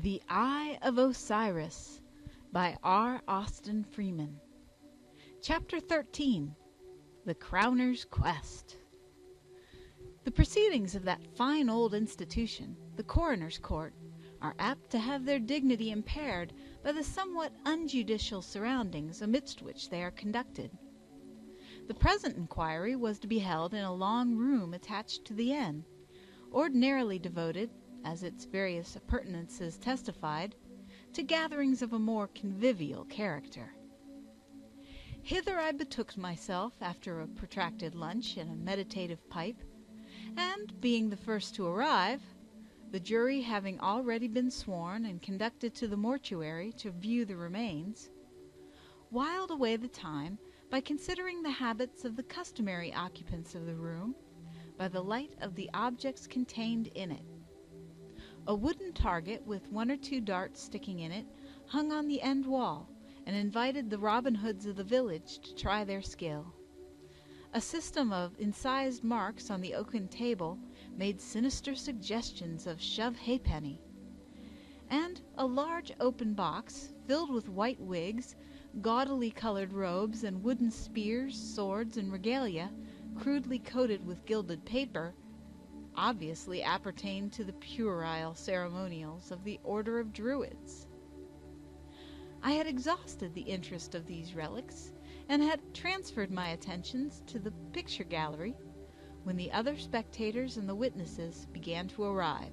The Eye of Osiris by R. Austin Freeman. Chapter 13. The Crowner's Quest. The proceedings of that fine old institution, the coroner's court, are apt to have their dignity impaired by the somewhat unjudicial surroundings amidst which they are conducted. The present inquiry was to be held in a long room attached to the inn, ordinarily devoted, as its various appurtenances testified, to gatherings of a more convivial character. Hither I betook myself after a protracted lunch and a meditative pipe, and, being the first to arrive, the jury having already been sworn and conducted to the mortuary to view the remains, whiled away the time by considering the habits of the customary occupants of the room by the light of the objects contained in it. A wooden target with 1 or 2 darts sticking in it hung on the end wall, and invited the Robin Hoods of the village to try their skill. A system of incised marks on the oaken table made sinister suggestions of shove halfpenny, and a large open box filled with white wigs, gaudily colored robes, and wooden spears, swords, and regalia, crudely coated with gilded paper, obviously appertained to the puerile ceremonials of the Order of Druids. I had exhausted the interest of these relics, and had transferred my attentions to the picture gallery, when the other spectators and the witnesses began to arrive.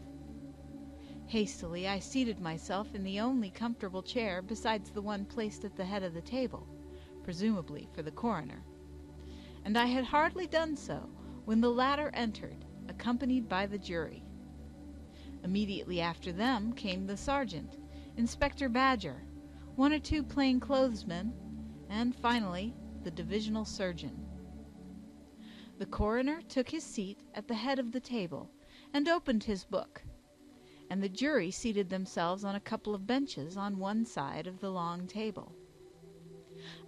Hastily I seated myself in the only comfortable chair besides the one placed at the head of the table, presumably for the coroner, and I had hardly done so when the latter entered, accompanied by the jury. Immediately after them came the sergeant, Inspector Badger, 1 or 2 plainclothesmen, and finally the divisional surgeon. The coroner took his seat at the head of the table and opened his book, and the jury seated themselves on a couple of benches on one side of the long table.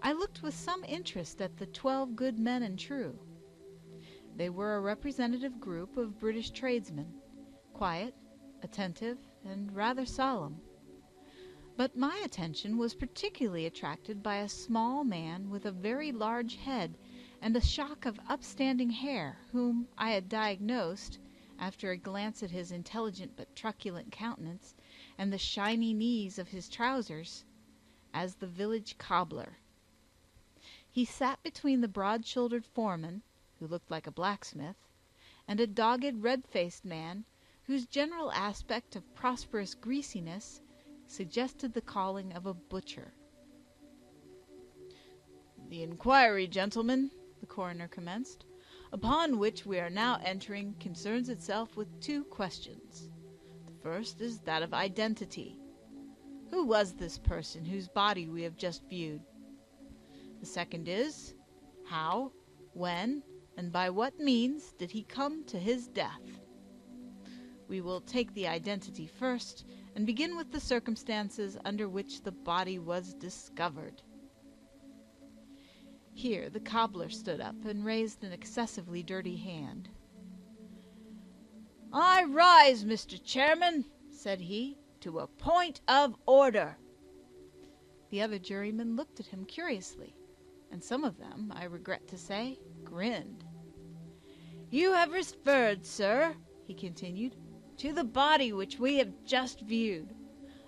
I looked with some interest at the 12 good men and true. They were a representative group of British tradesmen, quiet, attentive, and rather solemn. But my attention was particularly attracted by a small man with a very large head and a shock of upstanding hair, whom I had diagnosed, after a glance at his intelligent but truculent countenance and the shiny knees of his trousers, as the village cobbler. He sat between the broad-shouldered foreman, who looked like a blacksmith, and a dogged, red-faced man, whose general aspect of prosperous greasiness suggested the calling of a butcher. "The inquiry, gentlemen," the coroner commenced, "upon which we are now entering concerns itself with 2 questions. The first is that of identity. Who was this person whose body we have just viewed? The second is, how, when, and by what means did he come to his death? We will take the identity first, and begin with the circumstances under which the body was discovered." Here the cobbler stood up and raised an excessively dirty hand. "I rise, Mr. Chairman," said he, "to a point of order." The other jurymen looked at him curiously, and some of them, I regret to say, grinned. "You have referred, sir," he continued, "to the body which we have just viewed.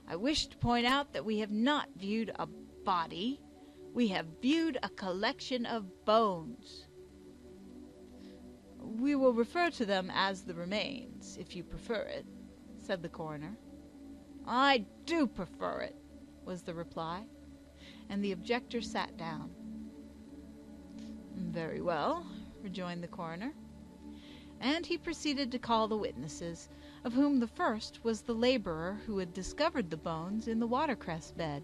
I wish to point out that we have not viewed a body. We have viewed a collection of bones." "We will refer to them as the remains, if you prefer it," said the coroner. "I do prefer it," was the reply, and the objector sat down. "Very well," rejoined the coroner, and he proceeded to call the witnesses, of whom the first was the laborer who had discovered the bones in the watercress bed.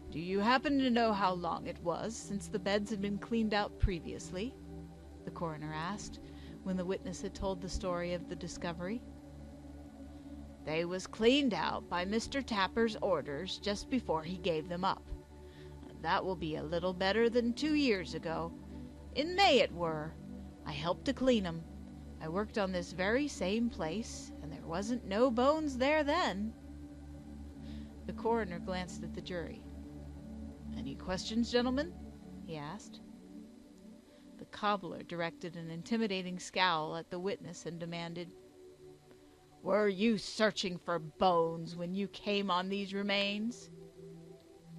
"Do you happen to know how long it was since the beds had been cleaned out previously?" the coroner asked, when the witness had told the story of the discovery. "They was cleaned out by Mr. Tapper's orders just before he gave them up. That will be a little better than 2 years ago. In May it were. I helped to clean 'em. I worked on this very same place, and there wasn't no bones there then." The coroner glanced at the jury. "Any questions, gentlemen?" he asked. The cobbler directed an intimidating scowl at the witness and demanded, "Were you searching for bones when you came on these remains?"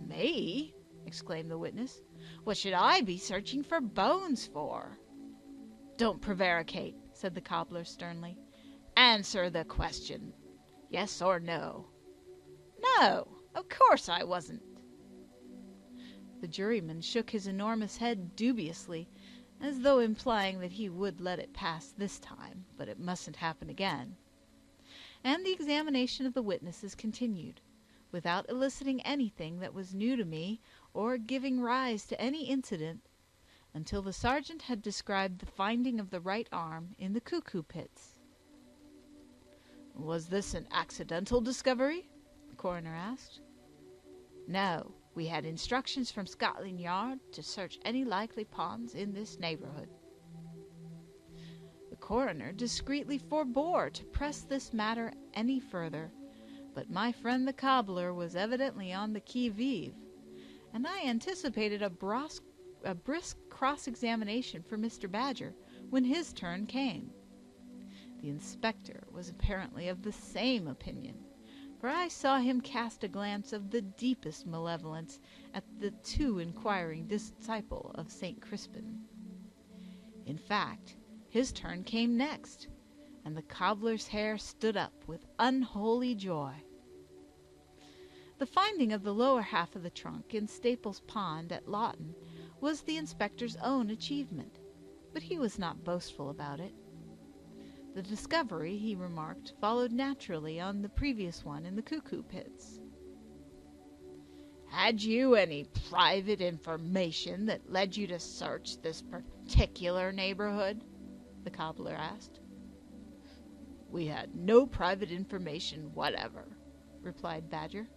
"Me?" exclaimed the witness. "What should I be searching for bones for?" "Don't prevaricate," said the cobbler sternly. "Answer the question. Yes or no?" "No, of course I wasn't." The juryman shook his enormous head dubiously, as though implying that he would let it pass this time, but it mustn't happen again. And the examination of the witnesses continued, without eliciting anything that was new to me or giving rise to any incident, until the sergeant had described the finding of the right arm in the cuckoo pits. "Was this an accidental discovery?" the coroner asked. "No, we had instructions from Scotland Yard to search any likely ponds in this neighborhood." The coroner discreetly forbore to press this matter any further, but my friend the cobbler was evidently on the qui-vive, and I anticipated a brisk cross-examination for Mr. Badger when his turn came. The inspector was apparently of the same opinion, for I saw him cast a glance of the deepest malevolence at the too inquiring disciple of St. Crispin. In fact, his turn came next, and the cobbler's hair stood up with unholy joy. The finding of the lower half of the trunk in Staples Pond at Lawton was the inspector's own achievement, but he was not boastful about it. The discovery, he remarked, followed naturally on the previous one in the cuckoo pits. "Had you any private information that led you to search this particular neighborhood?" the cobbler asked. "We had no private information whatever," replied Badger.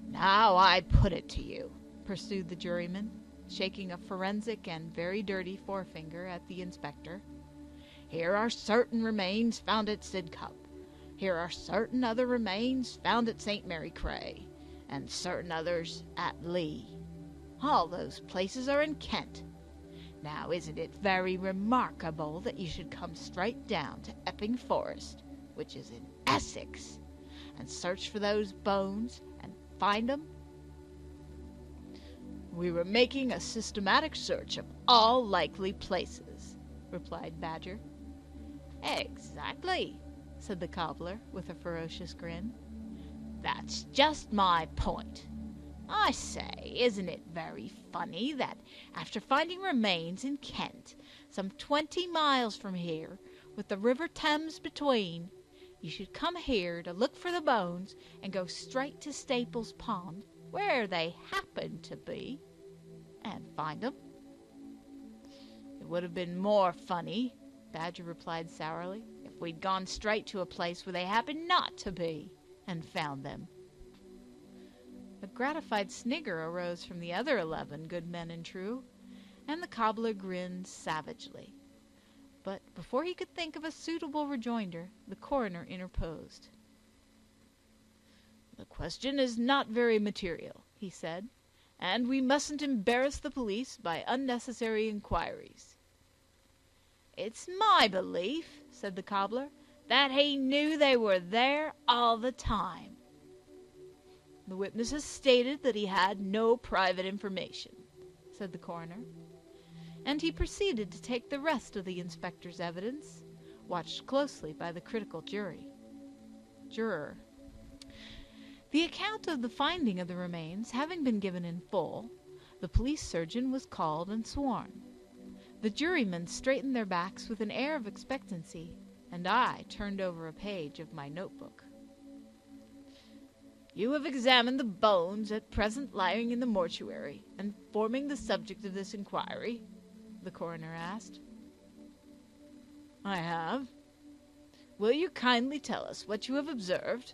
"Now I put it to you," pursued the juryman, shaking a forensic and very dirty forefinger at the inspector. "Here are certain remains found at Sidcup. Here are certain other remains found at St. Mary Cray, and certain others at Lee. All those places are in Kent. Now, isn't it very remarkable that you should come straight down to Epping Forest, which is in Essex, and search for those bones and find them?" "We were making a systematic search of all likely places," replied Badger. "Exactly," said the cobbler, with a ferocious grin. "That's just my point. I say, isn't it very funny that after finding remains in Kent, some 20 miles from here, with the River Thames between, you should come here to look for the bones and go straight to Staples Pond, where they happen to be, and find them?" "It would have been more funny," Badger replied sourly, "if we'd gone straight to a place where they happened not to be, and found them." A gratified snigger arose from the other 11 good men and true, and the cobbler grinned savagely. But before he could think of a suitable rejoinder, the coroner interposed. "The question is not very material," he said, "and we mustn't embarrass the police by unnecessary inquiries." "It's my belief," said the cobbler, "that he knew they were there all the time." "The witness has stated that he had no private information," said the coroner, and he proceeded to take the rest of the inspector's evidence, watched closely by the critical juror. The account of the finding of the remains having been given in full, the police surgeon was called and sworn. The jurymen straightened their backs with an air of expectancy, and I turned over a page of my notebook. "You have examined the bones at present lying in the mortuary, and forming the subject of this inquiry?" the coroner asked. "I have." "Will you kindly tell us what you have observed?"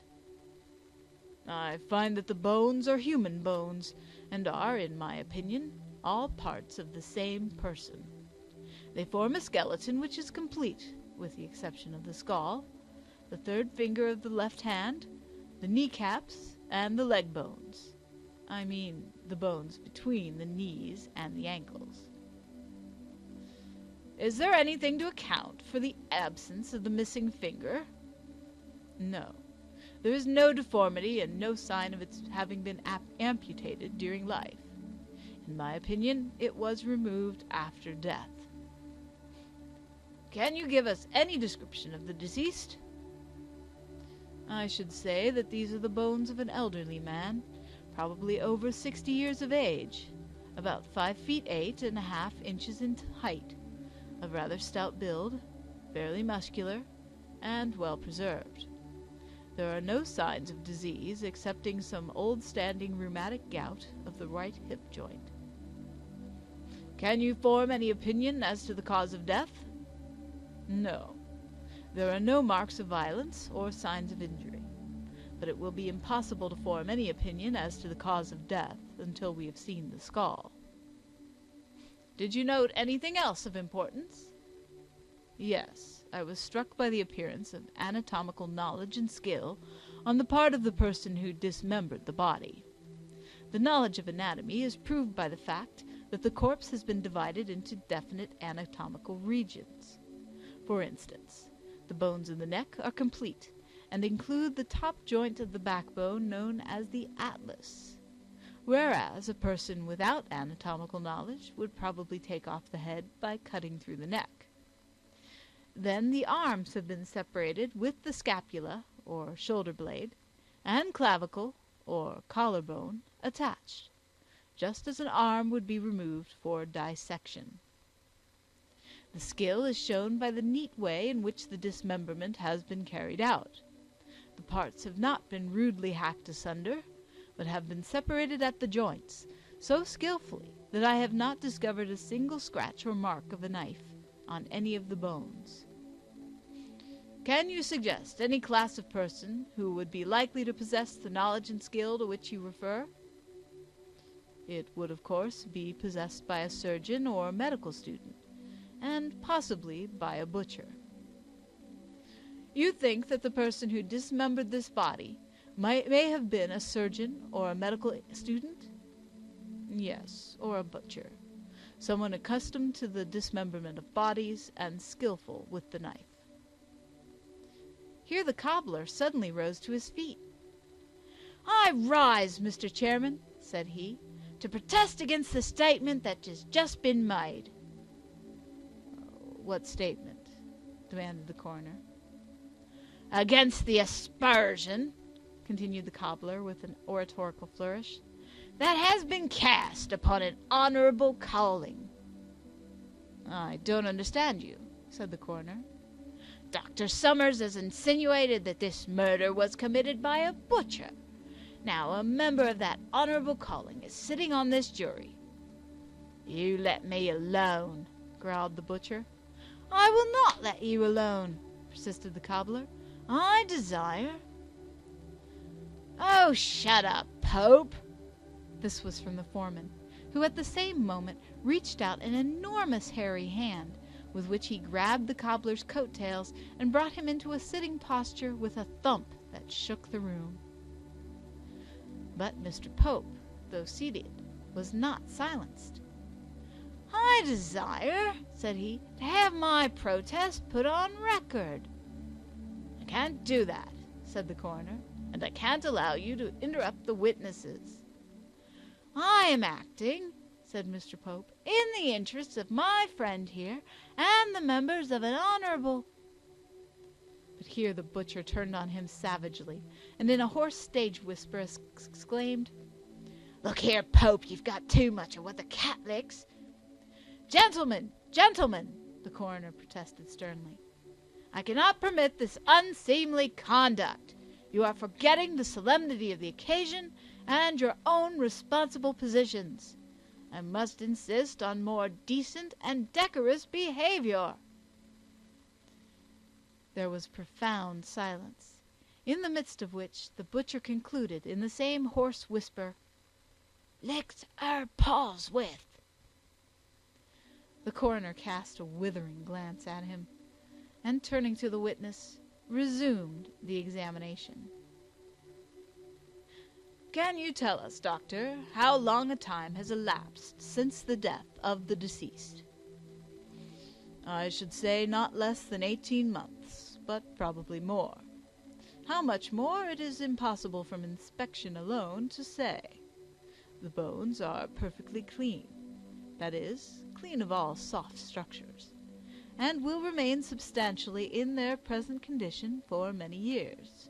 "I find that the bones are human bones, and are, in my opinion, all parts of the same person. They form a skeleton which is complete, with the exception of the skull, the third finger of the left hand, the kneecaps, and the leg bones. I mean the bones between the knees and the ankles. Is there anything to account for the absence of the missing finger? No. There is no deformity and no sign of its having been amputated during life. In my opinion, it was removed after death. Can you give us any description of the deceased? I should say that these are the bones of an elderly man, probably over 60 years of age, about 5 feet 8.5 inches in height, of rather stout build, fairly muscular, and well preserved. There are no signs of disease excepting some old-standing rheumatic gout of the right hip joint. Can you form any opinion as to the cause of death? No. There are no marks of violence or signs of injury, but it will be impossible to form any opinion as to the cause of death until we have seen the skull. Did you note anything else of importance? Yes, I was struck by the appearance of anatomical knowledge and skill on the part of the person who dismembered the body. The knowledge of anatomy is proved by the fact that the corpse has been divided into definite anatomical regions. For instance, the bones in the neck are complete and include the top joint of the backbone known as the atlas, whereas a person without anatomical knowledge would probably take off the head by cutting through the neck. Then the arms have been separated with the scapula, or shoulder blade, and clavicle, or collarbone, attached, just as an arm would be removed for dissection. The skill is shown by the neat way in which the dismemberment has been carried out. The parts have not been rudely hacked asunder, but have been separated at the joints, so skillfully that I have not discovered a single scratch or mark of a knife on any of the bones. Can you suggest any class of person who would be likely to possess the knowledge and skill to which you refer? It would, of course, be possessed by a surgeon or medical student, and possibly by a butcher. You think that the person who dismembered this body may have been a surgeon or a medical student? Yes, or a butcher, someone accustomed to the dismemberment of bodies and skillful with the knife. Here the cobbler suddenly rose to his feet. "I rise, Mr. Chairman," said he, "to protest against the statement that has just been made." "What statement?" demanded the coroner. "Against the aspersion," continued the cobbler with an oratorical flourish, "that has been cast upon an honorable calling." "I don't understand you," said the coroner. "Dr. Summers has insinuated that this murder was committed by a butcher. Now, a member of that honorable calling is sitting on this jury." "You let me alone," growled the butcher. "I will not let you alone," persisted the cobbler. "I desire—" "Oh, shut up, Pope!" This was from the foreman, who at the same moment reached out an enormous hairy hand, with which he grabbed the cobbler's coat-tails and brought him into a sitting posture with a thump that shook the room. But Mr. Pope, though seated, was not silenced. "I desire," said he, "to have my protest put on record." "I can't do that," said the coroner, "and I can't allow you to interrupt the witnesses." "I am acting," said Mr. Pope, "in the interests of my friend here and the members of an honorable—" But here the butcher turned on him savagely, and in a hoarse stage whisper exclaimed, "Look here, Pope, you've got too much of what the cat licks." "Gentlemen, gentlemen," the coroner protested sternly, "I cannot permit this unseemly conduct. You are forgetting the solemnity of the occasion and your own responsible positions. I must insist on more decent and decorous behavior." There was profound silence, in the midst of which the butcher concluded in the same hoarse whisper, "Licked her paws with." The coroner cast a withering glance at him, and turning to the witness, resumed the examination. "Can you tell us, doctor, how long a time has elapsed since the death of the deceased?" "I should say not less than 18 months, but probably more. How much more, it is impossible from inspection alone to say. The bones are perfectly clean, that is, clean of all soft structures, and will remain substantially in their present condition for many years.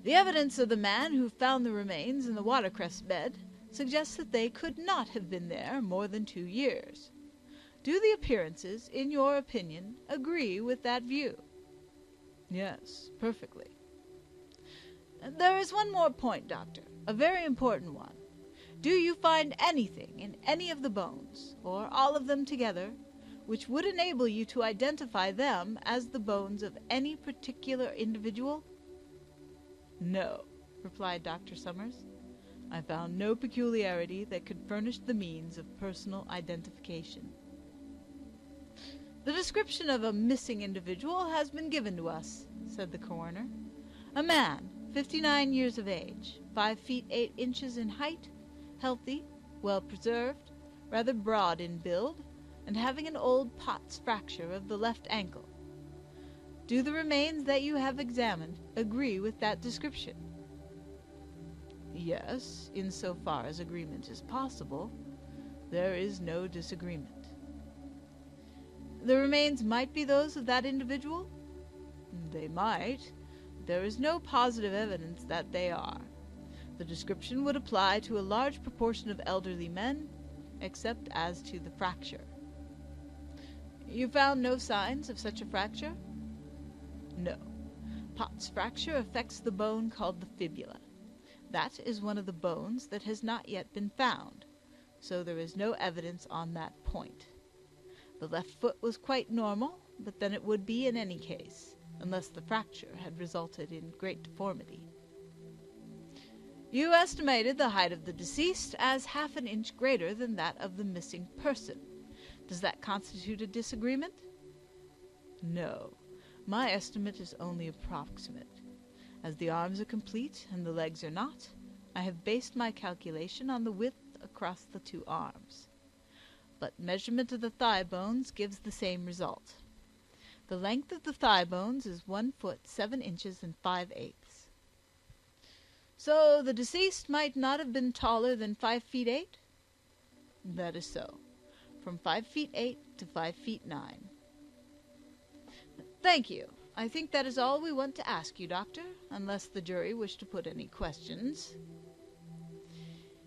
The evidence of the man who found the remains in the watercress bed suggests that they could not have been there more than 2 years. Do the appearances, in your opinion, agree with that view?" "Yes, perfectly." "There is one more point, doctor, a very important one. Do you find anything in any of the bones, or all of them together, which would enable you to identify them as the bones of any particular individual?" "No," replied Dr. Summers. "I found no peculiarity that could furnish the means of personal identification." "The description of a missing individual has been given to us," said the coroner. "A man, 59 years of age, 5 feet 8 inches in height, healthy, well preserved, rather broad in build, and having an old Pott's fracture of the left ankle. Do the remains that you have examined agree with that description?" "Yes, in so far as agreement is possible. There is no disagreement." "The remains might be those of that individual?" "They might. There is no positive evidence that they are. The description would apply to a large proportion of elderly men, except as to the fracture." "You found no signs of such a fracture?" "No. Pott's fracture affects the bone called the fibula. That is one of the bones that has not yet been found, so there is no evidence on that point. The left foot was quite normal, but then it would be in any case, unless the fracture had resulted in great deformity." "You estimated the height of the deceased as half an inch greater than that of the missing person. Does that constitute a disagreement?" "No. My estimate is only approximate. As the arms are complete and the legs are not, I have based my calculation on the width across the 2 arms. But measurement of the thigh bones gives the same result. The length of the thigh bones is 1 foot 7 inches and 5/8. "So the deceased might not have been taller than 5 feet 8? "That is so. From 5 feet 8 to 5 feet 9. "Thank you. I think that is all we want to ask you, doctor, unless the jury wish to put any questions."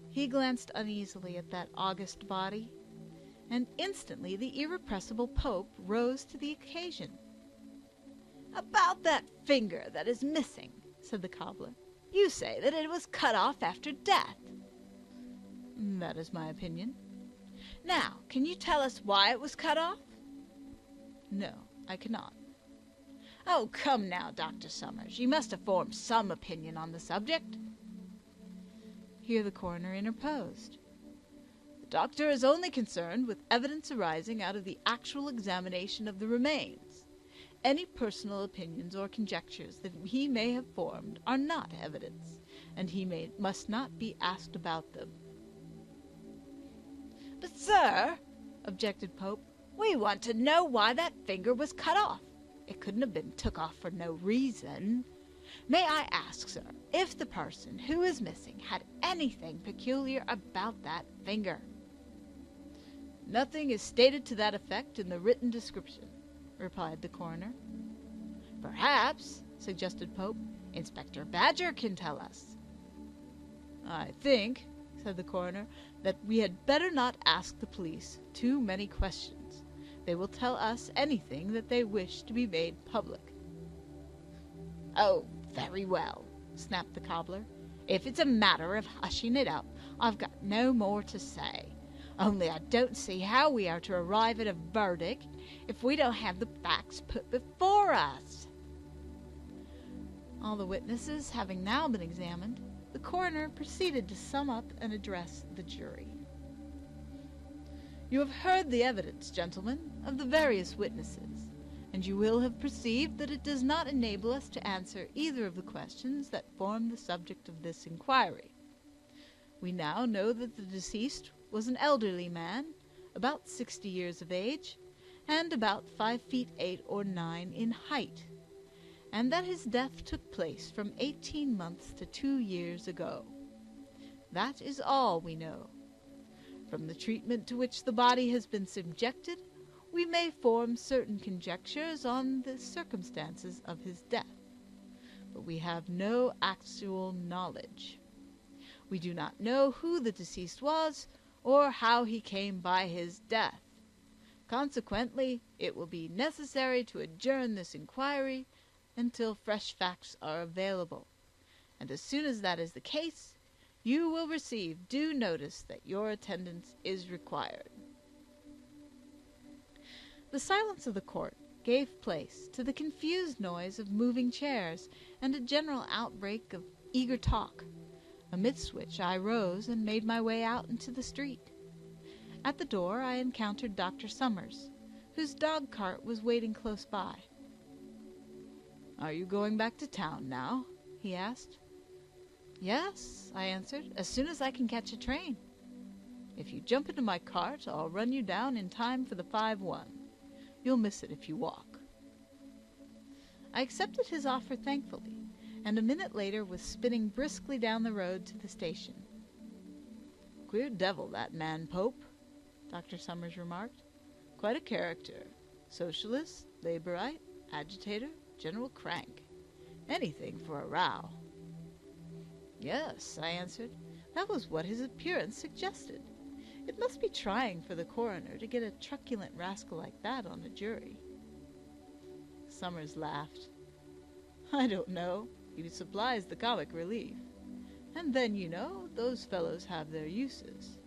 He glanced uneasily at that august body, and instantly the irrepressible Pope rose to the occasion. "About that finger that is missing," said the cobbler. "You say that it was cut off after death." "That is my opinion." "Now, can you tell us why it was cut off?" "No, I cannot." "Oh, come now, Dr. Summers, you must have formed some opinion on the subject." Here the coroner interposed. "The doctor is only concerned with evidence arising out of the actual examination of the remains. Any personal opinions or conjectures that he may have formed are not evidence, and he must not be asked about them." "But, sir," objected Pope, "we want to know why that finger was cut off. It couldn't have been took off for no reason. May I ask, sir, if the person who is missing had anything peculiar about that finger?" "Nothing is stated to that effect in the written description," replied the coroner. "Perhaps," suggested Pope, "Inspector Badger can tell us." "I think," said the coroner, "that we had better not ask the police too many questions. They will tell us anything that they wish to be made public." "Oh, very well," snapped the cobbler. "If it's a matter of hushing it up, I've got no more to say. Only I don't see how we are to arrive at a verdict if we don't have the facts put before us." All the witnesses having now been examined, the coroner proceeded to sum up and address the jury. "You have heard the evidence, gentlemen, of the various witnesses, and you will have perceived that it does not enable us to answer either of the questions that form the subject of this inquiry. We now know that the deceased was an elderly man, about 60 years of age, and about 5 feet 8 or 9 in height, and that his death took place from 18 months to 2 years ago. That is all we know. From the treatment to which the body has been subjected, we may form certain conjectures on the circumstances of his death, but we have no actual knowledge. We do not know who the deceased was, or how he came by his death. Consequently, it will be necessary to adjourn this inquiry until fresh facts are available, and as soon as that is the case, you will receive due notice that your attendance is required. The silence of the court gave place to the confused noise of moving chairs and a general outbreak of eager talk, amidst which I rose and made my way out into the street. At the door I encountered Dr. Summers, whose dog-cart was waiting close by. "Are you going back to town now?" he asked. "Yes," I answered, "as soon as I can catch a train." "If you jump into my cart, I'll run you down in time for the 5:1. You'll miss it if you walk." I accepted his offer thankfully, and a minute later was spinning briskly down the road to the station. "Queer devil, that man Pope," Dr. Summers remarked. "Quite a character. Socialist, laborite, agitator, general crank. Anything for a row." "Yes," I answered, "that was what his appearance suggested. It must be trying for the coroner to get a truculent rascal like that on a jury." Summers laughed. "I don't know. He supplies the comic relief. And then, you know, those fellows have their uses.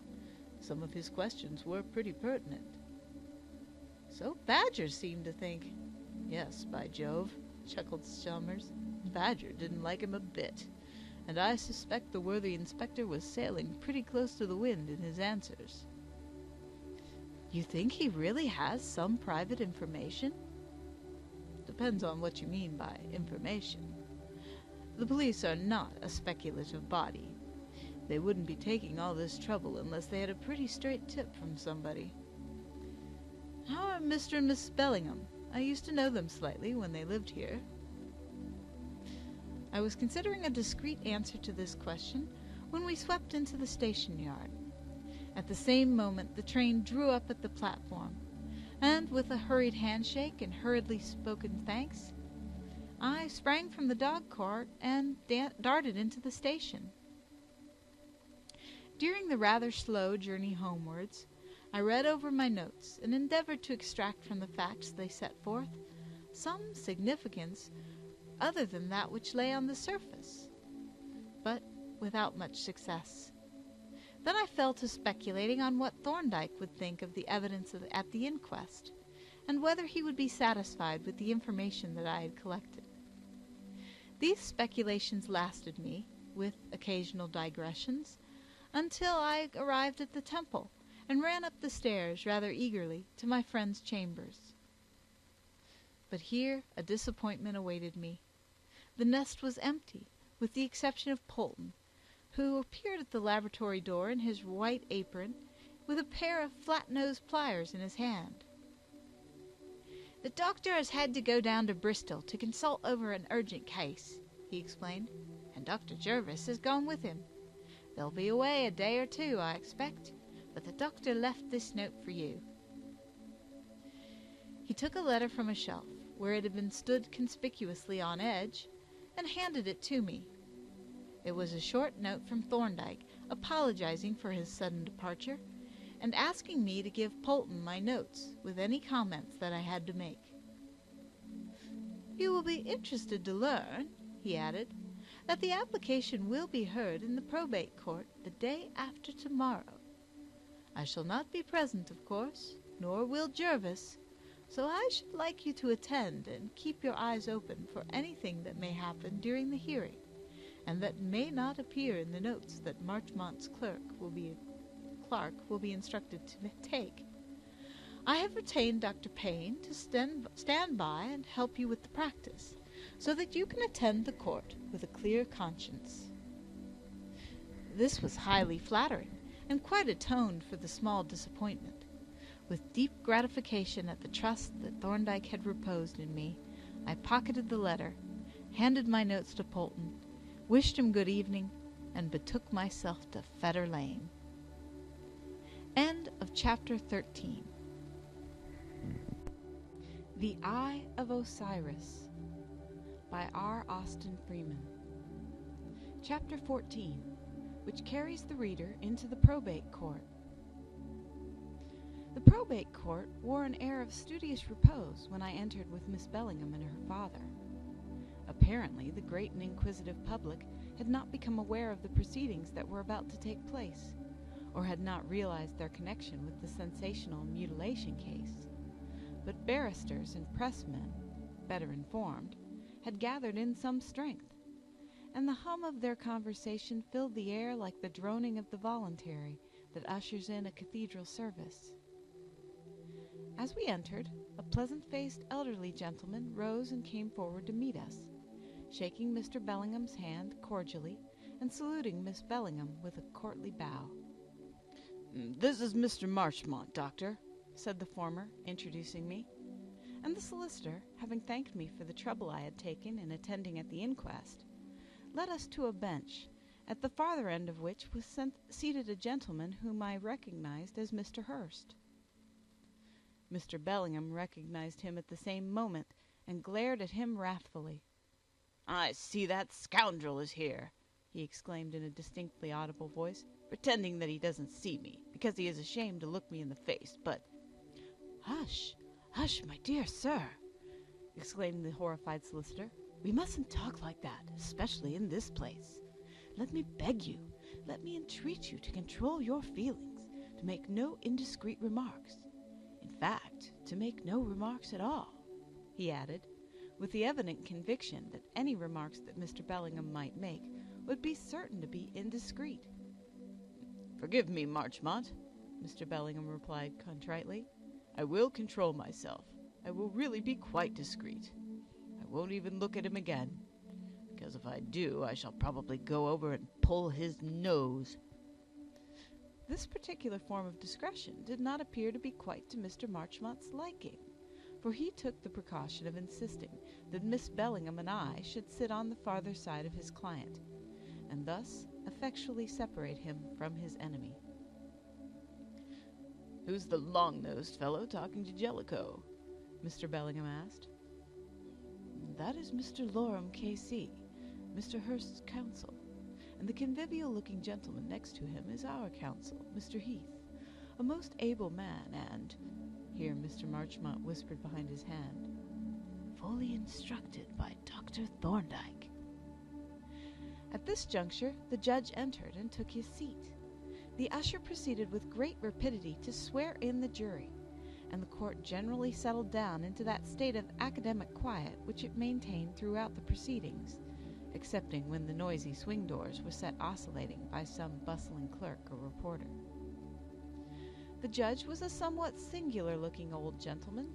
Some of his questions were pretty pertinent." "So Badger seemed to think." "Yes, by Jove," chuckled Summers. "Badger didn't like him a bit, and I suspect the worthy inspector was sailing pretty close to the wind in his answers." "You think he really has some private information?" "Depends on what you mean by information. The police are not a speculative body. They wouldn't be taking all this trouble unless they had a pretty straight tip from somebody. How are Mr. and Miss Bellingham? I used to know them slightly when they lived here." I was considering a discreet answer to this question when we swept into the station yard. At the same moment the train drew up at the platform, and with a hurried handshake and hurriedly spoken thanks, I sprang from the dog-cart and darted into the station. During the rather slow journey homewards, I read over my notes and endeavored to extract from the facts they set forth some significance other than that which lay on the surface, but without much success. Then I fell to speculating on what Thorndyke would think of the evidence at the inquest, and whether he would be satisfied with the information that I had collected. These speculations lasted me, with occasional digressions, until I arrived at the temple, and ran up the stairs rather eagerly to my friend's chambers. But here a disappointment awaited me. The nest was empty, with the exception of Polton, who appeared at the laboratory door in his white apron, with a pair of flat-nosed pliers in his hand. "The doctor has had to go down to Bristol to consult over an urgent case," he explained, "and Dr. Jervis has gone with him. They'll be away a day or two, I expect, but the doctor left this note for you." He took a letter from a shelf, where it had been stood conspicuously on edge, and handed it to me. It was a short note from Thorndyke, apologizing for his sudden departure, and asking me to give Polton my notes, with any comments that I had to make. "You will be interested to learn," he added, "that the application will be heard in the probate court the day after tomorrow. I shall not be present, of course, nor will Jervis, so I should like you to attend and keep your eyes open for anything that may happen during the hearing, and that may not appear in the notes that Marchmont's clerk will be instructed to take. I have retained Dr. Payne to stand by and help you with the practice, so that you can attend the court with a clear conscience." This was highly flattering, and quite atoned for the small disappointment. With deep gratification at the trust that Thorndyke had reposed in me, I pocketed the letter, handed my notes to Polton, wished him good evening, and betook myself to Fetter Lane. End of Chapter 13. The Eye of Osiris by R. Austin Freeman. Chapter 14, which carries the reader into the probate court. The probate court wore an air of studious repose when I entered with Miss Bellingham and her father. Apparently, the great and inquisitive public had not become aware of the proceedings that were about to take place, or had not realized their connection with the sensational mutilation case. But barristers and pressmen, better informed, had gathered in some strength, and the hum of their conversation filled the air like the droning of the voluntary that ushers in a cathedral service. As we entered, a pleasant-faced elderly gentleman rose and came forward to meet us, shaking Mr. Bellingham's hand cordially and saluting Miss Bellingham with a courtly bow. "This is Mr. Marchmont, Doctor," said the former, introducing me, and the solicitor, having thanked me for the trouble I had taken in attending at the inquest, led us to a bench, at the farther end of which was seated a gentleman whom I recognized as Mr. Hurst. Mr. Bellingham recognized him at the same moment, and glared at him wrathfully. "I see that scoundrel is here," he exclaimed in a distinctly audible voice, "pretending that he doesn't see me, because he is ashamed to look me in the face, but—" "Hush, hush, my dear sir!" exclaimed the horrified solicitor. "We mustn't talk like that, especially in this place. Let me beg you, let me entreat you to control your feelings, to make no indiscreet remarks. In fact, to make no remarks at all," he added, with the evident conviction that any remarks that Mr. Bellingham might make would be certain to be indiscreet. "Forgive me, Marchmont," Mr. Bellingham replied contritely. "I will control myself. I will really be quite discreet. I won't even look at him again, because if I do, I shall probably go over and pull his nose." This particular form of discretion did not appear to be quite to Mr. Marchmont's liking, for he took the precaution of insisting that Miss Bellingham and I should sit on the farther side of his client, and thus effectually separate him from his enemy. "Who's the long-nosed fellow talking to Jellicoe?" Mr. Bellingham asked. "That is Mr. Loram, K.C., Mr. Hurst's counsel, and the convivial-looking gentleman next to him is our counsel, Mr. Heath, a most able man, and," here Mr. Marchmont whispered behind his hand, "fully instructed by Dr. Thorndyke." At this juncture the judge entered and took his seat. The usher proceeded with great rapidity to swear in the jury, and the court generally settled down into that state of academic quiet which it maintained throughout the proceedings, excepting when the noisy swing doors were set oscillating by some bustling clerk or reporter. The judge was a somewhat singular-looking old gentleman,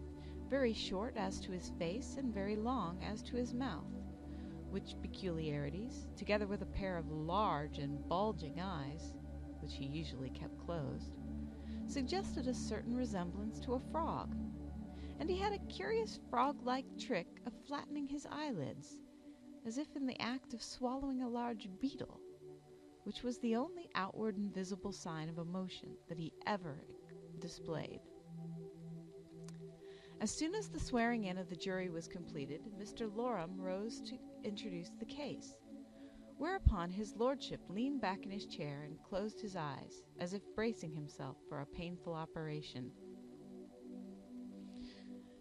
very short as to his face and very long as to his mouth, which peculiarities, together with a pair of large and bulging eyes, which he usually kept closed, suggested a certain resemblance to a frog, and he had a curious frog-like trick of flattening his eyelids, as if in the act of swallowing a large beetle, which was the only outward and visible sign of emotion that he ever displayed. As soon as the swearing-in of the jury was completed, Mr. Loram rose to introduce the case, whereupon his lordship leaned back in his chair and closed his eyes, as if bracing himself for a painful operation.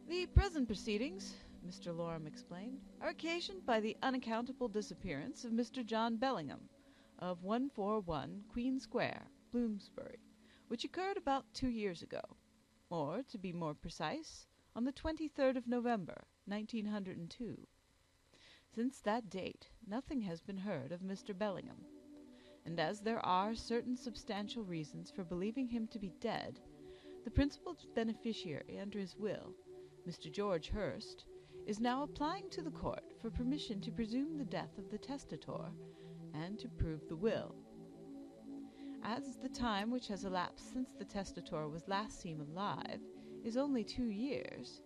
"The present proceedings," Mr. Loram explained, "are occasioned by the unaccountable disappearance of Mr. John Bellingham, of 141 Queen Square, Bloomsbury, which occurred about 2 years ago, or, to be more precise, on the 23rd of November, 1902. Since that date, nothing has been heard of Mr. Bellingham, and as there are certain substantial reasons for believing him to be dead, The principal beneficiary under his will, Mr. George Hurst, is now applying to the court for permission to presume the death of the testator and to prove the will. As the time which has elapsed since the testator was last seen alive is only 2 years,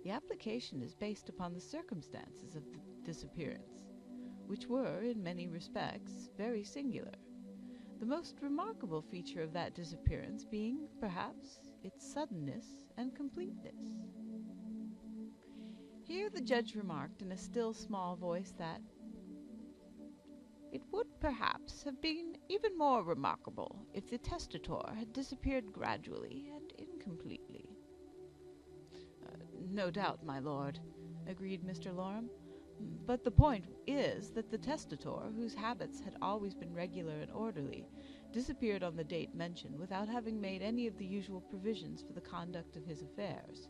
the application is based upon the circumstances of the disappearance, which were, in many respects, very singular, the most remarkable feature of that disappearance being, perhaps, its suddenness and completeness. Here the judge remarked in a still small voice that it would perhaps have been even more remarkable if the testator had disappeared gradually and incompletely. No doubt, my lord, agreed Mr. Loram, but the point is that the testator, whose habits had always been regular and orderly, disappeared on the date mentioned without having made any of the usual provisions for the conduct of his affairs,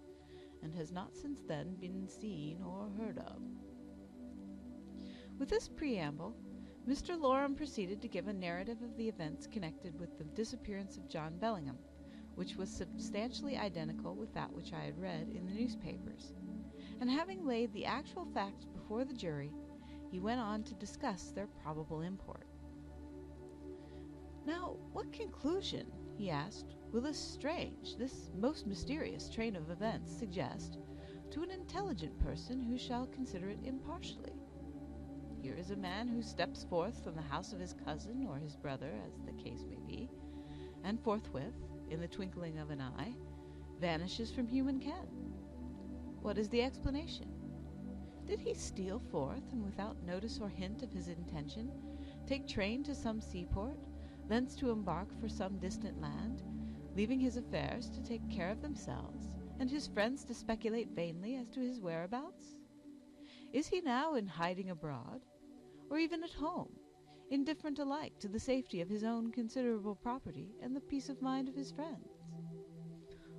and has not since then been seen or heard of. With this preamble, Mr. Loram proceeded to give a narrative of the events connected with the disappearance of John Bellingham, which was substantially identical with that which I had read in the newspapers, and having laid the actual facts before the jury, he went on to discuss their probable import. "Now, what conclusion," he asked, "will this strange, this most mysterious train of events suggest to an intelligent person who shall consider it impartially? Here is a man who steps forth from the house of his cousin or his brother, as the case may be, and forthwith, in the twinkling of an eye, vanishes from human ken. What is the explanation? Did he steal forth, and without notice or hint of his intention, take train to some seaport, thence to embark for some distant land, leaving his affairs to take care of themselves, and his friends to speculate vainly as to his whereabouts? Is he now in hiding abroad, or even at home, indifferent alike to the safety of his own considerable property and the peace of mind of his friends?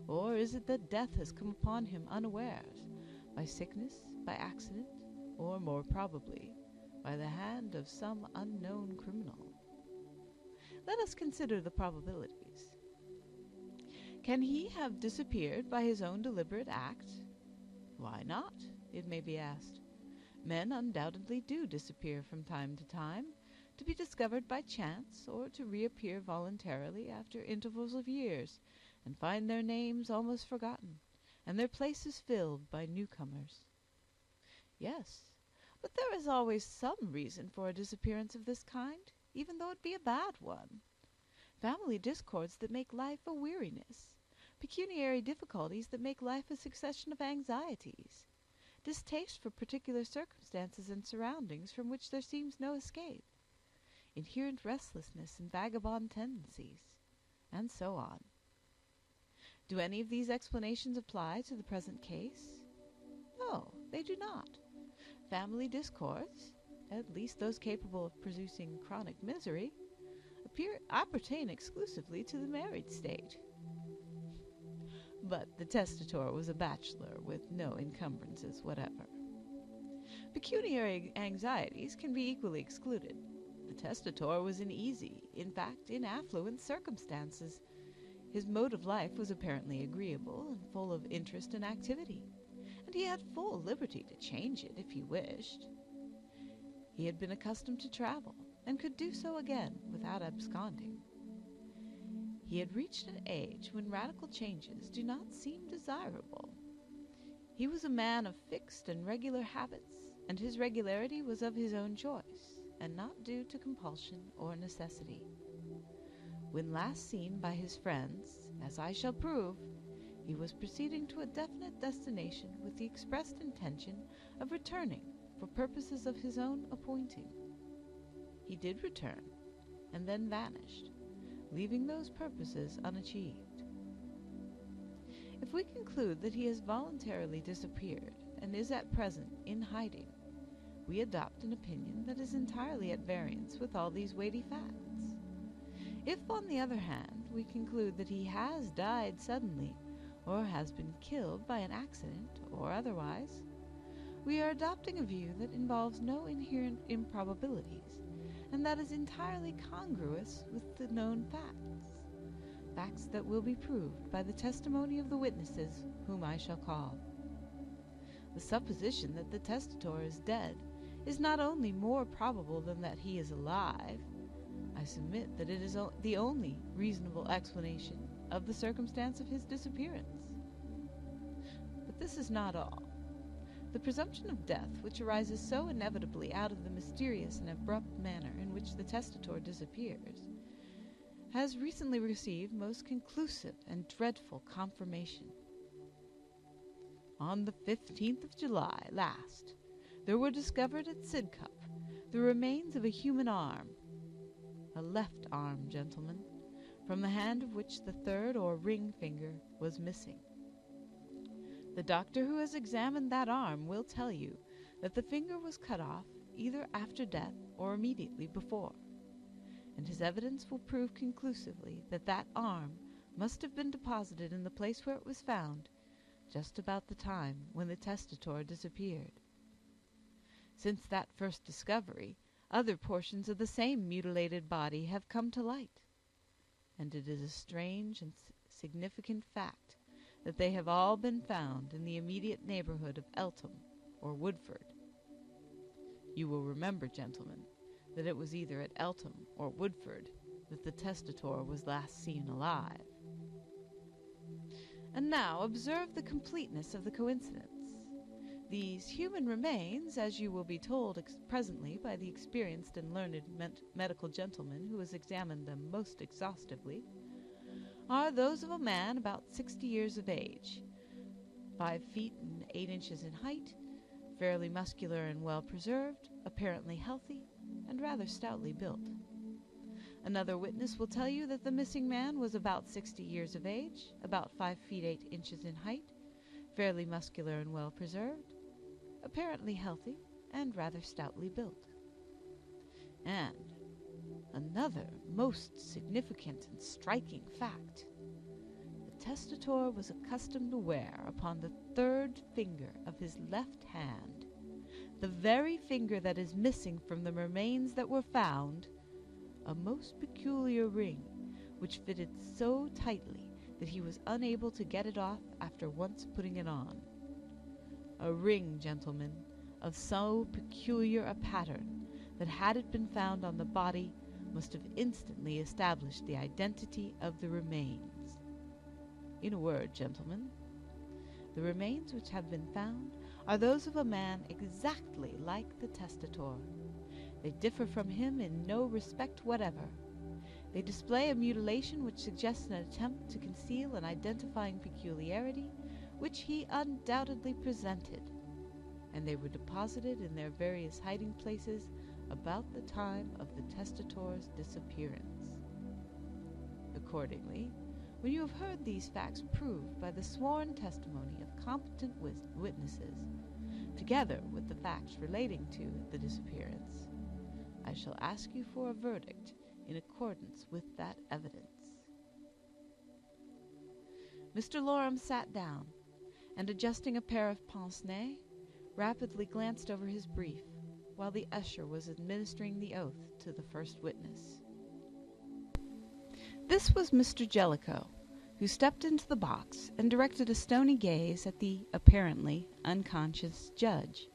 Or is it that death has come upon him unawares, by sickness, by accident, or, more probably, by the hand of some unknown criminal? Let us consider the probabilities. Can he have disappeared by his own deliberate act? Why not, it may be asked. Men undoubtedly do disappear from time to time, to be discovered by chance, or to reappear voluntarily after intervals of years, and find their names almost forgotten, and their places filled by newcomers. Yes, but there is always some reason for a disappearance of this kind, even though it be a bad one. Family discords that make life a weariness, pecuniary difficulties that make life a succession of anxieties, distaste for particular circumstances and surroundings from which there seems no escape, inherent restlessness and vagabond tendencies, and so on. Do any of these explanations apply to the present case? No, they do not. Family discords, at least those capable of producing chronic misery, appertain exclusively to the married state. But the testator was a bachelor with no encumbrances whatever. Pecuniary anxieties can be equally excluded. The testator was in easy, in fact, in affluent circumstances. His mode of life was apparently agreeable and full of interest and activity, and he had full liberty to change it if he wished. He had been accustomed to travel, and could do so again without absconding. He had reached an age when radical changes do not seem desirable. He was a man of fixed and regular habits, and his regularity was of his own choice, and not due to compulsion or necessity. When last seen by his friends, as I shall prove, he was proceeding to a definite destination with the expressed intention of returning for purposes of his own appointing. He did return, and then vanished, leaving those purposes unachieved. If we conclude that he has voluntarily disappeared and is at present in hiding, we adopt an opinion that is entirely at variance with all these weighty facts. If, on the other hand, we conclude that he has died suddenly, or has been killed by an accident or otherwise, we are adopting a view that involves no inherent improbabilities, and that is entirely congruous with the known facts. facts that will be proved by the testimony of the witnesses whom I shall call. The supposition that the testator is dead is not only more probable than that he is alive. I submit that it is the only reasonable explanation of the circumstance of his disappearance. But this is not all. The presumption of death, which arises so inevitably out of the mysterious and abrupt manner in which the testator disappears, has recently received most conclusive and dreadful confirmation. On the 15th of July last, there were discovered at Sidcup the remains of a human arm, a left arm, gentlemen, from the hand of which the third or ring finger was missing. The doctor who has examined that arm will tell you that the finger was cut off either after death or immediately before, and his evidence will prove conclusively that that arm must have been deposited in the place where it was found just about the time when the testator disappeared. Since that first discovery, other portions of the same mutilated body have come to light, and it is a strange and significant fact that they have all been found in the immediate neighborhood of Eltham or Woodford. You will remember, gentlemen, that it was either at Eltham or Woodford that the testator was last seen alive. And now observe the completeness of the coincidence. These human remains, as you will be told presently by the experienced and learned medical gentleman who has examined them most exhaustively, are those of a man about 60 years of age, 5 feet and 8 inches in height, fairly muscular and well preserved, apparently healthy, and rather stoutly built. Another witness will tell you that the missing man was about 60 years of age, about 5 feet 8 inches in height, fairly muscular and well preserved, apparently healthy, and rather stoutly built. And another most significant and striking fact: the testator was accustomed to wear upon the third finger of his left hand, the very finger that is missing from the remains that were found, a most peculiar ring which fitted so tightly that he was unable to get it off after once putting it on. A ring, gentlemen, of so peculiar a pattern that had it been found on the body must have instantly established the identity of the remains. In a word, gentlemen, the remains which have been found are those of a man exactly like the testator. They differ from him in no respect whatever. They display a mutilation which suggests an attempt to conceal an identifying peculiarity which he undoubtedly presented, and they were deposited in their various hiding places about the time of the testator's disappearance. Accordingly, when you have heard these facts proved by the sworn testimony of competent witnesses, together with the facts relating to the disappearance, I shall ask you for a verdict in accordance with that evidence. Mr. Loram sat down, and adjusting a pair of pince-nez, rapidly glanced over his brief, while the usher was administering the oath to the first witness. This was Mr. Jellicoe, who stepped into the box and directed a stony gaze at the apparently unconscious judge.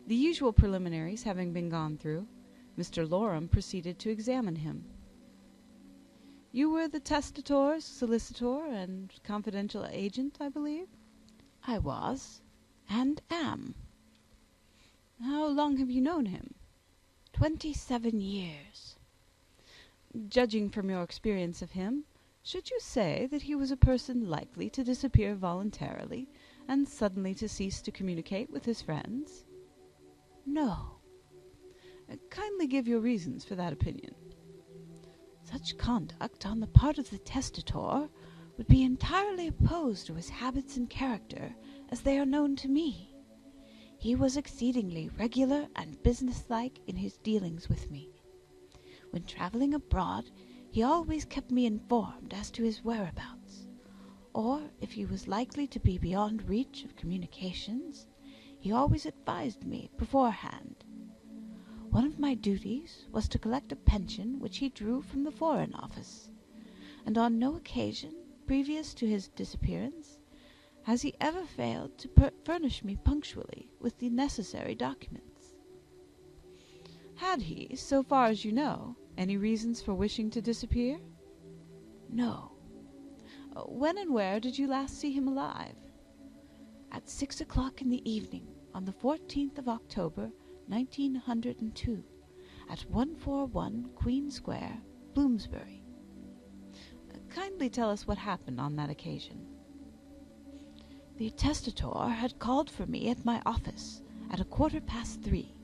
The usual preliminaries having been gone through, Mr. Loram proceeded to examine him. You were the testator's solicitor and confidential agent, I believe? I was, and am. How long have you known him? 27 years. Judging from your experience of him, should you say that he was a person likely to disappear voluntarily and suddenly to cease to communicate with his friends? No. Kindly give your reasons for that opinion. Such conduct on the part of the testator would be entirely opposed to his habits and character as they are known to me. He was exceedingly regular and businesslike in his dealings with me. When traveling abroad, he always kept me informed as to his whereabouts, or if he was likely to be beyond reach of communications, he always advised me beforehand. One of my duties was to collect a pension which he drew from the Foreign Office, and on no occasion, previous to his disappearance, has he ever failed to furnish me punctually with the necessary documents." "Had he, so far as you know, any reasons for wishing to disappear?" "No." "When and where did you last see him alive?" "At 6 o'clock in the evening, on the 14th of October, 1902, at 141 Queen Square, Bloomsbury." "Kindly tell us what happened on that occasion." "The testator had called for me at my office at 3:15,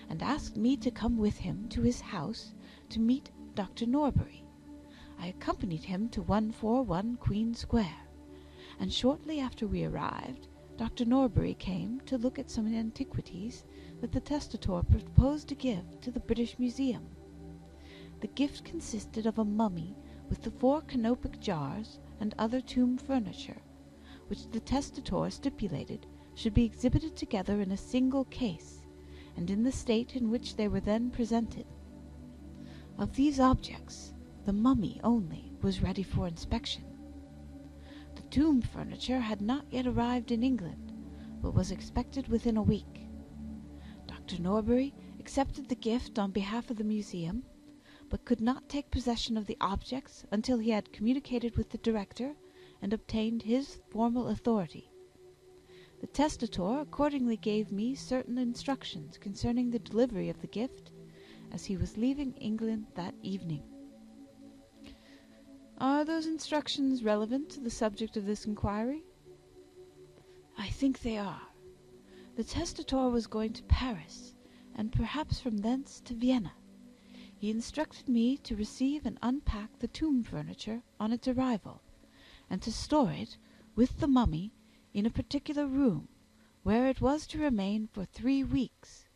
and asked me to come with him to his house to meet Dr. Norbury. I accompanied him to 141 Queen Square, and shortly after we arrived, Dr. Norbury came to look at some antiquities that the testator proposed to give to the British Museum. The gift consisted of a mummy with the 4 canopic jars and other tomb furniture, which the testator stipulated should be exhibited together in a single case, and in the state in which they were then presented. Of these objects, the mummy only was ready for inspection. The tomb furniture had not yet arrived in England, but was expected within a week. Dr. Norbury accepted the gift on behalf of the museum, but could not take possession of the objects until he had communicated with the director and obtained his formal authority. The testator accordingly gave me certain instructions concerning the delivery of the gift, as he was leaving England that evening." "Are those instructions relevant to the subject of this inquiry?" "I think they are. The testator was going to Paris, and perhaps from thence to Vienna. He instructed me to receive and unpack the tomb furniture on its arrival, and to store it, with the mummy, in a particular room, where it was to remain for 3 weeks.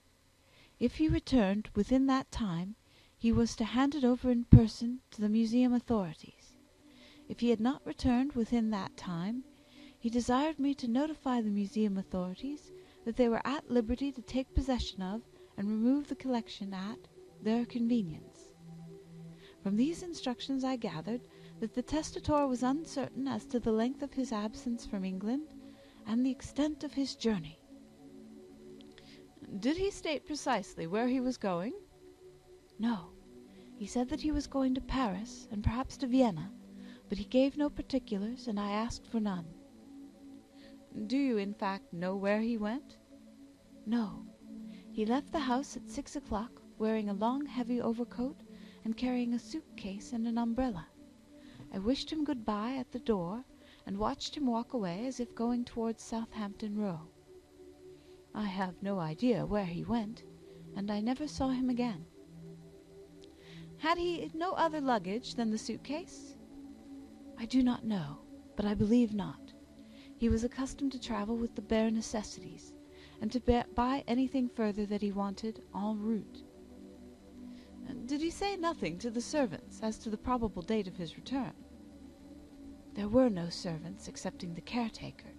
If he returned within that time, he was to hand it over in person to the museum authorities. If he had not returned within that time, he desired me to notify the museum authorities that they were at liberty to take possession of and remove the collection at their convenience. From these instructions I gathered that the testator was uncertain as to the length of his absence from England and the extent of his journey." "Did he state precisely where he was going?" "No. He said that he was going to Paris, and perhaps to Vienna, but he gave no particulars, and I asked for none." "Do you, in fact, know where he went?" "No. He left the house at 6 o'clock, wearing a long heavy overcoat and carrying a suit-case and an umbrella. I wished him good-bye at the door, and watched him walk away as if going towards Southampton Row. I have no idea where he went, and I never saw him again." "Had he no other luggage than the suit-case?" "I do not know, but I believe not. He was accustomed to travel with the bare necessities, and to buy anything further that he wanted en route." "Did he say nothing to the servants as to the probable date of his return?" "There were no servants excepting the caretaker.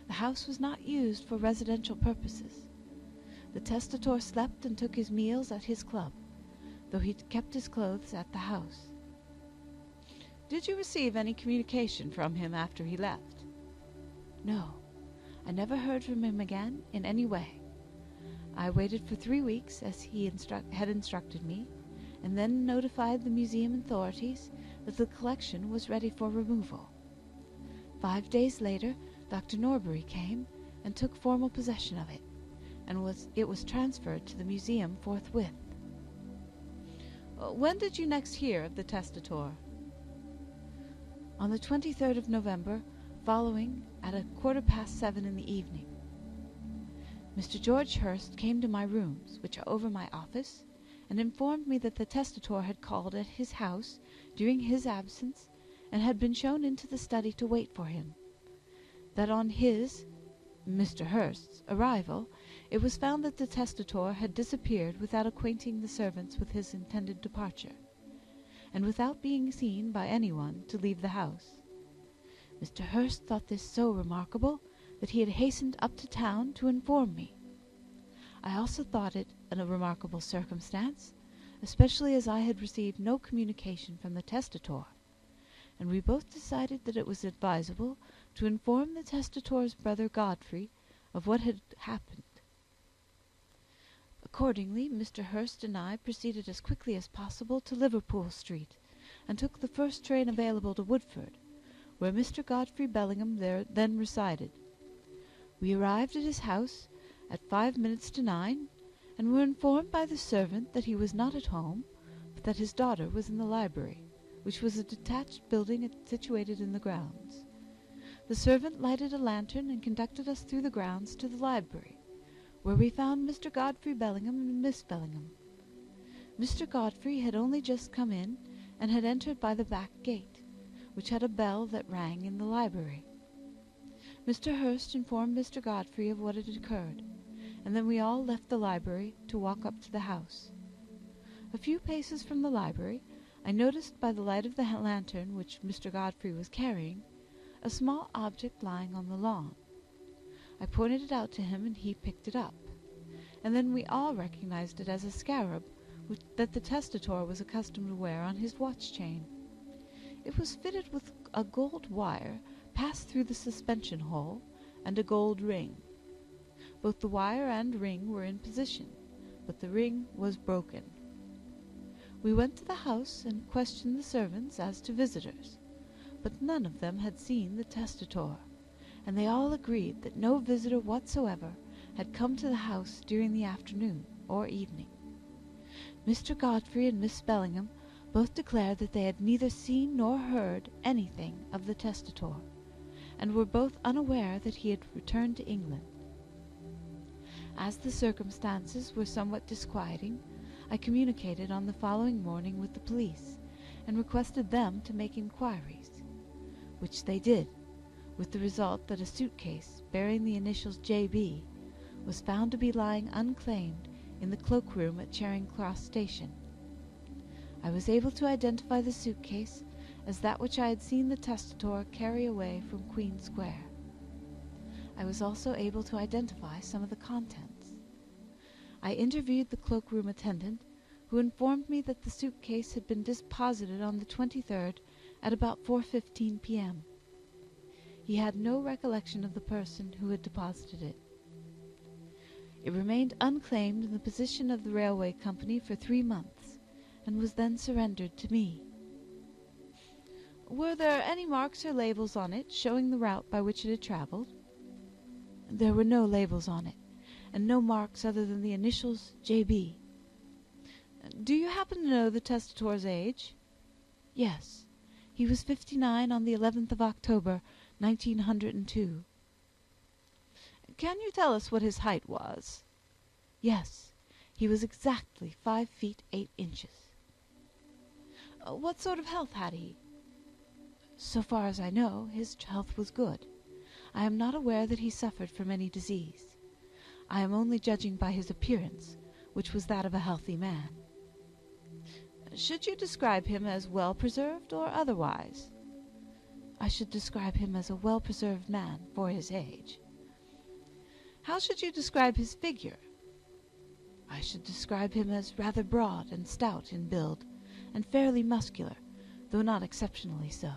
The house was not used for residential purposes. The testator slept and took his meals at his club, though he kept his clothes at the house." "Did you receive any communication from him after he left?" "No. I never heard from him again in any way. I waited for 3 weeks, as he had instructed me, and then notified the museum authorities that the collection was ready for removal. 5 days later, Dr. Norbury came and took formal possession of it, and it was transferred to the museum forthwith." "When did you next hear of the testator?" "On the 23rd of November, following, at 7:15 in the evening. Mr. George Hurst came to my rooms, which are over my office, and informed me that the testator had called at his house during his absence, and had been shown into the study to wait for him. That on his, Mr. Hurst's, arrival, it was found that the testator had disappeared without acquainting the servants with his intended departure, and without being seen by anyone to leave the house. Mr. Hurst thought this so remarkable that he had hastened up to town to inform me. I also thought it a remarkable circumstance, especially as I had received no communication from the testator, and we both decided that it was advisable to inform the testator's brother Godfrey of what had happened. Accordingly, Mr. Hurst and I proceeded as quickly as possible to Liverpool Street, and took the first train available to Woodford, where Mr. Godfrey Bellingham then resided. We arrived at his house at 5 minutes to 9, and were informed by the servant that he was not at home, but that his daughter was in the library, which was a detached building situated in the grounds. The servant lighted a lantern and conducted us through the grounds to the library, where we found Mr. Godfrey Bellingham and Miss Bellingham. Mr. Godfrey had only just come in, and had entered by the back gate, which had a bell that rang in the library. Mr. Hurst informed Mr. Godfrey of what had occurred, and then we all left the library to walk up to the house. A few paces from the library, I noticed by the light of the lantern which Mr. Godfrey was carrying, a small object lying on the lawn. I pointed it out to him, and he picked it up, and then we all recognized it as a scarab that the testator was accustomed to wear on his watch-chain. It was fitted with a gold wire passed through the suspension hole, and a gold ring. Both the wire and ring were in position, but the ring was broken. We went to the house and questioned the servants as to visitors, but none of them had seen the testator, and they all agreed that no visitor whatsoever had come to the house during the afternoon or evening. Mr. Godfrey and Miss Bellingham both declared that they had neither seen nor heard anything of the testator, and were both unaware that he had returned to England. As the circumstances were somewhat disquieting, I communicated on the following morning with the police, and requested them to make inquiries, which they did, with the result that a suitcase bearing the initials J.B. was found to be lying unclaimed in the cloakroom at Charing Cross Station. I was able to identify the suitcase as that which I had seen the testator carry away from Queen Square. I was also able to identify some of the contents. I interviewed the cloakroom attendant, who informed me that the suitcase had been deposited on the 23rd at about 4:15 p.m. He had no recollection of the person who had deposited it. It remained unclaimed in the possession of the railway company for 3 months, and was then surrendered to me. Were there any marks or labels on it showing the route by which it had traveled? There were no labels on it, and no marks other than the initials J.B. Do you happen to know the testator's age? Yes, he was 59 on the 11th of October, 1902. Can you tell us what his height was? Yes, he was exactly 5 feet 8 inches. What sort of health had he? So far as I know, his health was good. I am not aware that he suffered from any disease. I am only judging by his appearance, which was that of a healthy man. Should you describe him as well-preserved or otherwise? I should describe him as a well-preserved man for his age. How should you describe his figure? I should describe him as rather broad and stout in build, and fairly muscular, though not exceptionally so.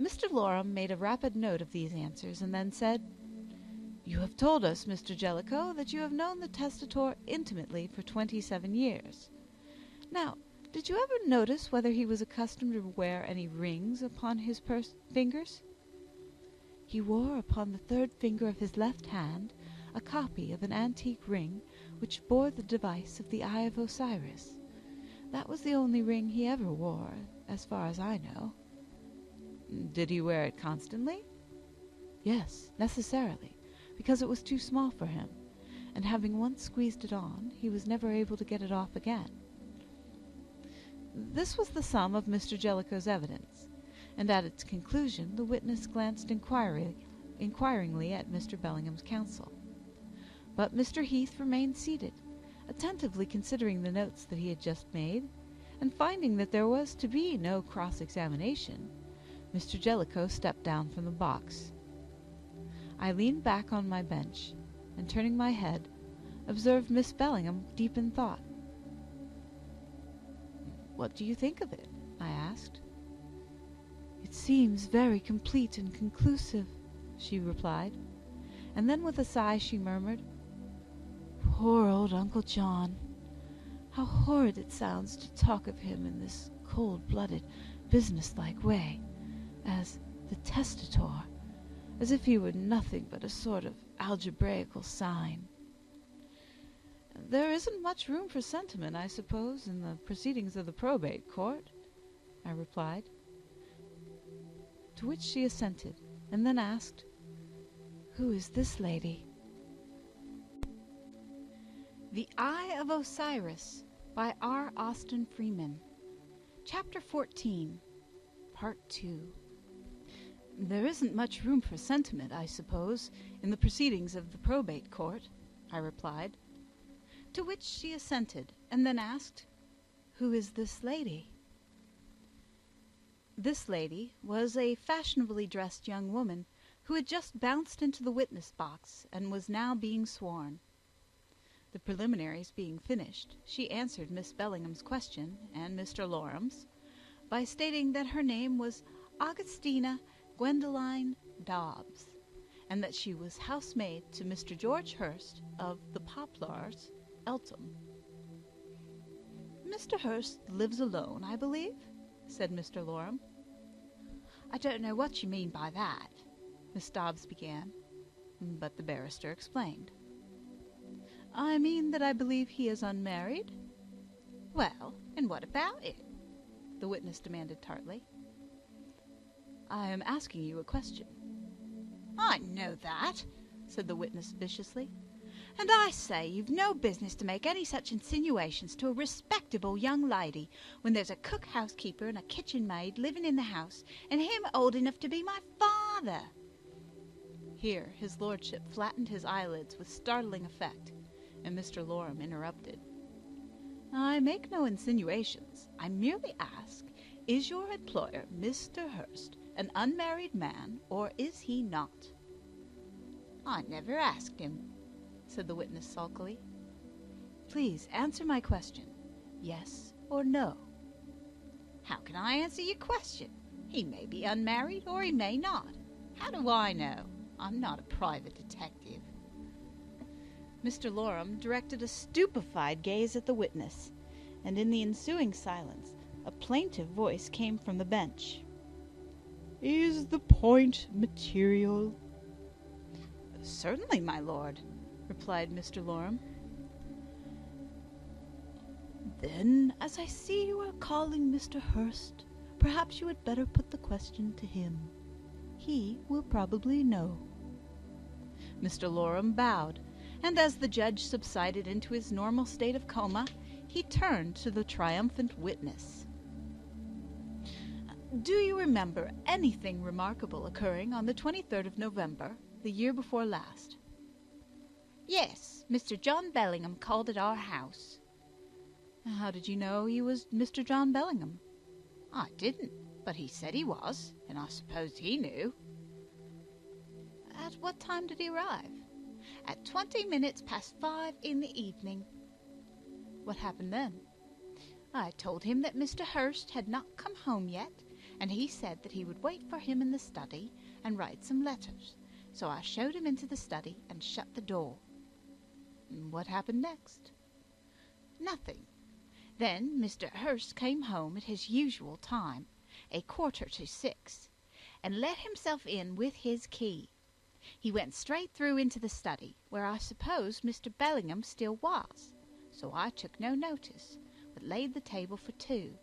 Mr. Loram made a rapid note of these answers, and then said, "You have told us, Mr. Jellicoe, that you have known the testator intimately for 27 years. Now, did you ever notice whether he was accustomed to wear any rings upon his fingers?" He wore upon the third finger of his left hand a copy of an antique ring which bore the device of the Eye of Osiris. That was the only ring he ever wore, as far as I know. Did he wear it constantly? Yes, necessarily, because it was too small for him, and having once squeezed it on, he was never able to get it off again. This was the sum of Mr. Jellicoe's evidence, and at its conclusion the witness glanced inquiringly at Mr. Bellingham's counsel. But Mr. Heath remained seated, attentively considering the notes that he had just made, and finding that there was to be no cross-examination, Mr. Jellicoe stepped down from the box. I leaned back on my bench, and turning my head, observed Miss Bellingham deep in thought. "What do you think of it?" I asked. "It seems very complete and conclusive," she replied, and then with a sigh she murmured, "Poor old Uncle John! How horrid it sounds to talk of him in this cold-blooded, business-like way, as the testator, as if he were nothing but a sort of algebraical sign." "There isn't much room for sentiment, I suppose, in the proceedings of the probate court," I replied. To which she assented, and then asked, "Who is this lady?" The Eye of Osiris by R. Austin Freeman. Chapter 14, Part 2. "There isn't much room for sentiment, I suppose, in the proceedings of the probate court," I replied. To which she assented, and then asked, "Who is this lady?" This lady was a fashionably dressed young woman who had just bounced into the witness box and was now being sworn. The preliminaries being finished, she answered Miss Bellingham's question, and Mr. Loram's, by stating that her name was Augustina Gwendoline Dobbs, and that she was housemaid to Mr. George Hurst of the Poplars, Eltham. "Mr. Hurst lives alone, I believe?" said Mr. Loram. "I don't know what you mean by that," Miss Dobbs began, but the barrister explained. "I mean that I believe he is unmarried." "Well, and what about it?" the witness demanded tartly. "I am asking you a question." "I know that," said the witness viciously. "And I say you've no business to make any such insinuations to a respectable young lady when there's a cook housekeeper and a kitchen maid living in the house, and him old enough to be my father." Here his lordship flattened his eyelids with startling effect, and Mr. Loram interrupted. "I make no insinuations. I merely ask, is your employer, Mr. Hurst, an unmarried man, or is he not?" "I never asked him," said the witness sulkily. "Please answer my question, yes or no." "How can I answer your question? He may be unmarried, or he may not. How do I know? I'm not a private detective." Mr. Loram directed a stupefied gaze at the witness, and in the ensuing silence a plaintive voice came from the bench. "Is the point material?" "Certainly, my lord," replied Mr. Loram. "Then, as I see you are calling Mr. Hurst, perhaps you had better put the question to him. He will probably know." Mr. Loram bowed, and as the judge subsided into his normal state of coma, he turned to the triumphant witness. "Do you remember anything remarkable occurring on the 23rd of November, the year before last?" "Yes, Mr. John Bellingham called at our house." "How did you know he was Mr. John Bellingham?" "I didn't, but he said he was, and I supposed he knew." "At what time did he arrive?" "At 20 minutes past 5 in the evening." "What happened then?" "I told him that Mr. Hurst had not come home yet, and he said that he would wait for him in the study and write some letters, so I showed him into the study and shut the door." "What happened next?" "Nothing. Then Mr. Hurst came home at his usual time, 5:45, and let himself in with his key. He went straight through into the study, where I supposed Mr. Bellingham still was, so I took no notice, but laid the table for 2.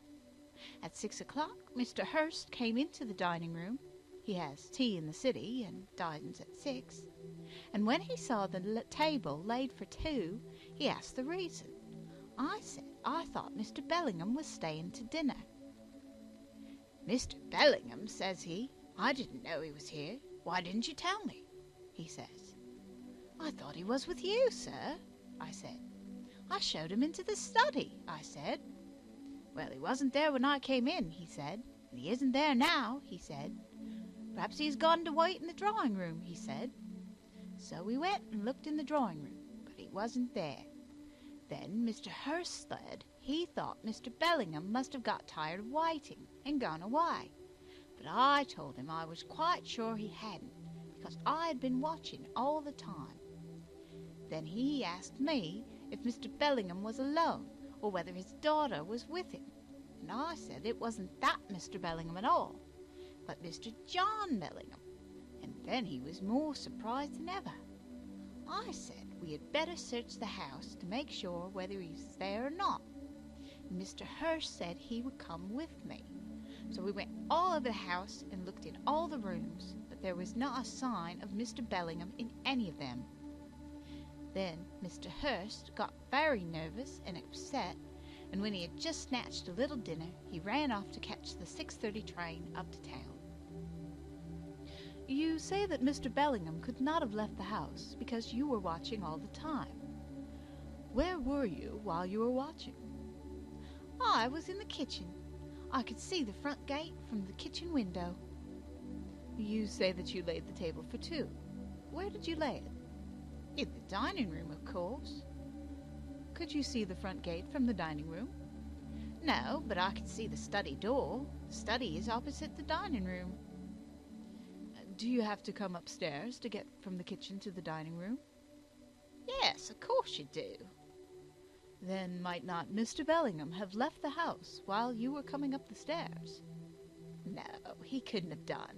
At 6 o'clock Mr. Hurst came into the dining room. He has tea in the city, and dines at 6. And when he saw the table laid for 2, he asked the reason. I said I thought Mr. Bellingham was staying to dinner. 'Mr. Bellingham,' says he, 'I didn't know he was here. Why didn't you tell me?' he says. 'I thought he was with you, sir,' I said. 'I showed him into the study,' I said. 'Well, he wasn't there when I came in,' he said, 'and he isn't there now,' he said. 'Perhaps he's gone to wait in the drawing room,' he said. So we went and looked in the drawing room, but he wasn't there. Then Mr. Hurst said he thought Mr. Bellingham must have got tired of waiting and gone away. But I told him I was quite sure he hadn't, because I had been watching all the time. Then he asked me if Mr. Bellingham was alone, or whether his daughter was with him, and I said it wasn't that Mr. Bellingham at all, but Mr. John Bellingham, and then he was more surprised than ever. I said we had better search the house to make sure whether he was there or not, and Mr. Hurst said he would come with me. So we went all over the house and looked in all the rooms, but there was not a sign of Mr. Bellingham in any of them. Then Mr. Hurst got very nervous and upset, and when he had just snatched a little dinner, he ran off to catch the 6:30 train up to town. You say that Mr. Bellingham could not have left the house because you were watching all the time. Where were you while you were watching? I was in the kitchen. I could see the front gate from the kitchen window. You say that you laid the table for two. Where did you lay it? In the dining room, of course. Could you see the front gate from the dining room? No, but I could see the study door. The study is opposite the dining room. Do you have to come upstairs to get from the kitchen to the dining room? Yes, of course you do. Then might not Mr. Bellingham have left the house while you were coming up the stairs? No, he couldn't have done.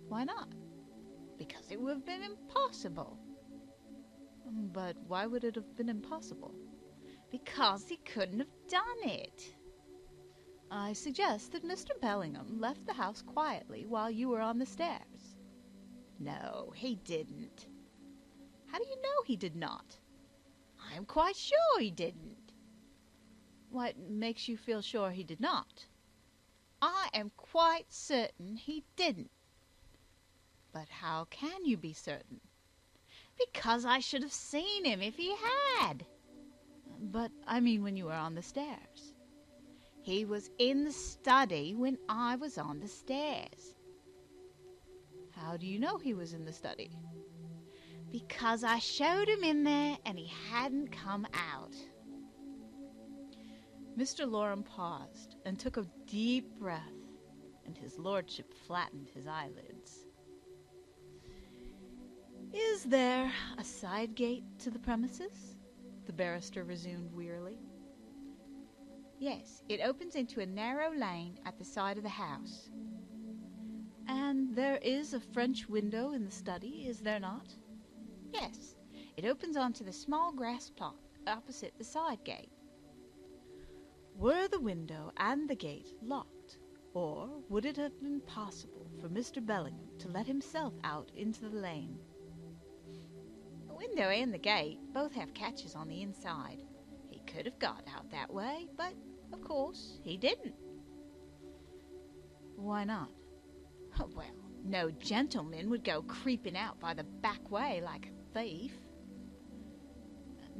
Why not? Because it would have been impossible. But why would it have been impossible? Because he couldn't have done it. I suggest that Mr. Bellingham left the house quietly while you were on the stairs. No, he didn't. How do you know he did not? I am quite sure he didn't. What makes you feel sure he did not? I am quite certain he didn't. But how can you be certain? Because I should have seen him if he had. But I mean when you were on the stairs. He was in the study when I was on the stairs. How do you know he was in the study? Because I showed him in there and he hadn't come out. Mr. Loram paused and took a deep breath, and his lordship flattened his eyelids. Is there a side gate to the premises? The barrister resumed wearily. Yes, it opens into a narrow lane at the side of the house. And there is a French window in the study, is there not? Yes, it opens onto the small grass plot opposite the side gate. Were the window and the gate locked, or would it have been possible for Mr. Bellingham to let himself out into the lane? The window and the gate both have catches on the inside. He could have got out that way, but, of course, he didn't. Why not? Well, no gentleman would go creeping out by the back way like a thief.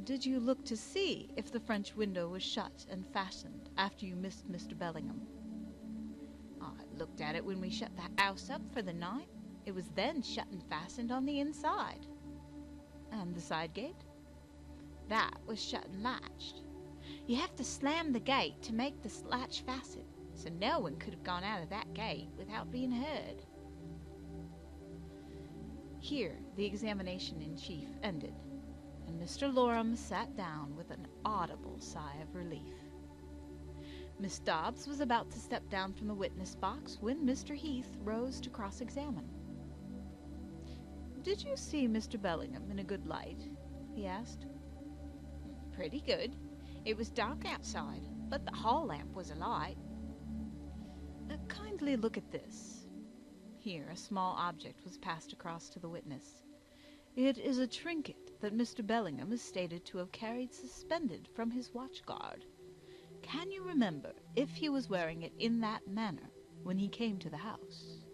Did you look to see if the French window was shut and fastened after you missed Mr. Bellingham? I looked at it when we shut the house up for the night. It was then shut and fastened on the inside. And the side gate? That was shut and latched. You have to slam the gate to make the latch fasten, so no one could have gone out of that gate without being heard. Here the examination in chief ended, and Mr. Loram sat down with an audible sigh of relief. Miss Dobbs was about to step down from the witness box when Mr. Heath rose to cross-examine. "Did you see Mr. Bellingham in a good light?" he asked. Pretty good. It was dark outside, but the hall lamp was alight. Kindly look at this." Here a small object was passed across to the witness. "It is a trinket that Mr. Bellingham is stated to have carried suspended from his watch-guard. Can you remember if he was wearing it in that manner when he came to the house?"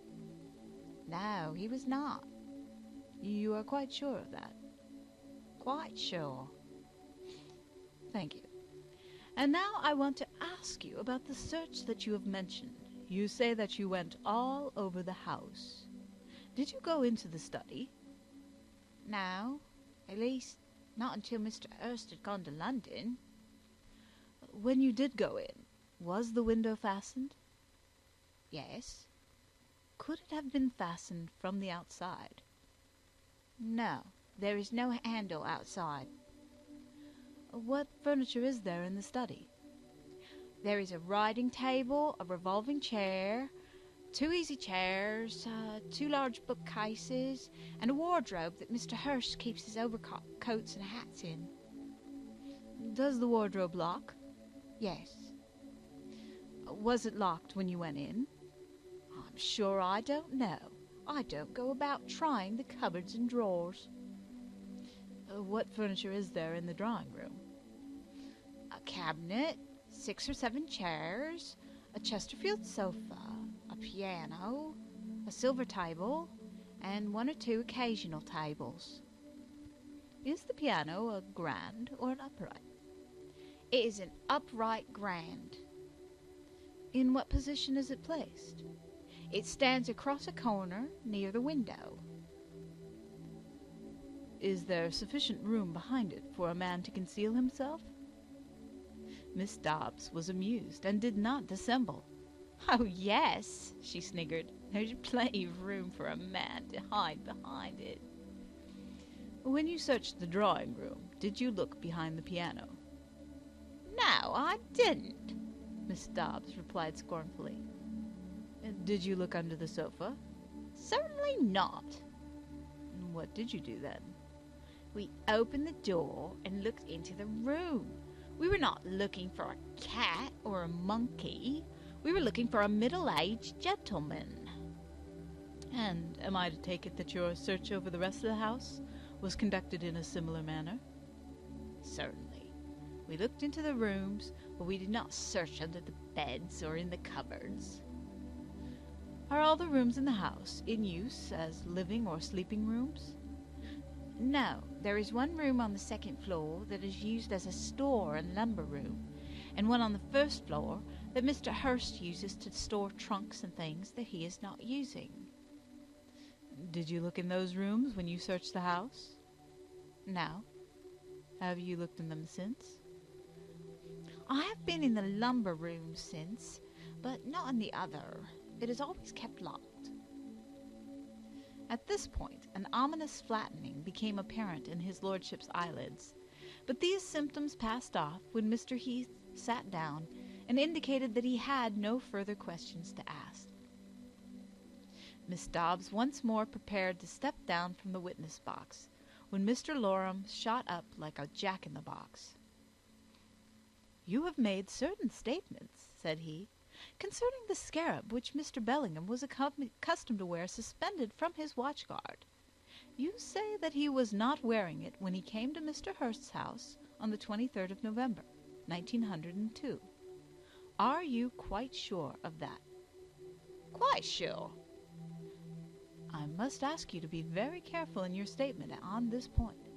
No, he was not. "You are quite sure of that?" Quite sure. Thank you. And now I want to ask you about the search that you have mentioned. You say that you went all over the house. Did you go into the study?" No, at least not until Mr. Hurst had gone to London. "When you did go in, was the window fastened?" Yes. Could it have been fastened from the outside? No, there is no handle outside. What furniture is there in the study? There is a writing table, a revolving chair, 2 easy chairs, 2 large bookcases, and a wardrobe that Mr. Hurst keeps his overcoats and hats in. Does the wardrobe lock? Yes. Was it locked when you went in? I'm sure I don't know. I don't go about trying the cupboards and drawers. What furniture is there in the drawing room? A cabinet, 6 or 7 chairs, a Chesterfield sofa, a piano, a silver table, and 1 or 2 occasional tables. Is the piano a grand or an upright? It is an upright grand. In what position is it placed? It stands across a corner near the window. Is there sufficient room behind it for a man to conceal himself? Miss Dobbs was amused and did not dissemble. Oh, yes, she sniggered. There's plenty of room for a man to hide behind it. When you searched the drawing room, did you look behind the piano? No, I didn't, Miss Dobbs replied scornfully. Did you look under the sofa? Certainly not. What did you do then? We opened the door and looked into the room. We were not looking for a cat or a monkey. We were looking for a middle-aged gentleman. And am I to take it that your search over the rest of the house was conducted in a similar manner? Certainly. We looked into the rooms, but we did not search under the beds or in the cupboards. Are all the rooms in the house in use as living or sleeping rooms? No, there is 1 room on the 2nd floor that is used as a store and lumber room, and 1 on the 1st floor that Mr. Hurst uses to store trunks and things that he is not using. Did you look in those rooms when you searched the house? No. Have you looked in them since? I have been in the lumber room since, but not in the other. It is always kept locked. At this point, an ominous flattening became apparent in his lordship's eyelids, but these symptoms passed off when Mr. Heath sat down and indicated that he had no further questions to ask. Miss Dobbs once more prepared to step down from the witness box, when Mr. Loram shot up like a jack-in-the-box. "You have made certain statements," said he, "concerning the scarab which Mr. Bellingham was accustomed to wear suspended from his watch-guard. You say that he was not wearing it when he came to Mr. Hurst's house on the 23rd of November, 1902. Are you quite sure of that?" "Quite sure." "I must ask you to be very careful in your statement on this point.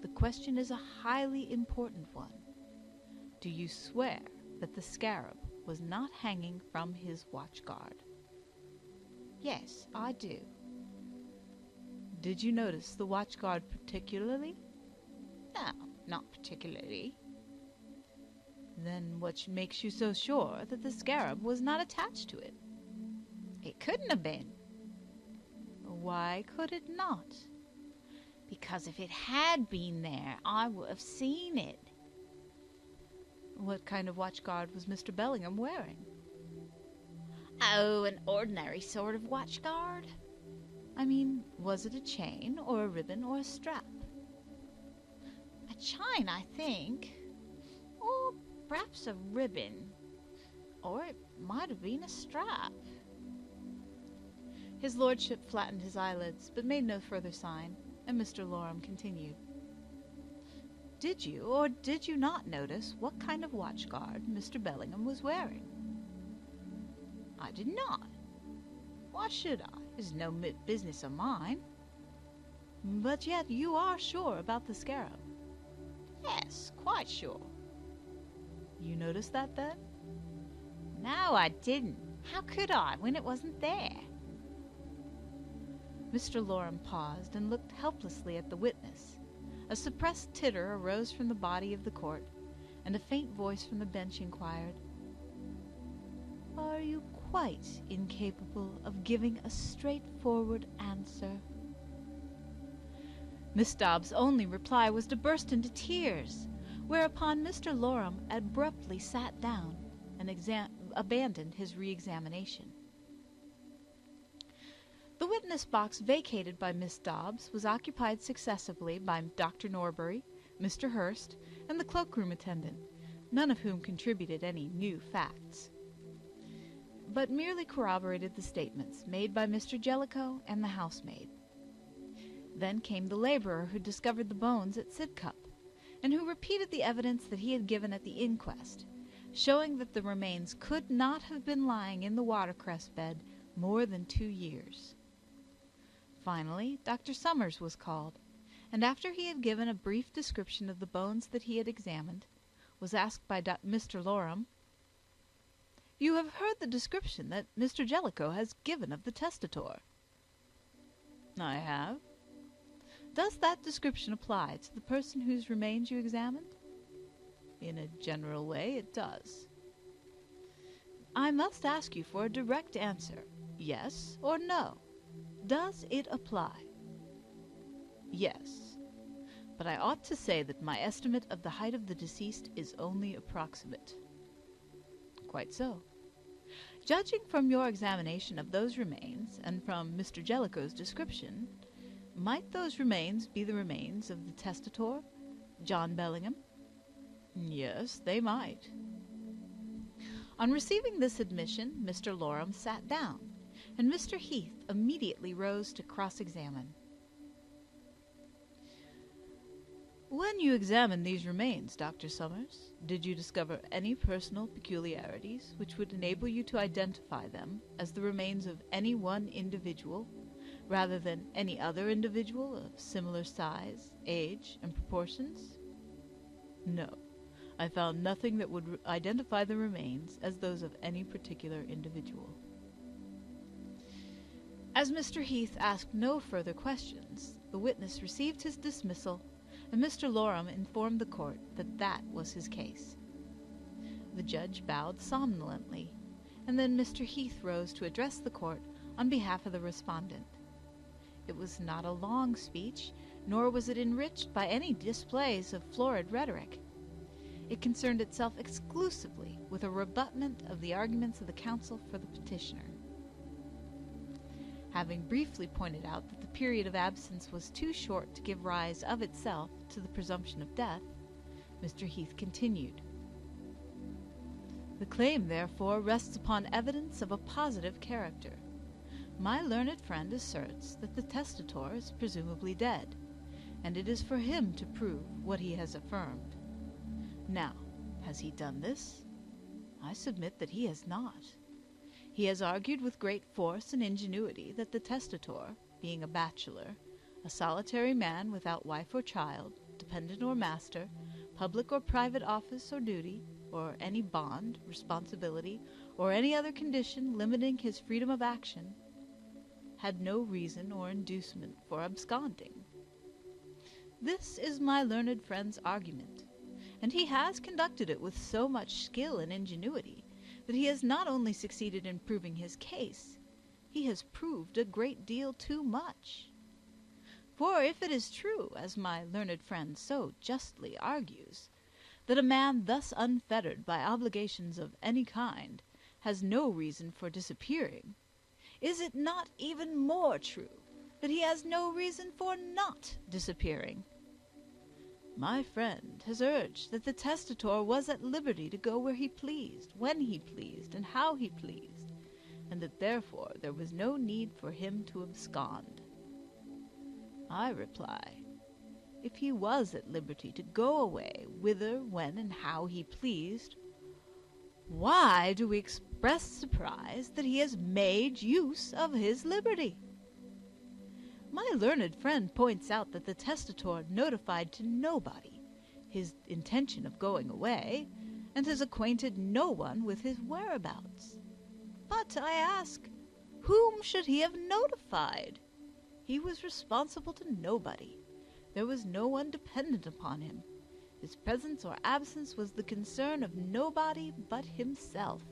The question is a highly important one. Do you swear that the scarab was not hanging from his watch-guard?" "Yes, I do." "Did you notice the watch-guard particularly?" "No, not particularly." "Then what makes you so sure that the scarab was not attached to it?" "It couldn't have been." "Why could it not?" "Because if it had been there, I would have seen it." "What kind of watch-guard was Mr. Bellingham wearing?" "Oh, an ordinary sort of watch-guard." "I mean, was it a chain, or a ribbon, or a strap?" "A chain, I think. Or perhaps a ribbon. Or it might have been a strap." His lordship flattened his eyelids, but made no further sign, and Mr. Loram continued. "Did you or did you not notice what kind of watch-guard Mr. Bellingham was wearing?" "I did not. Why should I? It's no business of mine." "But yet you are sure about the scarab?" "Yes, quite sure." "You noticed that, then?" "No, I didn't. How could I, when it wasn't there?" Mr. Loram paused and looked helplessly at the witness. A suppressed titter arose from the body of the court, and a faint voice from the bench inquired, "Are you quite incapable of giving a straightforward answer." Miss Dobbs' only reply was to burst into tears, whereupon Mr. Loram abruptly sat down and abandoned his re-examination. The witness box vacated by Miss Dobbs was occupied successively by Dr. Norbury, Mr. Hurst, and the cloakroom attendant, none of whom contributed any new facts, but merely corroborated the statements made by Mr. Jellicoe and the housemaid. Then came the laborer who discovered the bones at Sidcup, and who repeated the evidence that he had given at the inquest, showing that the remains could not have been lying in the watercress bed more than 2 years. Finally, Dr. Summers was called, and after he had given a brief description of the bones that he had examined, was asked by Mr. Loram, "You have heard the description that Mr. Jellicoe has given of the testator?" "I have." "Does that description apply to the person whose remains you examined?" "In a general way, it does." "I must ask you for a direct answer, yes or no. Does it apply?" "Yes. But I ought to say that my estimate of the height of the deceased is only approximate." "Quite so. Judging from your examination of those remains, and from Mr. Jellicoe's description, might those remains be the remains of the testator, John Bellingham?" "Yes, they might." On receiving this admission, Mr. Loram sat down, and Mr. Heath immediately rose to cross-examine. "When you examined these remains, Dr. Summers, did you discover any personal peculiarities which would enable you to identify them as the remains of any one individual, rather than any other individual of similar size, age, and proportions?" "No. I found nothing that would identify the remains as those of any particular individual." As Mr. Heath asked no further questions, the witness received his dismissal, and Mr. Loram informed the court that that was his case. The judge bowed somnolently, and then Mr. Heath rose to address the court on behalf of the respondent. It was not a long speech, nor was it enriched by any displays of florid rhetoric. It concerned itself exclusively with a rebutment of the arguments of the counsel for the petitioner. Having briefly pointed out that the period of absence was too short to give rise of itself to the presumption of death, Mr. Heath continued, "The claim, therefore, rests upon evidence of a positive character. My learned friend asserts that the testator is presumably dead, and it is for him to prove what he has affirmed. Now, has he done this? I submit that he has not. He has argued with great force and ingenuity that the testator, being a bachelor, a solitary man without wife or child, dependent or master, public or private office or duty, or any bond, responsibility, or any other condition limiting his freedom of action, had no reason or inducement for absconding. This is my learned friend's argument, and he has conducted it with so much skill and ingenuity that he has not only succeeded in proving his case, he has proved a great deal too much. For if it is true, as my learned friend so justly argues, that a man thus unfettered by obligations of any kind has no reason for disappearing, is it not even more true that he has no reason for not disappearing? My friend has urged that the testator was at liberty to go where he pleased, when he pleased, and how he pleased, and that therefore there was no need for him to abscond. I reply, if he was at liberty to go away whither, when, and how he pleased, why do we express surprise that he has made use of his liberty? My learned friend points out that the testator notified to nobody his intention of going away, and has acquainted no one with his whereabouts. But, I ask, whom should he have notified? He was responsible to nobody. There was no one dependent upon him. His presence or absence was the concern of nobody but himself.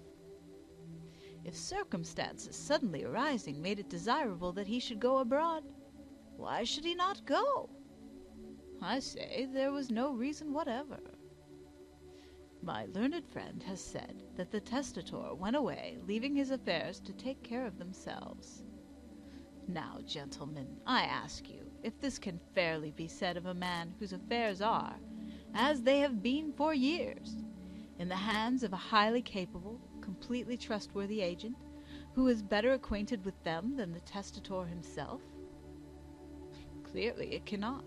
If circumstances suddenly arising made it desirable that he should go abroad, why should he not go? I say there was no reason whatever. My learned friend has said that the testator went away, leaving his affairs to take care of themselves. Now, gentlemen, I ask you if this can fairly be said of a man whose affairs are, as they have been for years, in the hands of a highly capable, completely trustworthy agent, who is better acquainted with them than the testator himself? Clearly it cannot.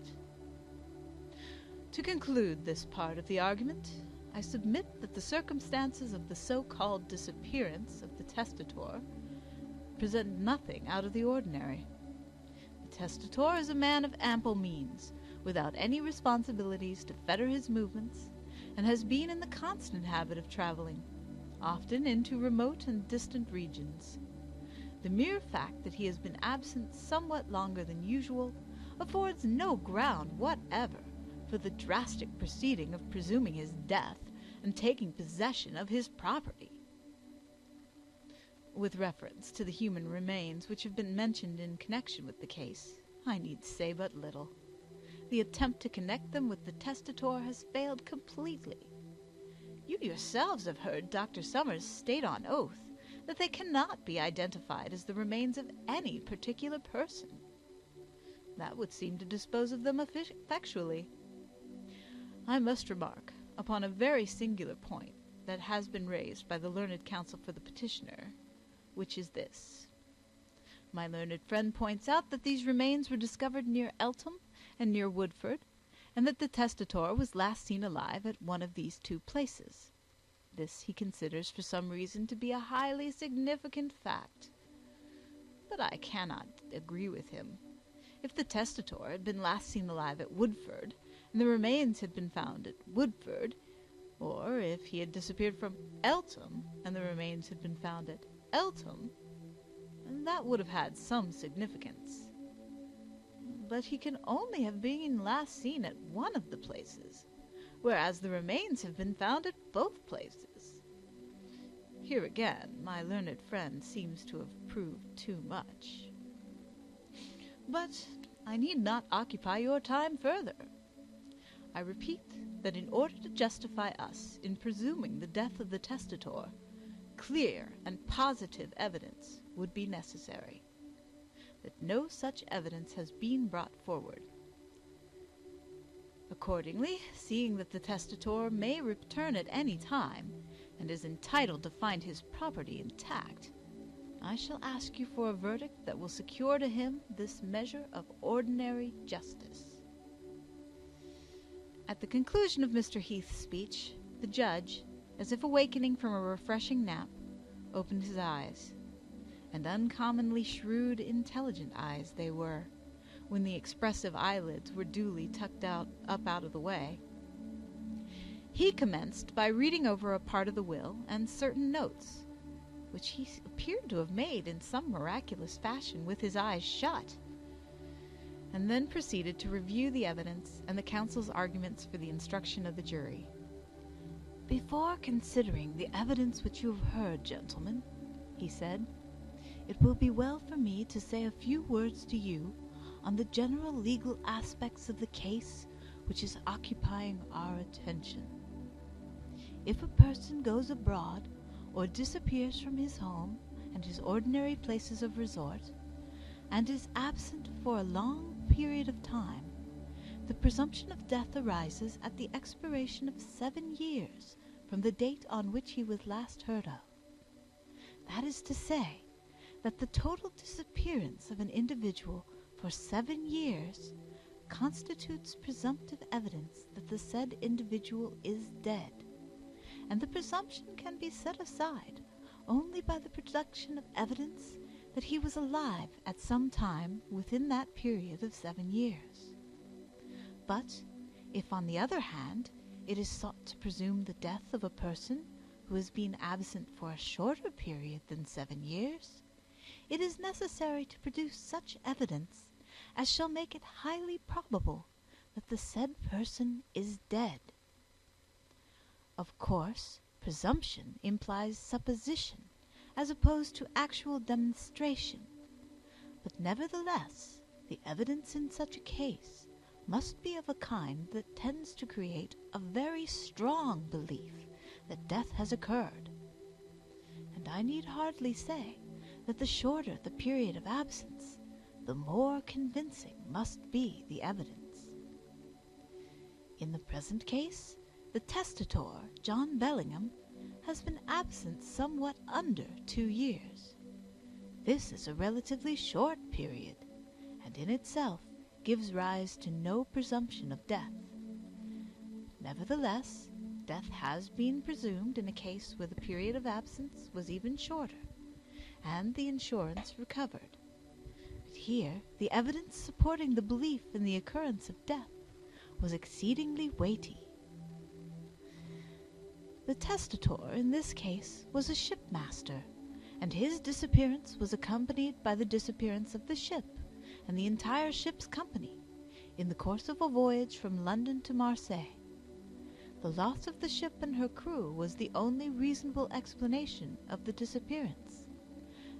To conclude this part of the argument, I submit that the circumstances of the so-called disappearance of the testator present nothing out of the ordinary. The testator is a man of ample means, without any responsibilities to fetter his movements, and has been in the constant habit of traveling, often into remote and distant regions. The mere fact that he has been absent somewhat longer than usual affords no ground whatever for the drastic proceeding of presuming his death and taking possession of his property. With reference to the human remains which have been mentioned in connection with the case, I need say but little. The attempt to connect them with the testator has failed completely. You yourselves have heard Dr. Summers state on oath that they cannot be identified as the remains of any particular person. That would seem to dispose of them effectually. I must remark upon a very singular point that has been raised by the learned counsel for the petitioner, which is this. My learned friend points out that these remains were discovered near Eltham and near Woodford, and that the testator was last seen alive at one of these two places. This he considers for some reason to be a highly significant fact. But I cannot agree with him. If the testator had been last seen alive at Woodford, and the remains had been found at Woodford, or if he had disappeared from Eltham, and the remains had been found at Eltham, that would have had some significance. But he can only have been last seen at one of the places, whereas the remains have been found at both places. Here again, my learned friend seems to have proved too much. But I need not occupy your time further. I repeat that in order to justify us in presuming the death of the testator, clear and positive evidence would be necessary. That no such evidence has been brought forward. Accordingly, seeing that the testator may return at any time, and is entitled to find his property intact, I shall ask you for a verdict that will secure to him this measure of ordinary justice. At the conclusion of Mr. Heath's speech, the judge, as if awakening from a refreshing nap, opened his eyes, and uncommonly shrewd, intelligent eyes they were, when the expressive eyelids were duly tucked up out of the way. He commenced by reading over a part of the will and certain notes, which he appeared to have made in some miraculous fashion with his eyes shut, and then proceeded to review the evidence and the counsel's arguments for the instruction of the jury. "Before considering the evidence which you have heard, gentlemen," he said, "it will be well for me to say a few words to you on the general legal aspects of the case which is occupying our attention. If a person goes abroad or disappears from his home and his ordinary places of resort, and is absent for a long period of time, the presumption of death arises at the expiration of 7 years from the date on which he was last heard of. That is to say, that the total disappearance of an individual for 7 years constitutes presumptive evidence that the said individual is dead, and the presumption can be set aside only by the production of evidence that he was alive at some time within that period of 7 years. But if, on the other hand, it is sought to presume the death of a person who has been absent for a shorter period than 7 years, it is necessary to produce such evidence as shall make it highly probable that the said person is dead. Of course, presumption implies supposition, as opposed to actual demonstration. But nevertheless, the evidence in such a case must be of a kind that tends to create a very strong belief that death has occurred. And I need hardly say that the shorter the period of absence, the more convincing must be the evidence. In the present case, the testator, John Bellingham, has been absent somewhat under 2 years. This is a relatively short period, and in itself gives rise to no presumption of death. Nevertheless, death has been presumed in a case where the period of absence was even shorter, and the insurance recovered. But here, the evidence supporting the belief in the occurrence of death was exceedingly weighty. The testator in this case was a shipmaster, and his disappearance was accompanied by the disappearance of the ship and the entire ship's company in the course of a voyage from London to Marseille. The loss of the ship and her crew was the only reasonable explanation of the disappearance,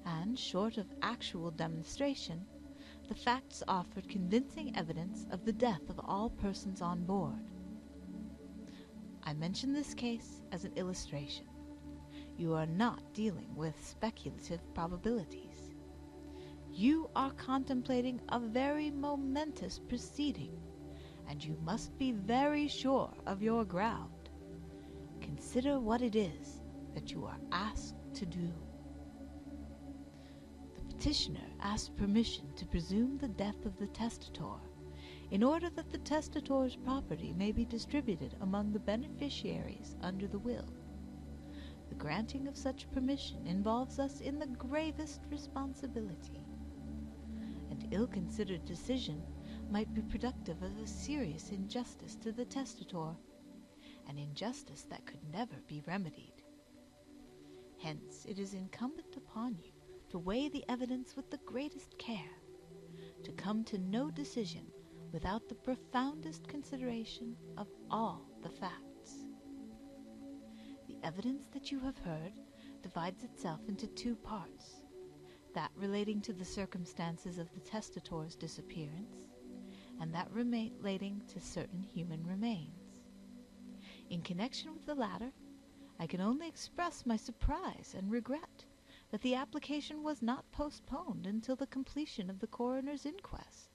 and, short of actual demonstration, the facts offered convincing evidence of the death of all persons on board. I mention this case as an illustration. You are not dealing with speculative probabilities. You are contemplating a very momentous proceeding, and you must be very sure of your ground. Consider what it is that you are asked to do. The petitioner asks permission to presume the death of the testator, in order that the testator's property may be distributed among the beneficiaries under the will. The granting of such permission involves us in the gravest responsibility. An ill-considered decision might be productive of a serious injustice to the testator, an injustice that could never be remedied. Hence, it is incumbent upon you to weigh the evidence with the greatest care, to come to no decision without the profoundest consideration of all the facts. The evidence that you have heard divides itself into 2 parts, that relating to the circumstances of the testator's disappearance, and that relating to certain human remains. In connection with the latter, I can only express my surprise and regret that the application was not postponed until the completion of the coroner's inquest,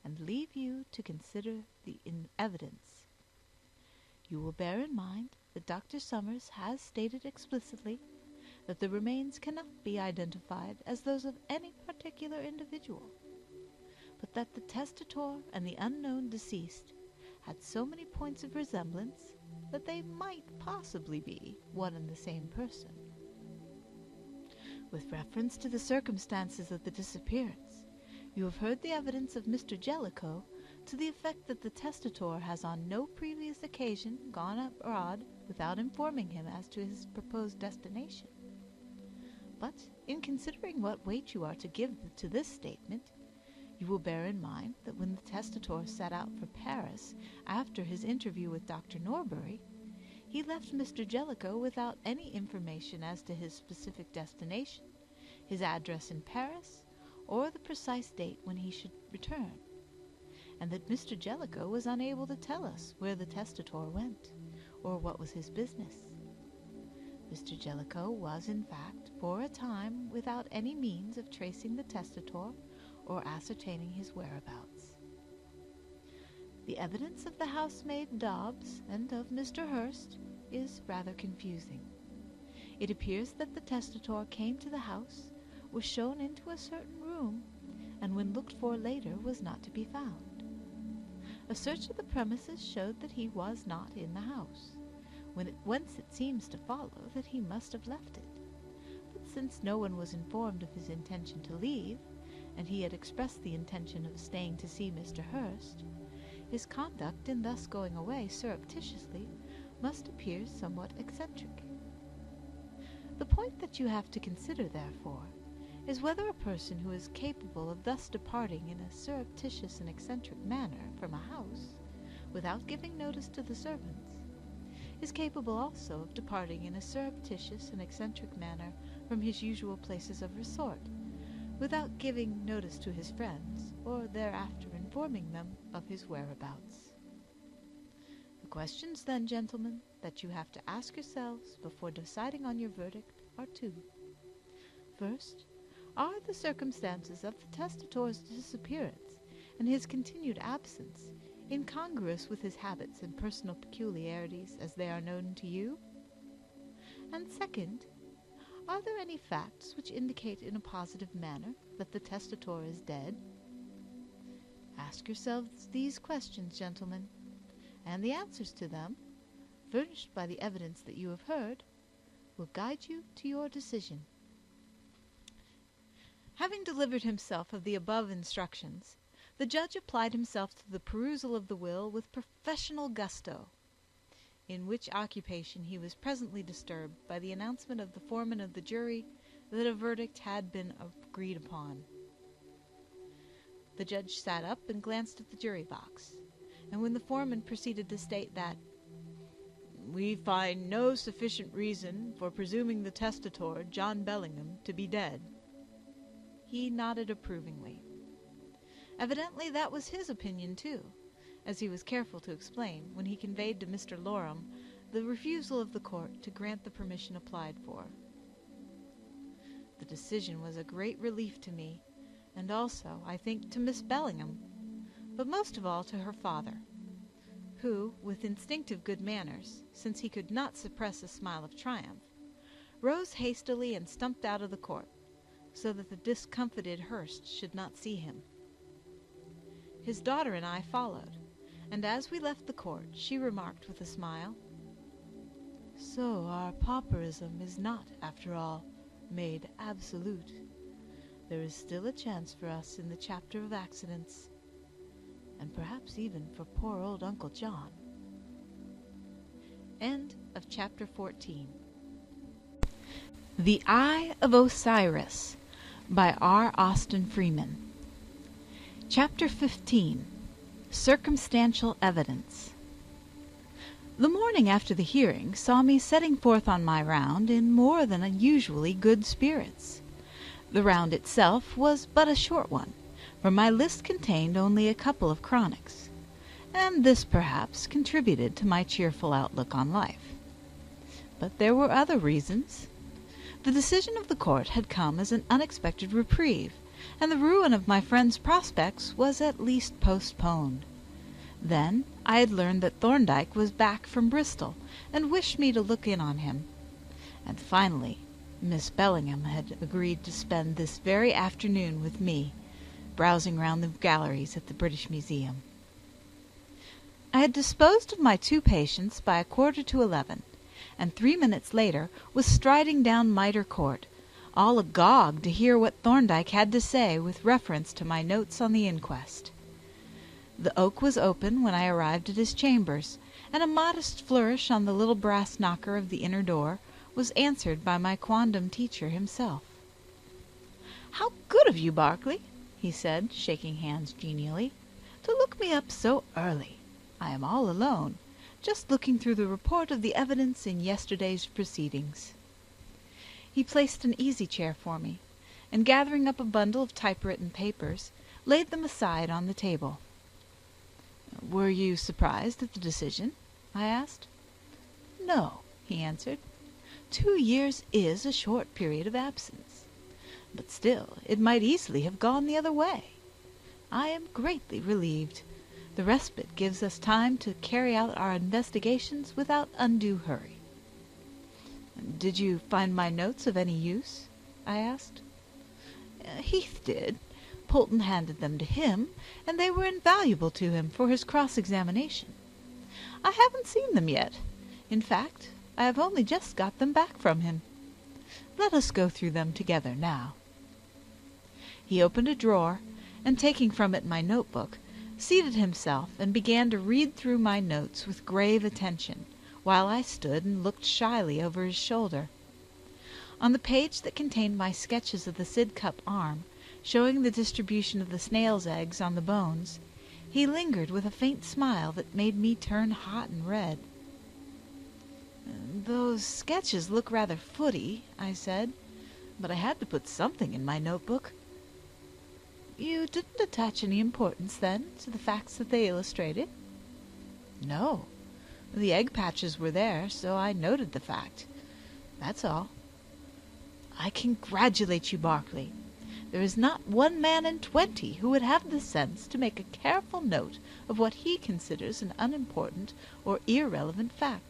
and leave you to consider the evidence. You will bear in mind that Dr. Summers has stated explicitly that the remains cannot be identified as those of any particular individual, but that the testator and the unknown deceased had so many points of resemblance that they might possibly be one and the same person. With reference to the circumstances of the disappearance, you have heard the evidence of Mr. Jellicoe to the effect that the testator has on no previous occasion gone abroad without informing him as to his proposed destination. But in considering what weight you are to give to this statement, you will bear in mind that when the testator set out for Paris after his interview with Dr. Norbury, he left Mr. Jellicoe without any information as to his specific destination, his address in Paris, or the precise date when he should return, and that Mr. Jellicoe was unable to tell us where the testator went, or what was his business. Mr. Jellicoe was, in fact, for a time without any means of tracing the testator or ascertaining his whereabouts. The evidence of the housemaid Dobbs and of Mr. Hurst is rather confusing. It appears that the testator came to the house, was shown into a certain room, and when looked for later was not to be found. A search of the premises showed that he was not in the house, whence it seems to follow that he must have left it. But since no one was informed of his intention to leave, and he had expressed the intention of staying to see Mr. Hurst, his conduct in thus going away surreptitiously must appear somewhat eccentric. The point that you have to consider, therefore, is whether a person who is capable of thus departing in a surreptitious and eccentric manner from a house, without giving notice to the servants, is capable also of departing in a surreptitious and eccentric manner from his usual places of resort, without giving notice to his friends, or thereafter informing them of his whereabouts. The questions, then, gentlemen, that you have to ask yourselves before deciding on your verdict are two. First, are the circumstances of the testator's disappearance and his continued absence incongruous with his habits and personal peculiarities as they are known to you? And second, are there any facts which indicate in a positive manner that the testator is dead? Ask yourselves these questions, gentlemen, and the answers to them, furnished by the evidence that you have heard, will guide you to your decision. Having delivered himself of the above instructions, the judge applied himself to the perusal of the will with professional gusto, in which occupation he was presently disturbed by the announcement of the foreman of the jury that a verdict had been agreed upon. The judge sat up and glanced at the jury box, and when the foreman proceeded to state that "we find no sufficient reason for presuming the testator, John Bellingham, to be dead," he nodded approvingly. Evidently that was his opinion, too, as he was careful to explain when he conveyed to Mr. Loram the refusal of the court to grant the permission applied for. The decision was a great relief to me, and also, I think, to Miss Bellingham, but most of all to her father, who, with instinctive good manners, since he could not suppress a smile of triumph, rose hastily and stumped out of the court, so that the discomfited Hurst should not see him. His daughter and I followed, and as we left the court, she remarked with a smile, "So our pauperism is not, after all, made absolute. There is still a chance for us in the chapter of accidents, and perhaps even for poor old Uncle John." End of chapter 14. The Eye of Osiris by R. Austin Freeman. Chapter 15. Circumstantial Evidence. The morning after the hearing saw me setting forth on my round in more than usually good spirits. The round itself was but a short one, for my list contained only a couple of chronics, and this perhaps contributed to my cheerful outlook on life. But there were other reasons. The decision of the court had come as an unexpected reprieve, and the ruin of my friend's prospects was at least postponed. Then I had learned that Thorndyke was back from Bristol, and wished me to look in on him. And finally, Miss Bellingham had agreed to spend this very afternoon with me, browsing round the galleries at the British Museum. I had disposed of my two patients by 11:15, and 3 minutes later was striding down Mitre Court, all agog to hear what Thorndyke had to say with reference to my notes on the inquest. The oak was open when I arrived at his chambers, and a modest flourish on the little brass knocker of the inner door was answered by my quondam teacher himself. "How good of you, Barclay," he said, shaking hands genially, "to look me up so early. I am all alone, just looking through the report of the evidence in yesterday's proceedings." He placed an easy-chair for me, and gathering up a bundle of typewritten papers, laid them aside on the table. "Were you surprised at the decision?" I asked. "No," he answered. 2 years is a short period of absence. But still, it might easily have gone the other way. I am greatly relieved. The respite gives us time to carry out our investigations without undue hurry." "Did you find my notes of any use?" I asked. "Heath did. Polton handed them to him, and they were invaluable to him for his cross-examination. I haven't seen them yet. In fact, I have only just got them back from him. Let us go through them together now." He opened a drawer, and taking from it my notebook, seated himself and began to read through my notes with grave attention, while I stood and looked shyly over his shoulder. On the page that contained my sketches of the Sidcup arm, showing the distribution of the snail's eggs on the bones, he lingered with a faint smile that made me turn hot and red. "Those sketches look rather footy," I said, "but I had to put something in my notebook." "You didn't attach any importance, then, to the facts that they illustrated?" "No. The egg patches were there, so I noted the fact. That's all." "I congratulate you, Barclay. There is not one man in 20 who would have the sense to make a careful note of what he considers an unimportant or irrelevant fact.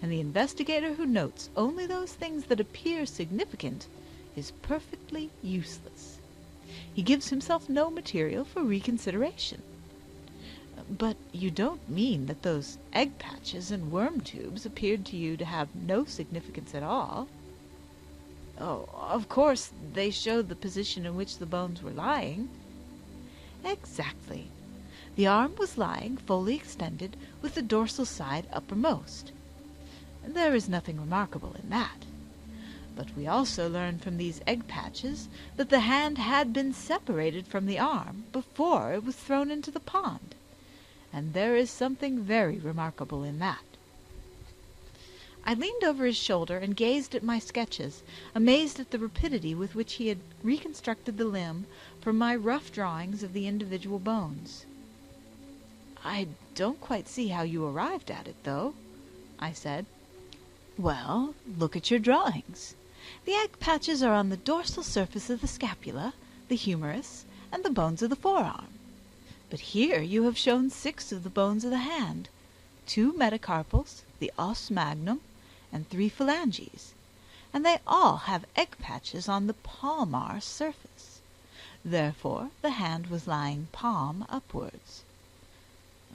And the investigator who notes only those things that appear significant is perfectly useless. He gives himself no material for reconsideration." "But you don't mean that those egg patches and worm tubes appeared to you to have no significance at all?" "Oh, of course, they showed the position in which the bones were lying." "Exactly. The arm was lying fully extended with the dorsal side uppermost. There is nothing remarkable in that. But we also learn from these egg patches that the hand had been separated from the arm before it was thrown into the pond, and there is something very remarkable in that." I leaned over his shoulder and gazed at my sketches, amazed at the rapidity with which he had reconstructed the limb from my rough drawings of the individual bones. "I don't quite see how you arrived at it, though," I said. "Well, look at your drawings. The egg patches are on the dorsal surface of the scapula, the humerus, and the bones of the forearm. But here you have shown 6 of the bones of the hand, 2 metacarpals, the os magnum, and 3 phalanges, and they all have egg patches on the palmar surface. Therefore the hand was lying palm upwards."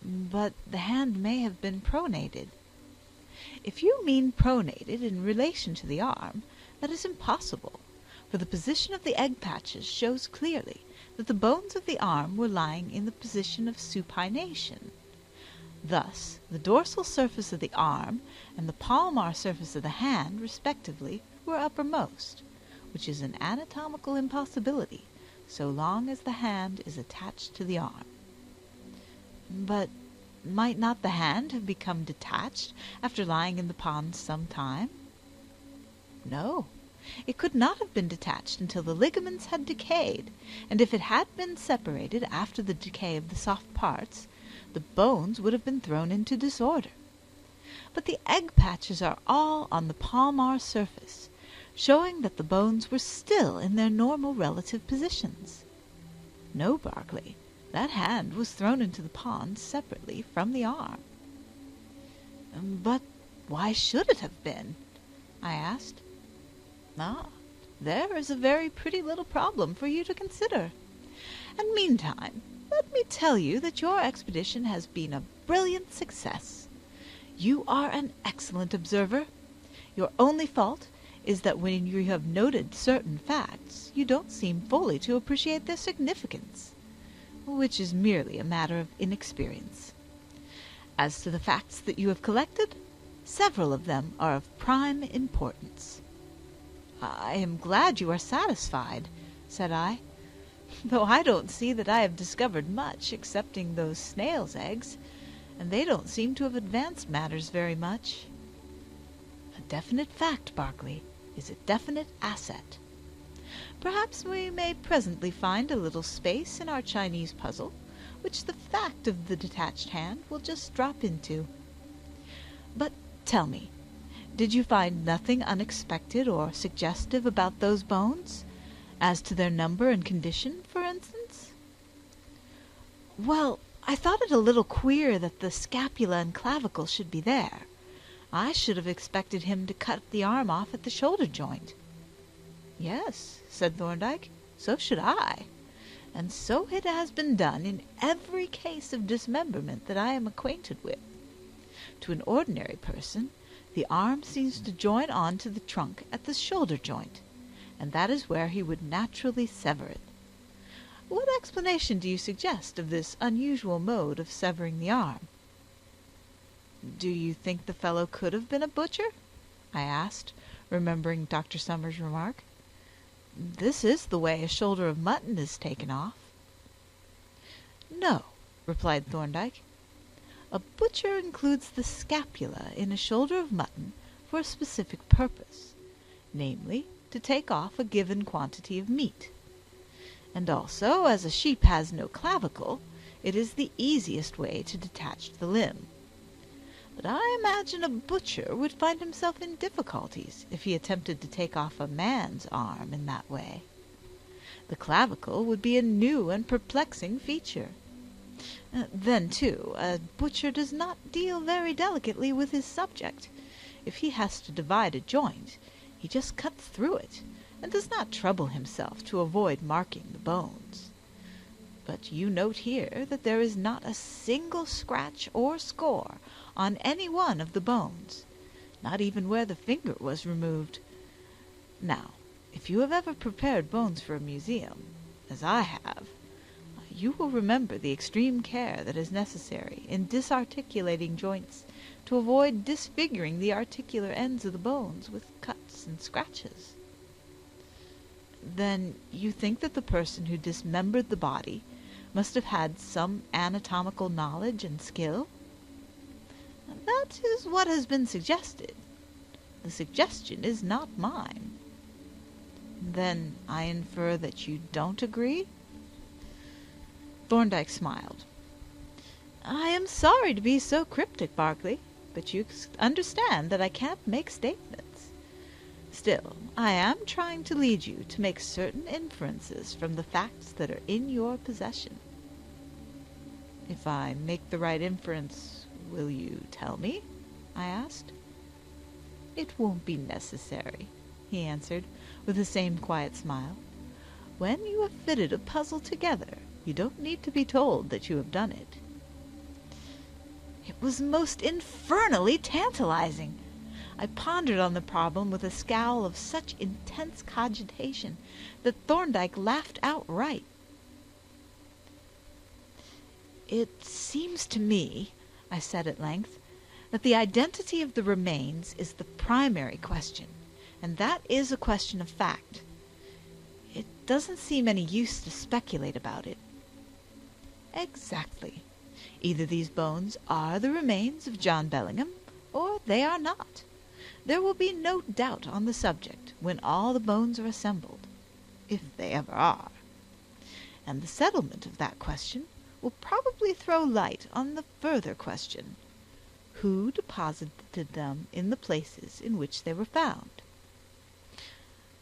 "But the hand may have been pronated." "If you mean pronated in relation to the arm, that is impossible, for the position of the egg patches shows clearly that the bones of the arm were lying in the position of supination. Thus the dorsal surface of the arm and the palmar surface of the hand, respectively, were uppermost, which is an anatomical impossibility so long as the hand is attached to the arm." "But might not the hand have become detached after lying in the pond some time?" "No. It could not have been detached until the ligaments had decayed, and if it had been separated after the decay of the soft parts, the bones would have been thrown into disorder. But the egg patches are all on the palmar surface, showing that the bones were still in their normal relative positions. No, Barclay, that hand was thrown into the pond separately from the arm." "But why should it have been?" I asked. "Ah, there is a very pretty little problem for you to consider. And meantime, let me tell you that your expedition has been a brilliant success. You are an excellent observer. Your only fault is that when you have noted certain facts, you don't seem fully to appreciate their significance, which is merely a matter of inexperience. As to the facts that you have collected, several of them are of prime importance." "I am glad you are satisfied," said I, "though I don't see that I have discovered much excepting those snails' eggs, and they don't seem to have advanced matters very much." "A definite fact, Barclay, is a definite asset. Perhaps we may presently find a little space in our Chinese puzzle, which the fact of the detached hand will just drop into. But tell me, did you find nothing unexpected or suggestive about those bones? As to their number and condition, for instance?" "Well, I thought it a little queer that the scapula and clavicle should be there. I should have expected him to cut the arm off at the shoulder joint." "Yes," said Thorndyke, "so should I. And so it has been done in every case of dismemberment that I am acquainted with. To an ordinary person, the arm seems to join on to the trunk at the shoulder joint, and that is where he would naturally sever it. What explanation do you suggest of this unusual mode of severing the arm?" "Do you think the fellow could have been a butcher?" I asked, remembering Dr. Summers' remark. "This is the way a shoulder of mutton is taken off." "No," replied Thorndyke. A butcher includes the scapula in a shoulder of mutton for a specific purpose, namely, to take off a given quantity of meat. And also, as a sheep has no clavicle, it is the easiest way to detach the limb. But I imagine a butcher would find himself in difficulties if he attempted to take off a man's arm in that way. The clavicle would be a new and perplexing feature. Then, too, a butcher does not deal very delicately with his subject. If he has to divide a joint, he just cuts through it, and does not trouble himself to avoid marking the bones. But you note here that there is not a single scratch or score on any one of the bones, not even where the finger was removed. Now, if you have ever prepared bones for a museum, as I have, you will remember the extreme care that is necessary in disarticulating joints to avoid disfiguring the articular ends of the bones with cuts and scratches. Then you think that the person who dismembered the body must have had some anatomical knowledge and skill? That is what has been suggested. The suggestion is not mine. Then I infer that you don't agree? Thorndyke smiled. I am sorry to be so cryptic, Barclay, but you understand that I can't make statements. Still, I am trying to lead you to make certain inferences from the facts that are in your possession. If I make the right inference, will you tell me? I asked. It won't be necessary, he answered, with the same quiet smile. When you have fitted a puzzle together, you don't need to be told that you have done it. It was most infernally tantalizing. I pondered on the problem with a scowl of such intense cogitation that Thorndyke laughed outright. It seems to me, I said at length, that the identity of the remains is the primary question, and that is a question of fact. It doesn't seem any use to speculate about it. Exactly. Either these bones are the remains of John Bellingham, or they are not. There will be no doubt on the subject when all the bones are assembled, if they ever are. And the settlement of that question will probably throw light on the further question: who deposited them in the places in which they were found?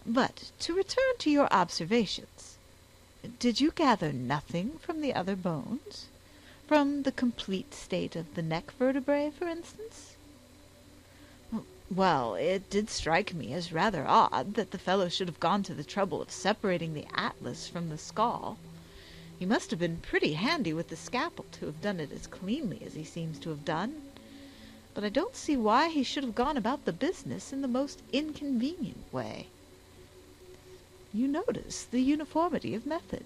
But to return to your observations, did you gather nothing from the other bones? From the complete state of the neck vertebrae, for instance? Well, it did strike me as rather odd that the fellow should have gone to the trouble of separating the atlas from the skull. He must have been pretty handy with the scalpel to have done it as cleanly as he seems to have done. But I don't see why he should have gone about the business in the most inconvenient way. You notice the uniformity of method.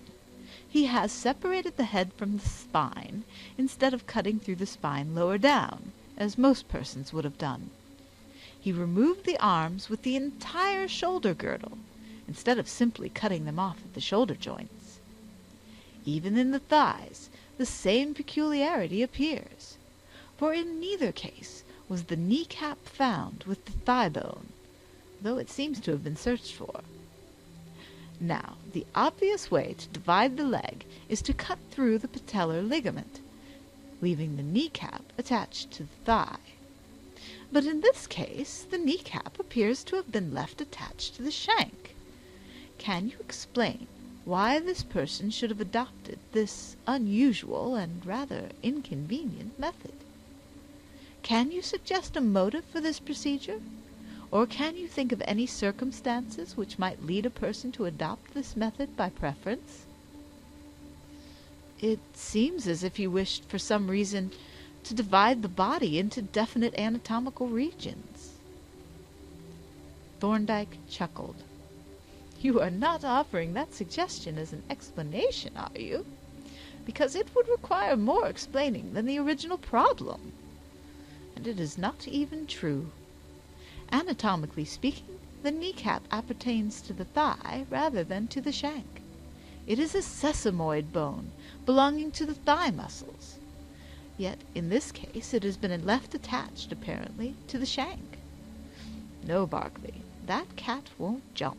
He has separated the head from the spine, instead of cutting through the spine lower down, as most persons would have done. He removed the arms with the entire shoulder girdle, instead of simply cutting them off at the shoulder joints. Even in the thighs, the same peculiarity appears, for in neither case was the kneecap found with the thigh bone, though it seems to have been searched for. Now, the obvious way to divide the leg is to cut through the patellar ligament, leaving the kneecap attached to the thigh. But in this case, the kneecap appears to have been left attached to the shank. Can you explain why this person should have adopted this unusual and rather inconvenient method? Can you suggest a motive for this procedure? Or can you think of any circumstances which might lead a person to adopt this method by preference? It seems as if he wished, for some reason, to divide the body into definite anatomical regions. Thorndyke chuckled. You are not offering that suggestion as an explanation, are you? Because it would require more explaining than the original problem. And it is not even true. Anatomically speaking, the kneecap appertains to the thigh rather than to the shank. It is a sesamoid bone belonging to the thigh muscles. Yet in this case it has been left attached, apparently, to the shank. No, Barclay, that cat won't jump.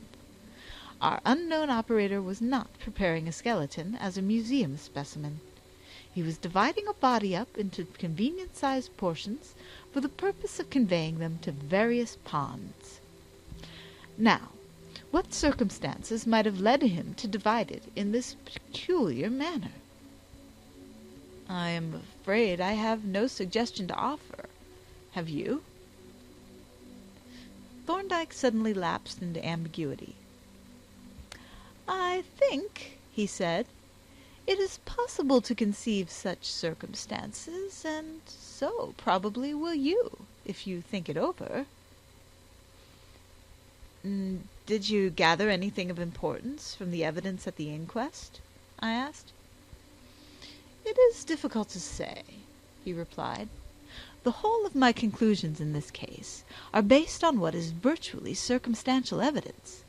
Our unknown operator was not preparing a skeleton as a museum specimen. He was dividing a body up into convenient-sized portions for the purpose of conveying them to various ponds. Now, what circumstances might have led him to divide it in this peculiar manner? I am afraid I have no suggestion to offer. Have you? Thorndyke suddenly lapsed into ambiguity. I think, he said, it is possible to conceive such circumstances, and so probably will you, if you think it over. Did you gather anything of importance from the evidence at the inquest? I asked. It is difficult to say, he replied. The whole of my conclusions in this case are based on what is virtually circumstantial evidence.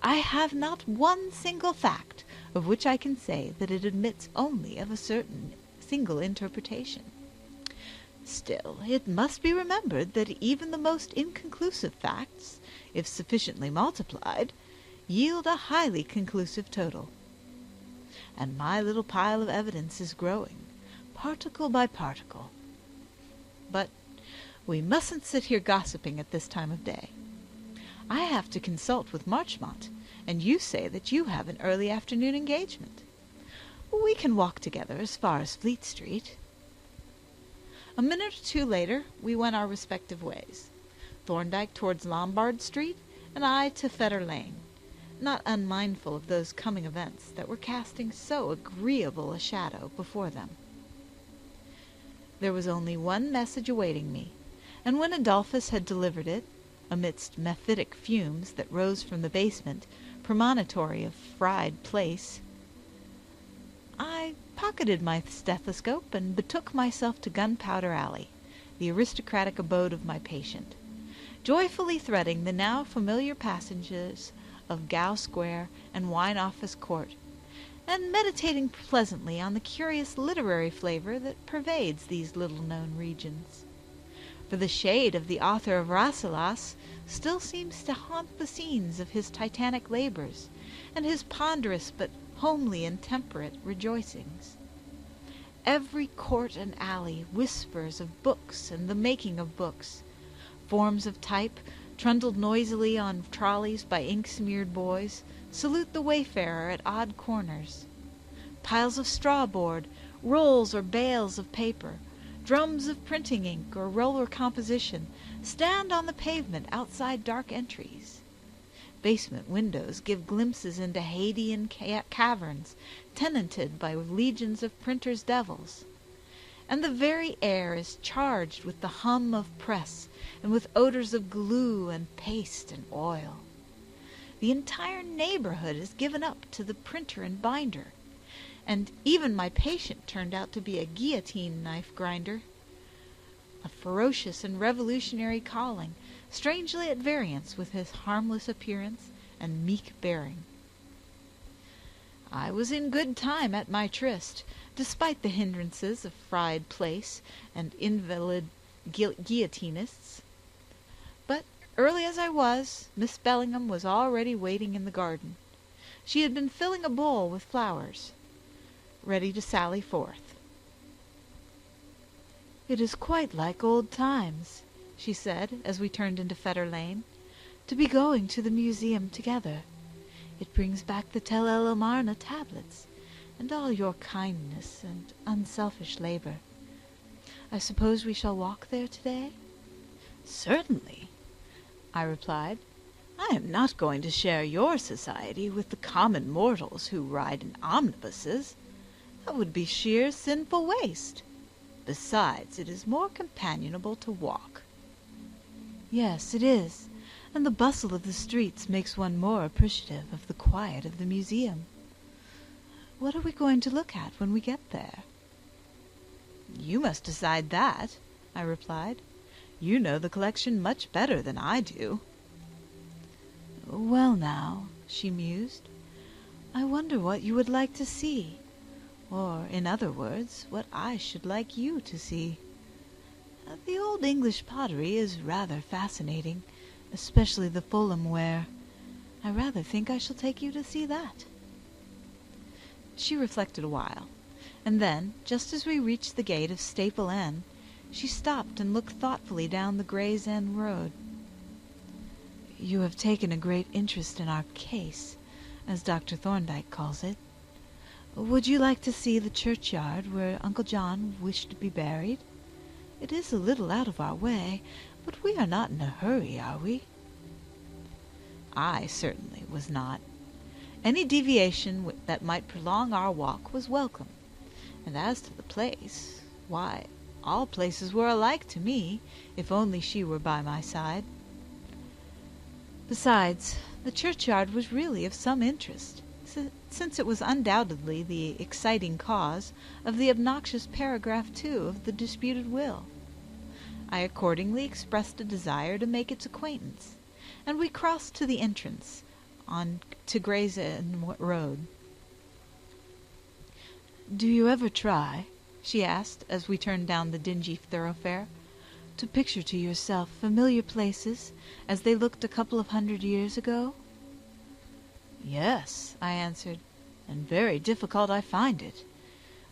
I have not one single fact of which I can say that it admits only of a certain single interpretation. Still, it must be remembered that even the most inconclusive facts, if sufficiently multiplied, yield a highly conclusive total. And my little pile of evidence is growing, particle by particle. But we mustn't sit here gossiping at this time of day. I have to consult with Marchmont, and you say that you have an early afternoon engagement. We can walk together as far as Fleet Street. A minute or two later, we went our respective ways, Thorndyke towards Lombard Street, and I to Fetter Lane, not unmindful of those coming events that were casting so agreeable a shadow before them. There was only one message awaiting me, and when Adolphus had delivered it, amidst mephitic fumes that rose from the basement, premonitory of fried plaice, I pocketed my stethoscope and betook myself to Gunpowder Alley, the aristocratic abode of my patient, joyfully threading the now familiar passages of Gow Square and Wine Office Court, and meditating pleasantly on the curious literary flavor that pervades these little-known regions. For the shade of the author of Rasselas still seems to haunt the scenes of his titanic labors, and his ponderous but homely and temperate rejoicings. Every court and alley whispers of books and the making of books. Forms of type, trundled noisily on trolleys by ink-smeared boys, salute the wayfarer at odd corners. Piles of straw board, rolls or bales of paper, drums of printing ink or roller composition stand on the pavement outside dark entries. Basement windows give glimpses into Hadean caverns tenanted by legions of printers' devils, and the very air is charged with the hum of press and with odors of glue and paste and oil. The entire neighborhood is given up to the printer and binder, and even my patient turned out to be a guillotine knife grinder, a ferocious and revolutionary calling, strangely at variance with his harmless appearance and meek bearing. I was in good time at my tryst, despite the hindrances of fried plaice and invalid guillotinists. But early as I was, Miss Bellingham was already waiting in the garden. She had been filling a bowl with flowers, ready to sally forth. "It is quite like old times," she said, as we turned into Fetter Lane, "to be going to the museum together. It brings back the Tel El Amarna tablets, and all your kindness and unselfish labor. I suppose we shall walk there today?" "Certainly," I replied. "I am not going to share your society with the common mortals who ride in omnibuses. That would be sheer sinful waste. Besides, it is more companionable to walk." "Yes, it is, and the bustle of the streets makes one more appreciative of the quiet of the museum. What are we going to look at when we get there?" "You must decide that," I replied. "You know the collection much better than I do." "Well now," she mused, "I wonder what you would like to see. or, in other words, what I should like you to see. The old English pottery is rather fascinating, especially the Fulham ware. I rather think I shall take you to see that." She reflected a while, and then, just as we reached the gate of Staple Inn, she stopped and looked thoughtfully down the Gray's Inn Road. "You have taken a great interest in our case, as Dr. Thorndyke calls it. Would you like to see the churchyard where Uncle John wished to be buried? It is a little out of our way, but we are not in a hurry, are we?" I certainly was not. Any deviation that might prolong our walk was welcome, and as to the place, why, all places were alike to me, if only she were by my side. Besides, the churchyard was really of some interest, since it was undoubtedly the exciting cause of the obnoxious paragraph 2 of the disputed will. I accordingly expressed a desire to make its acquaintance, and we crossed to the entrance on to Gray's Inn Road. "Do you ever try," she asked, as we turned down the dingy thoroughfare, "to picture to yourself familiar places as they looked a couple of 100 years ago?" "Yes," I answered, "and very difficult I find it.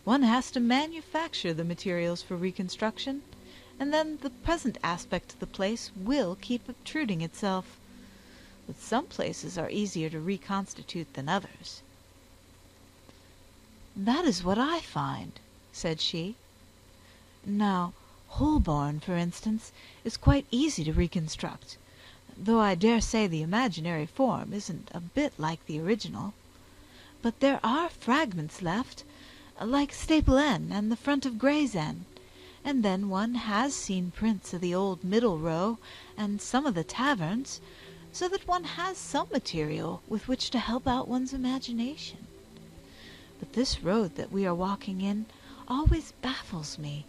One has to manufacture the materials for reconstruction, and then the present aspect of the place will keep obtruding itself. But some places are easier to reconstitute than others." "That is what I find," said she. "Now, Holborn, for instance, is quite easy to reconstruct, though I dare say the imaginary form isn't a bit like the original. But there are fragments left, like Staple Inn and the front of Gray's Inn, and then one has seen prints of the old Middle Row and some of the taverns, so that one has some material with which to help out one's imagination. But this road that we are walking in always baffles me.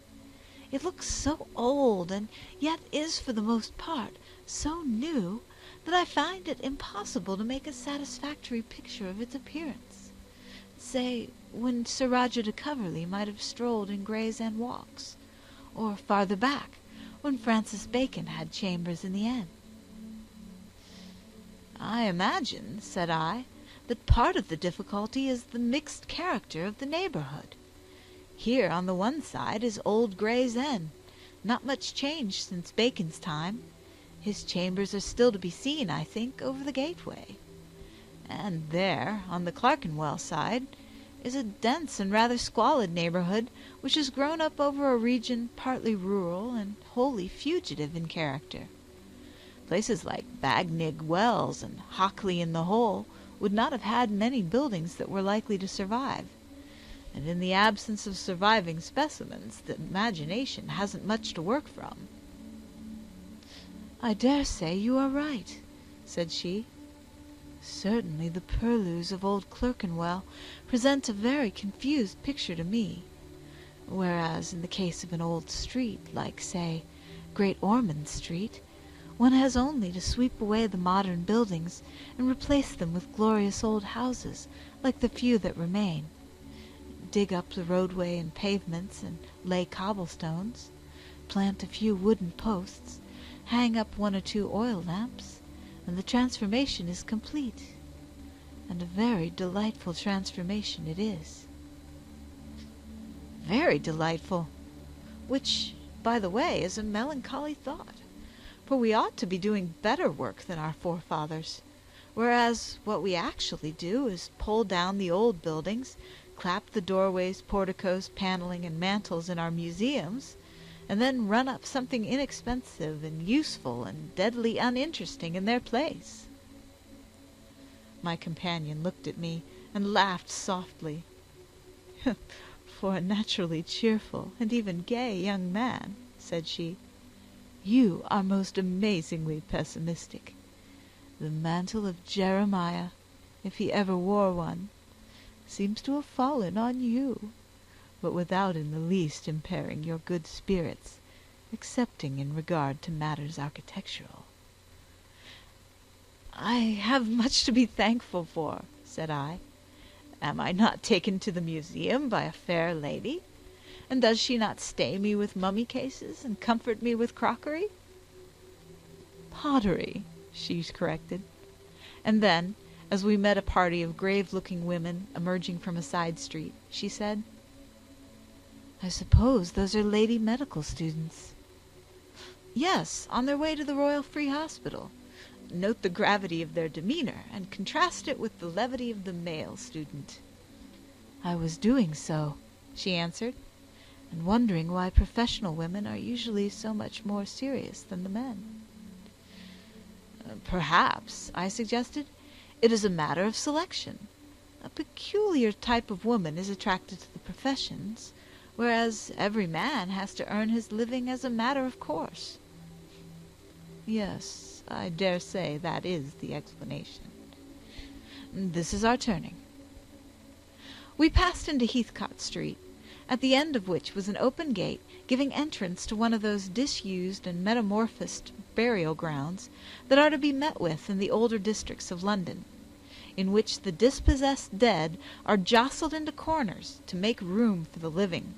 It looks so old, and yet is for the most part so new, that I find it impossible to make a satisfactory picture of its appearance. Say, when Sir Roger de Coverley might have strolled in Gray's Inn Walks, or farther back, when Francis Bacon had chambers in the inn." "I imagine," said I, "that part of the difficulty is the mixed character of the neighborhood. Here on the one side is old Gray's Inn, not much changed since Bacon's time. His chambers are still to be seen, I think, over the gateway. And there, on the Clerkenwell side, is a dense and rather squalid neighborhood which has grown up over a region partly rural and wholly fugitive in character. Places like Bagnigge Wells and Hockley in the Hole would not have had many buildings that were likely to survive, and in the absence of surviving specimens, the imagination hasn't much to work from." "I dare say you are right," said she. "Certainly the purlieus of old Clerkenwell present a very confused picture to me, whereas in the case of an old street, like, say, Great Ormond Street, one has only to sweep away the modern buildings and replace them with glorious old houses, like the few that remain, dig up the roadway and pavements and lay cobblestones, plant a few wooden posts, hang up 1 or 2 oil lamps, and the transformation is complete. And a very delightful transformation it is." "Very delightful, which, by the way, is a melancholy thought, for we ought to be doing better work than our forefathers, whereas what we actually do is pull down the old buildings, clap the doorways, porticos, paneling, and mantels in our museums, and then run up something inexpensive and useful and deadly uninteresting in their place." My companion looked at me and laughed softly. "For a naturally cheerful and even gay young man," said she, "you are most amazingly pessimistic. The mantle of Jeremiah, if he ever wore one, seems to have fallen on you, but without in the least impairing your good spirits, excepting in regard to matters architectural." "I have much to be thankful for," said I. Am I not taken to the museum by a fair lady? And does she not stay me with mummy cases and comfort me with crockery?" "Pottery," she corrected. And then, as we met a party of grave-looking women emerging from a side street, she said, "I suppose those are lady medical students." "Yes, on their way to the Royal Free Hospital. Note the gravity of their demeanor, and contrast it with the levity of the male student." "I was doing so," she answered, "and wondering why professional women are usually so much more serious than the men." "Perhaps," I suggested, "it is a matter of selection. A peculiar type of woman is attracted to the professions, whereas every man has to earn his living as a matter of course." "Yes, I dare say that is the explanation. This is our turning." We passed into Heathcote Street, at the end of which was an open gate giving entrance to one of those disused and metamorphosed burial grounds that are to be met with in the older districts of London, in which the dispossessed dead are jostled into corners to make room for the living.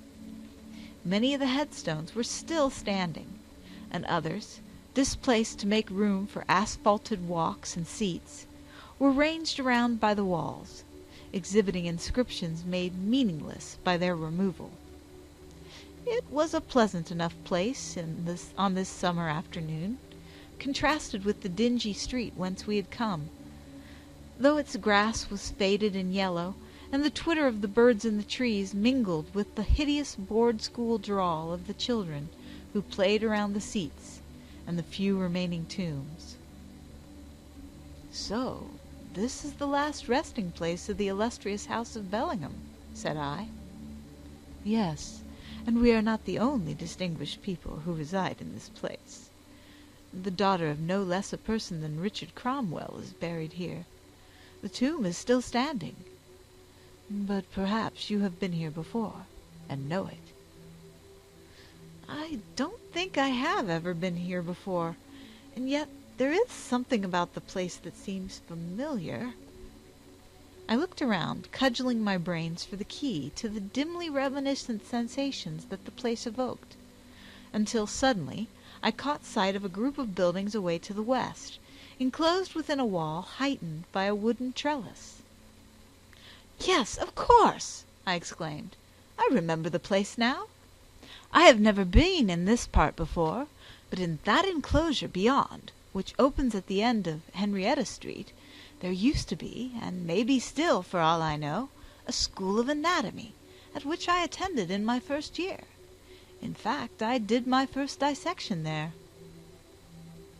Many of the headstones were still standing, and others, displaced to make room for asphalted walks and seats, were ranged around by the walls, exhibiting inscriptions made meaningless by their removal. It was a pleasant enough place on this summer afternoon, contrasted with the dingy street whence we had come, though its grass was faded and yellow, and the twitter of the birds in the trees mingled with the hideous board-school drawl of the children who played around the seats and the few remaining tombs. "So this is the last resting place of the illustrious house of Bellingham," said I. "Yes, and we are not the only distinguished people who reside in this place. The daughter of no less a person than Richard Cromwell is buried here. The tomb is still standing. But perhaps you have been here before, and know it." "I don't think I have ever been here before, and yet there is something about the place that seems familiar." I looked around, cudgeling my brains for the key to the dimly reminiscent sensations that the place evoked, until suddenly I caught sight of a group of buildings away to the west, enclosed within a wall heightened by a wooden trellis. "Yes, of course!" I exclaimed. "I remember the place now. I have never been in this part before, but in that enclosure beyond, which opens at the end of Henrietta Street, there used to be, and may be still for all I know, a school of anatomy, at which I attended in my first year. In fact, I did my first dissection there."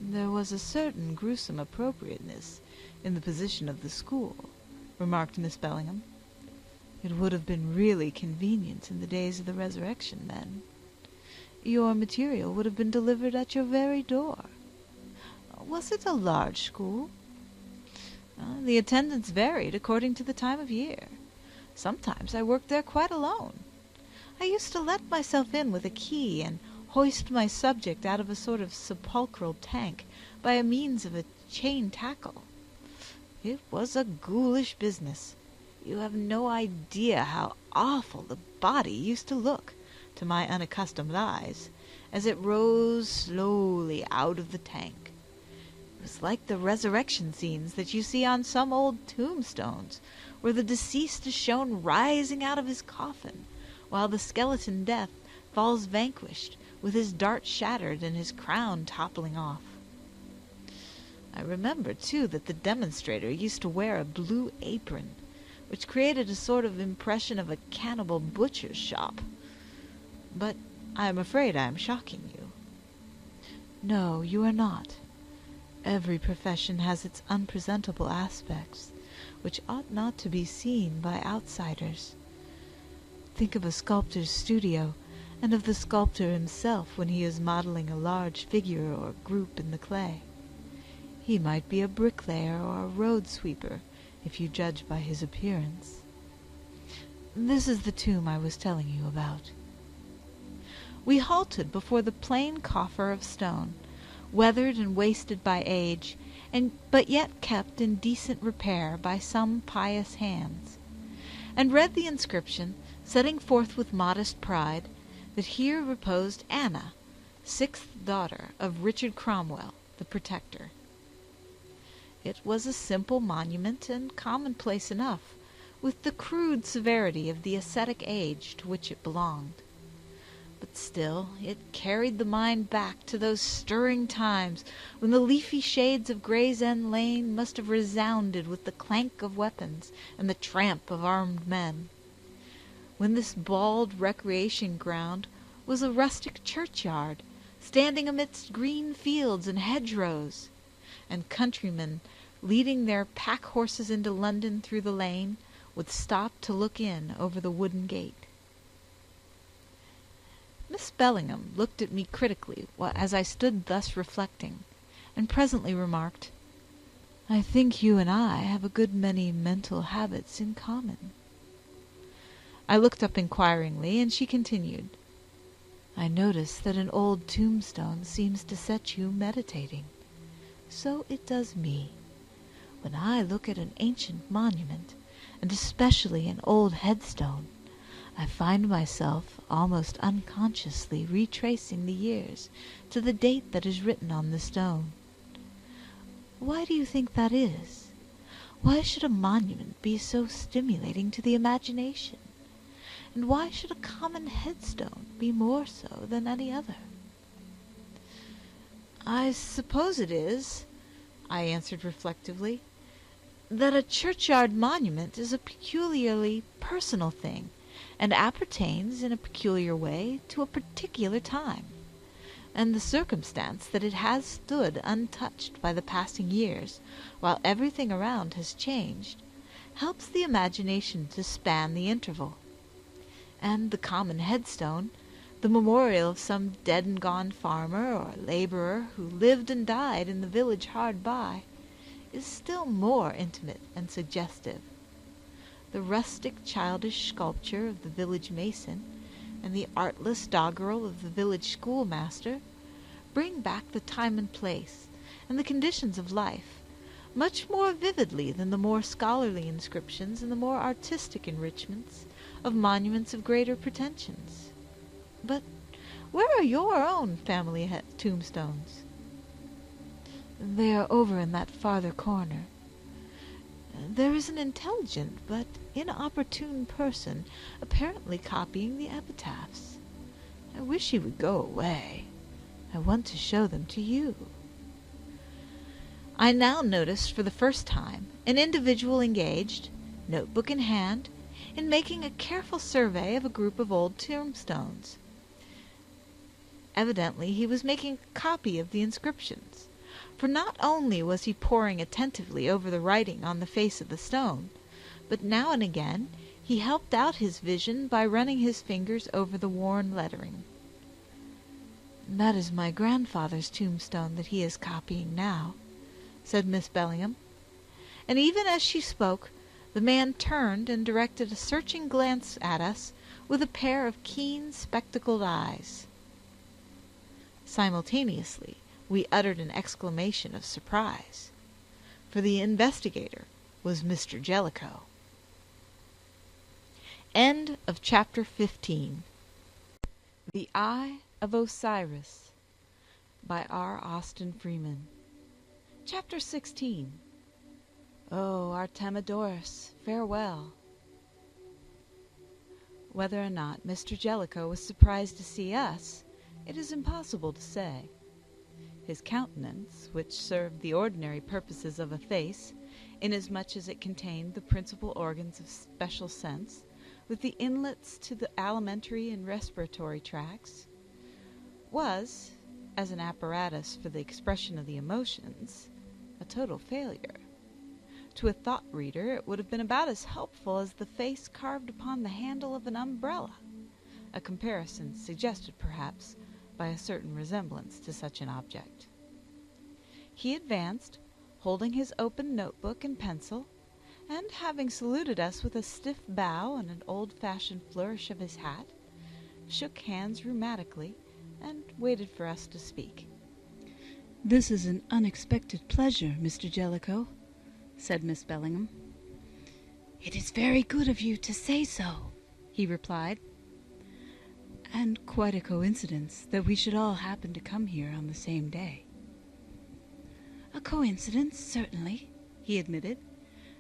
"There was a certain gruesome appropriateness in the position of the school," remarked Miss Bellingham. "It would have been really convenient in the days of the resurrection, then. Your material would have been delivered at your very door. Was it a large school?" "The attendance varied according to the time of year. Sometimes I worked there quite alone. I used to let myself in with a key and hoist my subject out of a sort of sepulchral tank by means of a chain tackle. It was a ghoulish business. You have no idea how awful the body used to look, to my unaccustomed eyes, as it rose slowly out of the tank. It was like the resurrection scenes that you see on some old tombstones, where the deceased is shown rising out of his coffin, while the skeleton Death falls vanquished, with his dart shattered and his crown toppling off. I remember, too, that the demonstrator used to wear a blue apron, which created a sort of impression of a cannibal butcher's shop. But I am afraid I am shocking you." "No, you are not. Every profession has its unpresentable aspects, which ought not to be seen by outsiders. Think of a sculptor's studio, and of the sculptor himself when he is modeling a large figure or group in the clay. He might be a bricklayer or a road sweeper, if you judge by his appearance. This is the tomb I was telling you about." We halted before the plain coffer of stone, weathered and wasted by age, but yet kept in decent repair by some pious hands, and read the inscription, setting forth with modest pride that here reposed Anna, 6th daughter of Richard Cromwell, the Protector. It was a simple monument and commonplace enough, with the crude severity of the ascetic age to which it belonged. But still it carried the mind back to those stirring times when the leafy shades of Gray's Inn Lane must have resounded with the clank of weapons and the tramp of armed men, when this bald recreation ground was a rustic churchyard, standing amidst green fields and hedgerows, and countrymen, leading their pack-horses into London through the lane, would stop to look in over the wooden gate. Miss Bellingham looked at me critically as I stood thus reflecting, and presently remarked, "I think you and I have a good many mental habits in common." I looked up inquiringly, and she continued, "I notice that an old tombstone seems to set you meditating. So it does me. When I look at an ancient monument, and especially an old headstone, I find myself almost unconsciously retracing the years to the date that is written on the stone. Why do you think that is? Why should a monument be so stimulating to the imagination? And why should a common headstone be more so than any other?" "I suppose it is," I answered reflectively, "that a churchyard monument is a peculiarly personal thing, and appertains in a peculiar way to a particular time, and the circumstance that it has stood untouched by the passing years, while everything around has changed, helps the imagination to span the interval. And the common headstone, the memorial of some dead and gone farmer or laborer who lived and died in the village hard by, is still more intimate and suggestive. The rustic childish sculpture of the village mason, and the artless doggerel of the village schoolmaster, bring back the time and place, and the conditions of life, much more vividly than the more scholarly inscriptions and the more artistic enrichments of monuments of greater pretensions. But where are your own family tombstones?" "They are over in that farther corner. There is an intelligent but inopportune person apparently copying the epitaphs. I wish he would go away. I want to show them to you." I now noticed for the first time an individual engaged, notebook in hand, in making a careful survey of a group of old tombstones. Evidently he was making a copy of the inscriptions, for not only was he poring attentively over the writing on the face of the stone, but now and again he helped out his vision by running his fingers over the worn lettering. "That is my grandfather's tombstone that he is copying now," said Miss Bellingham, and even as she spoke the man turned and directed a searching glance at us with a pair of keen spectacled eyes. Simultaneously we uttered an exclamation of surprise, for the investigator was Mr. Jellicoe. End of Chapter 15. The Eye of Osiris by R. Austin Freeman. Chapter 16. O Artemidorus, farewell. Whether or not Mr. Jellicoe was surprised to see us, it is impossible to say. His countenance, which served the ordinary purposes of a face, inasmuch as it contained the principal organs of special sense, with the inlets to the alimentary and respiratory tracts, was, as an apparatus for the expression of the emotions, a total failure. To a thought reader it would have been about as helpful as the face carved upon the handle of an umbrella, a comparison suggested perhaps by a certain resemblance to such an object. He advanced, holding his open notebook and pencil, and having saluted us with a stiff bow and an old-fashioned flourish of his hat, shook hands rheumatically and waited for us to speak. "This is an unexpected pleasure, Mr. Jellicoe," said Miss Bellingham. "It is very good of you to say so," he replied. "And quite a coincidence that we should all happen to come here on the same day." "A coincidence, certainly," he admitted.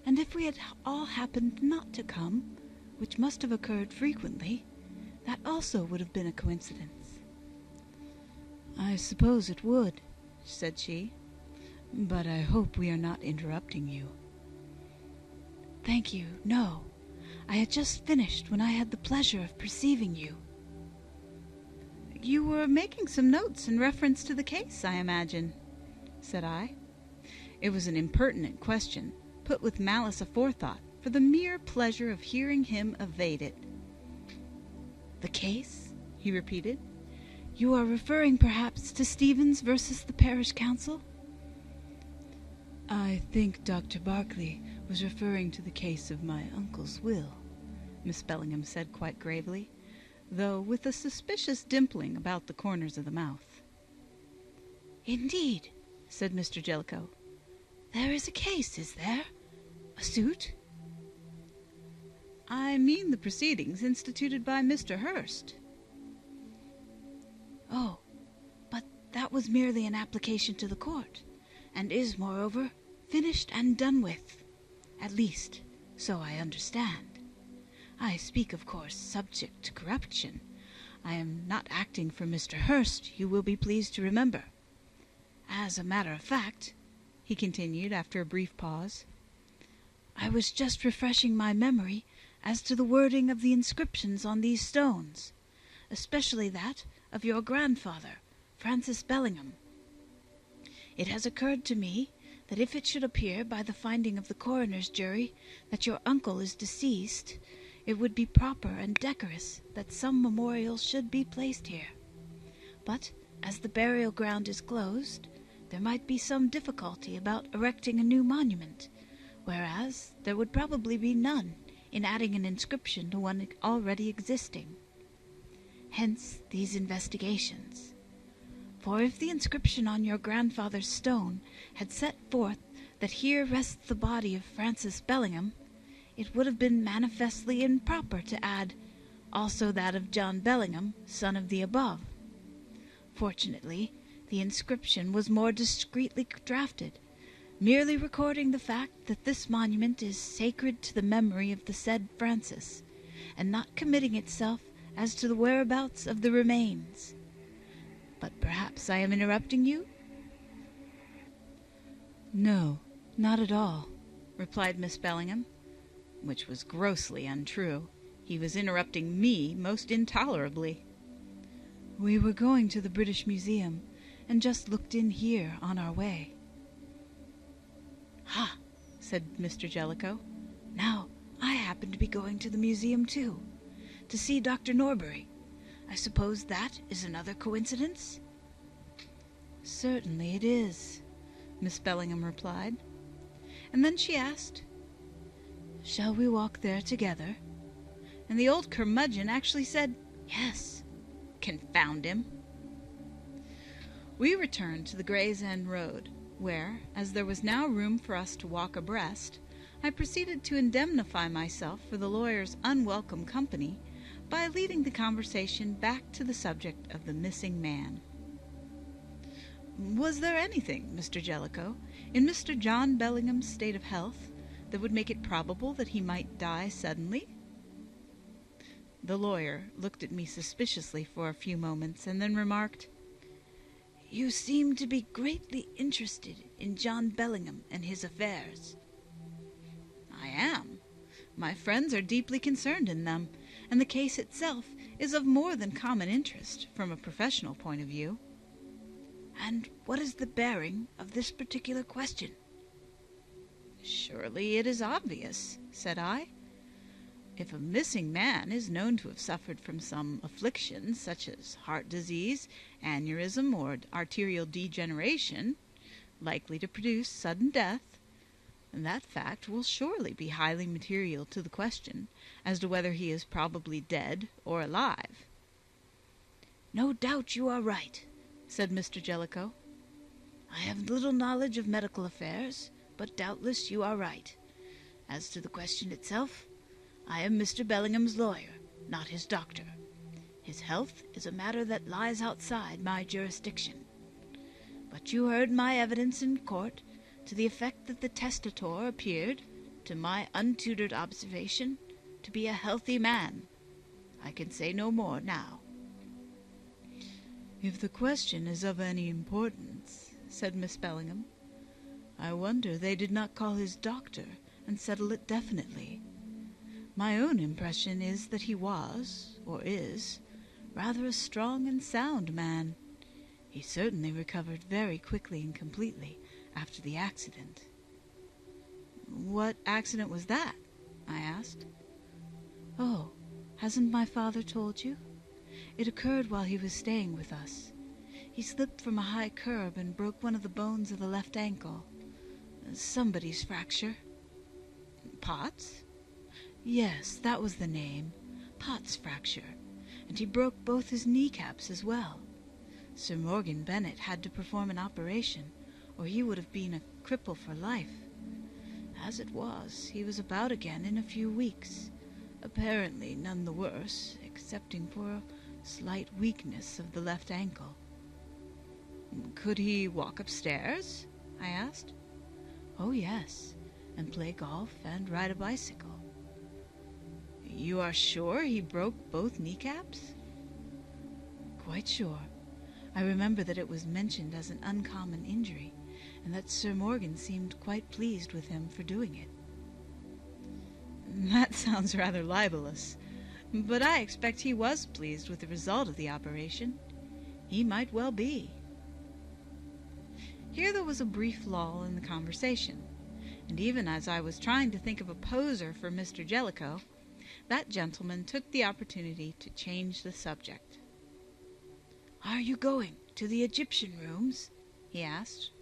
"And if we had all happened not to come, which must have occurred frequently, that also would have been a coincidence." "I suppose it would," said she. "But I hope we are not interrupting you." "Thank you, no. I had just finished when I had the pleasure of perceiving you." "You were making some notes in reference to the case, I imagine," said I. It was an impertinent question, put with malice aforethought, for the mere pleasure of hearing him evade it. "The case?" he repeated. "You are referring, perhaps, to Stevens versus the parish council?" "I think Dr. Barclay was referring to the case of my uncle's will," Miss Bellingham said quite gravely, though with a suspicious dimpling about the corners of the mouth. "Indeed," said Mr. Jellicoe. "There is a case, is there? A suit?" "I mean the proceedings instituted by Mr. Hurst." "Oh, but that was merely an application to the court, and is, moreover, finished and done with. At least, so I understand. I speak, of course, subject to correction. I am not acting for Mr. Hurst, you will be pleased to remember. As a matter of fact," he continued after a brief pause, "I was just refreshing my memory as to the wording of the inscriptions on these stones, especially that of your grandfather, Francis Bellingham. It has occurred to me that if it should appear by the finding of the coroner's jury that your uncle is deceased, it would be proper and decorous that some memorial should be placed here. But as the burial ground is closed, there might be some difficulty about erecting a new monument, whereas there would probably be none in adding an inscription to one already existing. Hence these investigations. For if the inscription on your grandfather's stone had set forth that here rests the body of Francis Bellingham, it would have been manifestly improper to add also that of John Bellingham, son of the above. Fortunately, the inscription was more discreetly drafted, merely recording the fact that this monument is sacred to the memory of the said Francis, and not committing itself as to the whereabouts of the remains. But perhaps I am interrupting you?" "No, not at all," replied Miss Bellingham, which was grossly untrue. He was interrupting me most intolerably. "We were going to the British Museum, and just looked in here on our way." "Ha!" said Mr. Jellicoe. "Now, I happen to be going to the museum, too, to see Dr. Norbury. I suppose that is another coincidence?" "Certainly it is," Miss Bellingham replied. And then she asked, "Shall we walk there together?" And the old curmudgeon actually said, "Yes." Confound him! We returned to the Gray's Inn Road, where, as there was now room for us to walk abreast, I proceeded to indemnify myself for the lawyer's unwelcome company by leading the conversation back to the subject of the missing man. "Was there anything, Mr. Jellicoe, in Mr. John Bellingham's state of health that would make it probable that he might die suddenly?" The lawyer looked at me suspiciously for a few moments, and then remarked, "You seem to be greatly interested in John Bellingham and his affairs." "I am. My friends are deeply concerned in them, and the case itself is of more than common interest from a professional point of view." "And what is the bearing of this particular question?" "Surely it is obvious," said I. "If a missing man is known to have suffered from some affliction, such as heart disease, aneurysm, or arterial degeneration, likely to produce sudden death, that fact will surely be highly material to the question as to whether he is probably dead or alive." "No doubt you are right," said Mr. Jellicoe. "I have little knowledge of medical affairs, but doubtless you are right. As to the question itself, I am Mr. Bellingham's lawyer, not his doctor. His health is a matter that lies outside my jurisdiction. But you heard my evidence in court to the effect that the testator appeared, to my untutored observation, to be a healthy man. I can say no more now." "If the question is of any importance," said Miss Bellingham, "I wonder they did not call his doctor and settle it definitely. My own impression is that he was, or is, rather a strong and sound man. He certainly recovered very quickly and completely after the accident." "What accident was that?" I asked. "Oh, hasn't my father told you? It occurred while he was staying with us. He slipped from a high curb and broke one of the bones of the left ankle. Somebody's fracture." "Potts?" "Yes, that was the name. Potts' fracture. And he broke both his kneecaps as well. Sir Morgan Bennet had to perform an operation, or he would have been a cripple for life. As it was, he was about again in a few weeks, apparently none the worse, excepting for a slight weakness of the left ankle." "Could he walk upstairs?" I asked. "Oh, yes, and play golf and ride a bicycle." "You are sure he broke both kneecaps?" "Quite sure. I remember that it was mentioned as an uncommon injury, and that Sir Morgan seemed quite pleased with him for doing it." "That sounds rather libelous, but I expect he was pleased with the result of the operation. He might well be." Here there was a brief lull in the conversation, and even as I was trying to think of a poser for Mr. Jellicoe, that gentleman took the opportunity to change the subject. "Are you going to the Egyptian rooms?" he asked.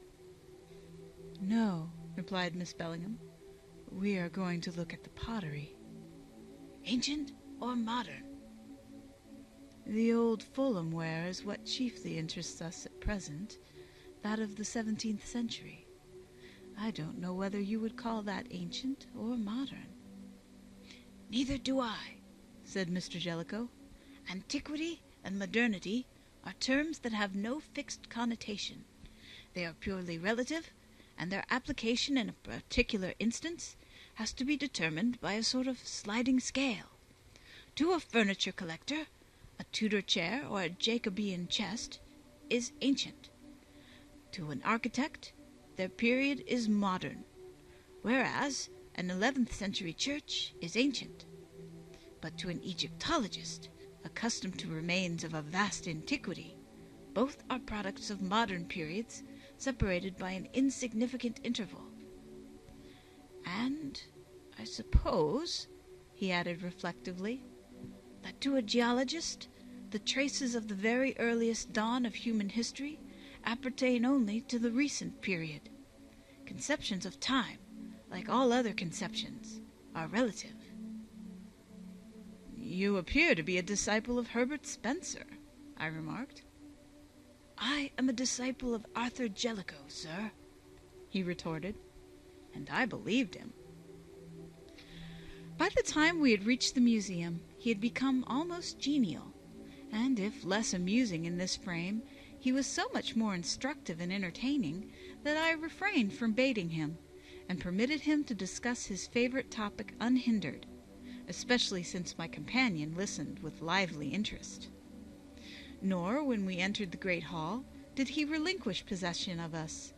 "No," replied Miss Bellingham. "We are going to look at the pottery." "Ancient or modern?" "The old Fulham ware is what chiefly interests us at present, that of the 17th century. I don't know whether you would call that ancient or modern." "Neither do I," said Mr. Jellicoe. "Antiquity and modernity are terms that have no fixed connotation. They are purely relative, and their application in a particular instance has to be determined by a sort of sliding scale. To a furniture collector, a Tudor chair or a Jacobean chest is ancient. To an architect, their period is modern, whereas an 11th century church is ancient. But to an Egyptologist, accustomed to remains of a vast antiquity, both are products of modern periods separated by an insignificant interval. And I suppose," he added reflectively, "that to a geologist the traces of the very earliest dawn of human history appertain only to the recent period. Conceptions of time, like all other conceptions, are relative." "You appear to be a disciple of Herbert Spencer," I remarked. "I am a disciple of Arthur Jellicoe, sir," he retorted, and I believed him. By the time we had reached the museum, he had become almost genial, and if less amusing in this frame, he was so much more instructive and entertaining that I refrained from baiting him, and permitted him to discuss his favorite topic unhindered, especially since my companion listened with lively interest. Nor, when we entered the great hall, did he relinquish possession of us,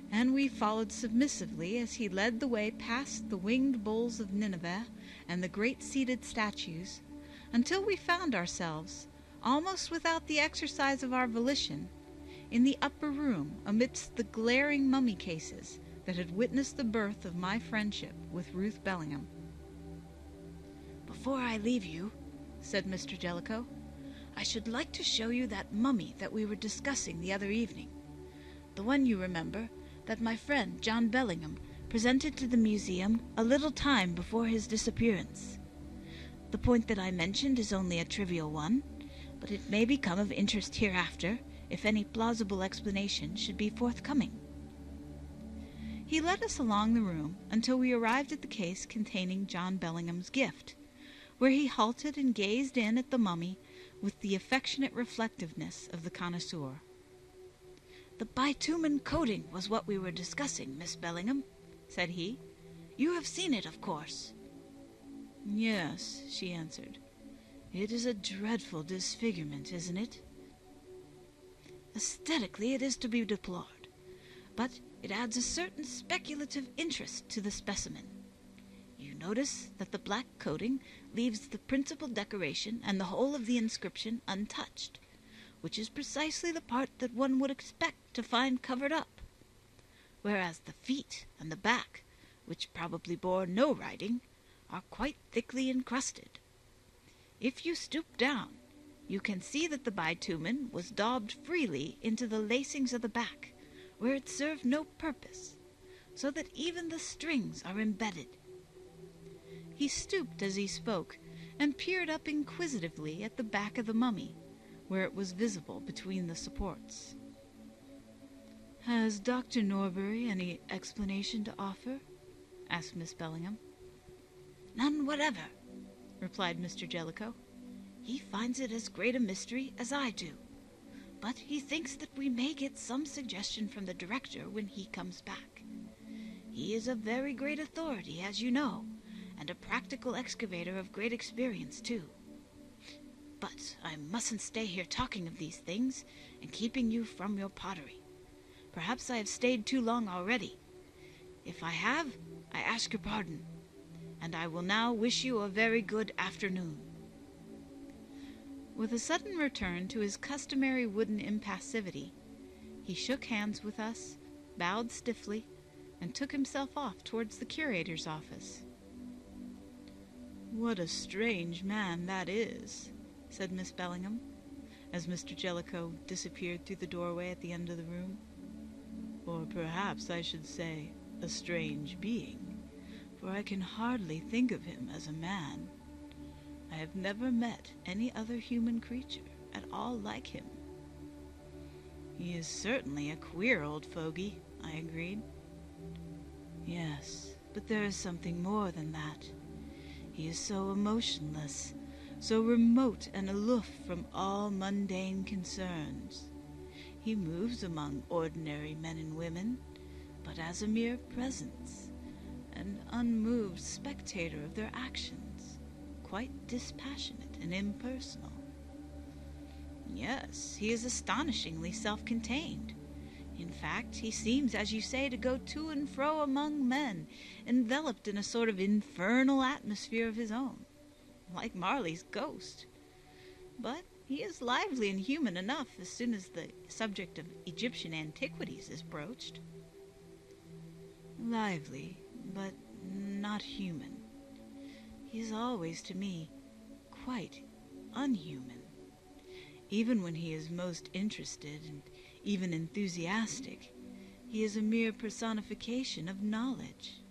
and we followed submissively as he led the way past the winged bulls of Nineveh and the great seated statues, until we found ourselves, almost without the exercise of our volition, in the upper room amidst the glaring mummy cases that had witnessed the birth of my friendship with Ruth Bellingham. "Before I leave you," said Mr. Jellicoe, "I should like to show you that mummy that we were discussing the other evening. The one, you remember, that my friend John Bellingham presented to the museum a little time before his disappearance. The point that I mentioned is only a trivial one, but it may become of interest hereafter if any plausible explanation should be forthcoming." He led us along the room until we arrived at the case containing John Bellingham's gift, where he halted and gazed in at the mummy with the affectionate reflectiveness of the connoisseur. "The bitumen coating was what we were discussing, Miss Bellingham," said he. "You have seen it, of course." "Yes," she answered. "It is a dreadful disfigurement, isn't it?" "Aesthetically it is to be deplored, but it adds a certain speculative interest to the specimen. You notice that the black coating leaves the principal decoration and the whole of the inscription untouched, which is precisely the part that one would expect to find covered up, whereas the feet and the back, which probably bore no writing, are quite thickly encrusted. If you stoop down, you can see that the bitumen was daubed freely into the lacings of the back, where it served no purpose, so that even the strings are embedded." He stooped as he spoke, and peered up inquisitively at the back of the mummy, where it was visible between the supports. "Has Dr. Norbury any explanation to offer?" asked Miss Bellingham. "None whatever," replied Mr. Jellicoe. "He finds it as great a mystery as I do, but he thinks that we may get some suggestion from the director when he comes back. He is a very great authority, as you know, and a practical excavator of great experience, too. But I mustn't stay here talking of these things and keeping you from your pottery. Perhaps I have stayed too long already. If I have, I ask your pardon, and I will now wish you a very good afternoon." With a sudden return to his customary wooden impassivity, he shook hands with us, bowed stiffly, and took himself off towards the curator's office. "What a strange man that is," said Miss Bellingham, as Mr. Jellicoe disappeared through the doorway at the end of the room. "Or perhaps I should say a strange being, for I can hardly think of him as a man. I have never met any other human creature at all like him." "He is certainly a queer old fogey," I agreed. "Yes, but there is something more than that. He is so emotionless, so remote and aloof from all mundane concerns. He moves among ordinary men and women, but as a mere presence, an unmoved spectator of their actions, quite dispassionate and impersonal. Yes, he is astonishingly self-contained. In fact, he seems, as you say, to go to and fro among men, enveloped in a sort of infernal atmosphere of his own, like Marley's ghost. But he is lively and human enough as soon as the subject of Egyptian antiquities is broached." "Lively, but not human. He is always, to me, quite unhuman. Even when he is most interested and even enthusiastic, he is a mere personification of knowledge.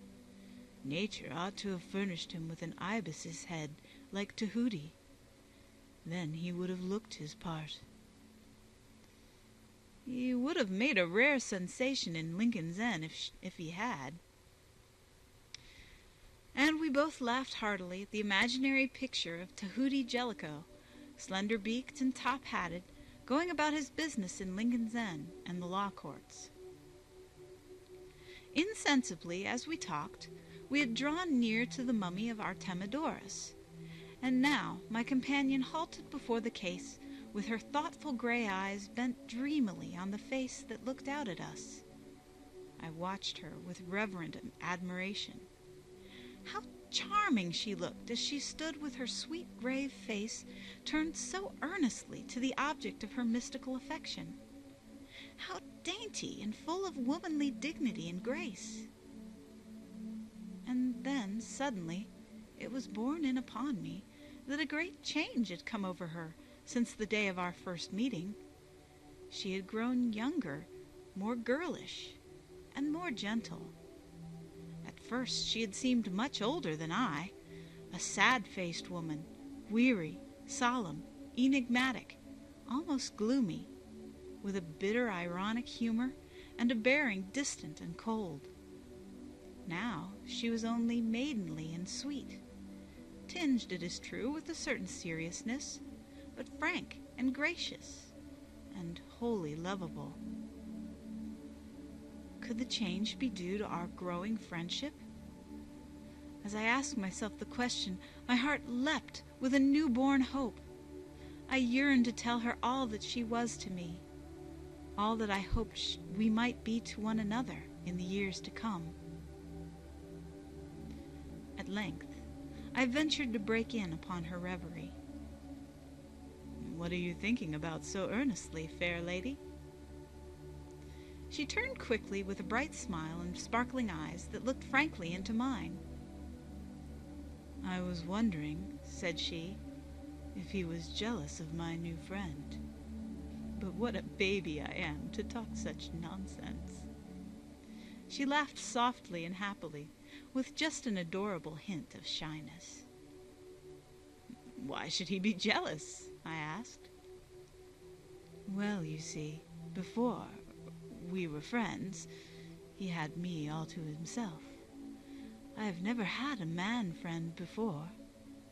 Nature ought to have furnished him with an ibis's head like Tahuti. Then he would have looked his part." "He would have made a rare sensation in Lincoln's Inn if he had." And we both laughed heartily at the imaginary picture of Tahuti Jellicoe, slender-beaked and top-hatted, going about his business in Lincoln's Inn and the law courts. Insensibly, as we talked, we had drawn near to the mummy of Artemidorus, and now my companion halted before the case with her thoughtful gray eyes bent dreamily on the face that looked out at us. I watched her with reverent admiration. How charming she looked as she stood with her sweet grave face turned so earnestly to the object of her mystical affection. How dainty and full of womanly dignity and grace. And then, suddenly, it was borne in upon me that a great change had come over her since the day of our first meeting. She had grown younger, more girlish, and more gentle. At first she had seemed much older than I, a sad-faced woman, weary, solemn, enigmatic, almost gloomy, with a bitter, ironic humor and a bearing distant and cold. Now she was only maidenly and sweet, tinged, it is true, with a certain seriousness, but frank and gracious, and wholly lovable. Could the change be due to our growing friendship? As I asked myself the question, my heart leapt with a newborn hope. I yearned to tell her all that she was to me, all that I hoped we might be to one another in the years to come. At length, I ventured to break in upon her reverie. "What are you thinking about so earnestly, fair lady?" She turned quickly with a bright smile and sparkling eyes that looked frankly into mine. "I was wondering," said she, "if he was jealous of my new friend. But what a baby I am to talk such nonsense." She laughed softly and happily, with just an adorable hint of shyness. "Why should he be jealous?" I asked. "Well, you see, before we were friends, he had me all to himself. I have never had a man friend before,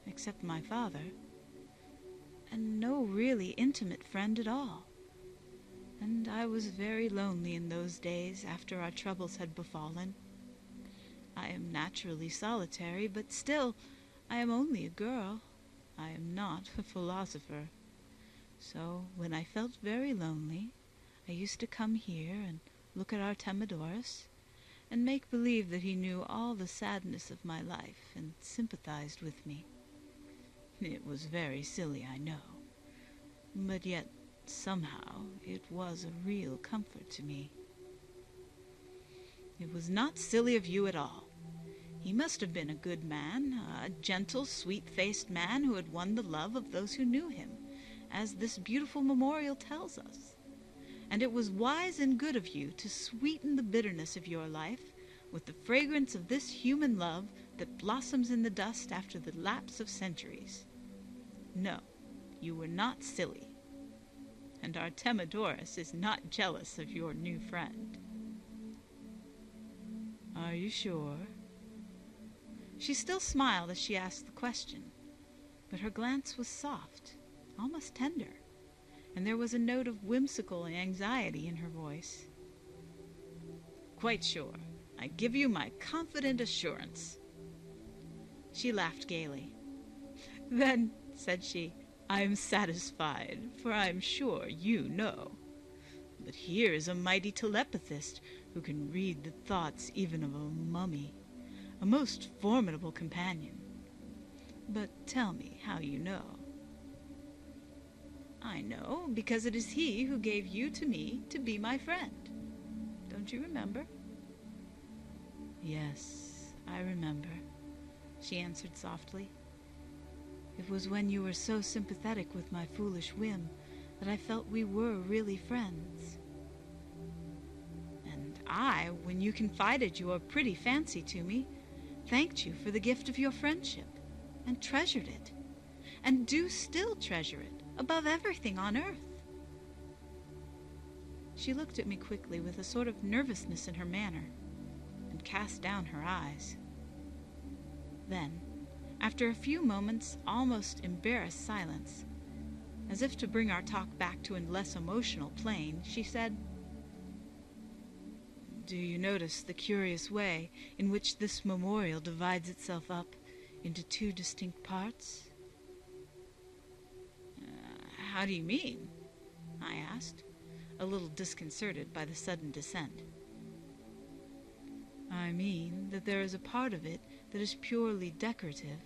except my father, and no really intimate friend at all. And I was very lonely in those days after our troubles had befallen. I am naturally solitary, but still I am only a girl. I am not a philosopher. So when I felt very lonely, I used to come here and look at Artemidorus, and make believe that he knew all the sadness of my life and sympathized with me. It was very silly, I know, but yet somehow it was a real comfort to me." "It was not silly of you at all. He must have been a good man, a gentle, sweet-faced man who had won the love of those who knew him, as this beautiful memorial tells us. And it was wise and good of you to sweeten the bitterness of your life with the fragrance of this human love that blossoms in the dust after the lapse of centuries. No, you were not silly. And Artemidorus is not jealous of your new friend." "Are you sure?" She still smiled as she asked the question, but her glance was soft, almost tender, and there was a note of whimsical anxiety in her voice. "Quite sure. I give you my confident assurance." She laughed gaily. "Then," said she, "I am satisfied, for I am sure you know. But here is a mighty telepathist who can read the thoughts even of a mummy, a most formidable companion. But tell me how you know." "I know because it is he who gave you to me to be my friend. Don't you remember?" "Yes, I remember," she answered softly. "It was when you were so sympathetic with my foolish whim that I felt we were really friends. And I, when you confided your pretty fancy to me, thanked you for the gift of your friendship, and treasured it, and do still treasure it, above everything on earth." She looked at me quickly with a sort of nervousness in her manner, and cast down her eyes. Then, after a few moments' almost embarrassed silence, as if to bring our talk back to a less emotional plane, she said, "Do you notice the curious way in which this memorial divides itself up into two distinct parts?" "How do you mean?" I asked, a little disconcerted by the sudden descent. "I mean that there is a part of it that is purely decorative,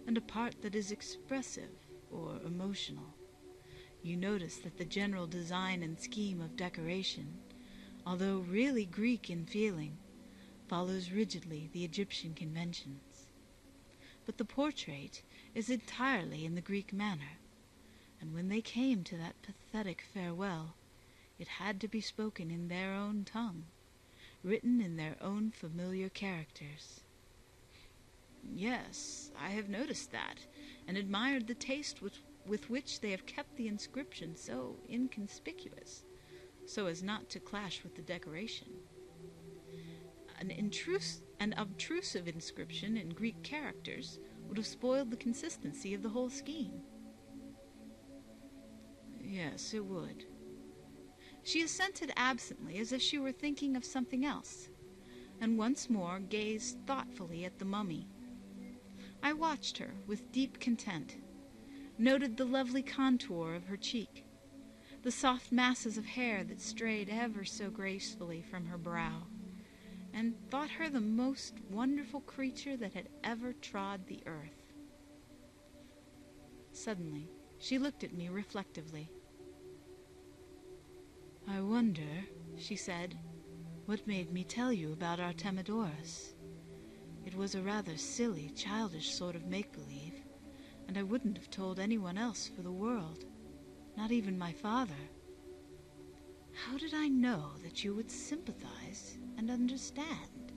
and a part that is expressive or emotional. You notice that the general design and scheme of decoration, although really Greek in feeling, follows rigidly the Egyptian conventions. But the portrait is entirely in the Greek manner, and when they came to that pathetic farewell, it had to be spoken in their own tongue, written in their own familiar characters." "Yes, I have noticed that, and admired the taste with which they have kept the inscription so inconspicuous, so as not to clash with the decoration. And in truth, An obtrusive inscription in Greek characters would have spoiled the consistency of the whole scheme. Yes, it would. She assented absently, as if she were thinking of something else, and once more gazed thoughtfully at the mummy. I watched her with deep content, noted the lovely contour of her cheek, the soft masses of hair that strayed ever so gracefully from her brow, and thought her the most wonderful creature that had ever trod the earth. Suddenly, she looked at me reflectively. "I wonder," she said, "what made me tell you about Artemidorus. It was a rather silly, childish sort of make-believe, and I wouldn't have told anyone else for the world, not even my father. How did I know that you would sympathize and understand?"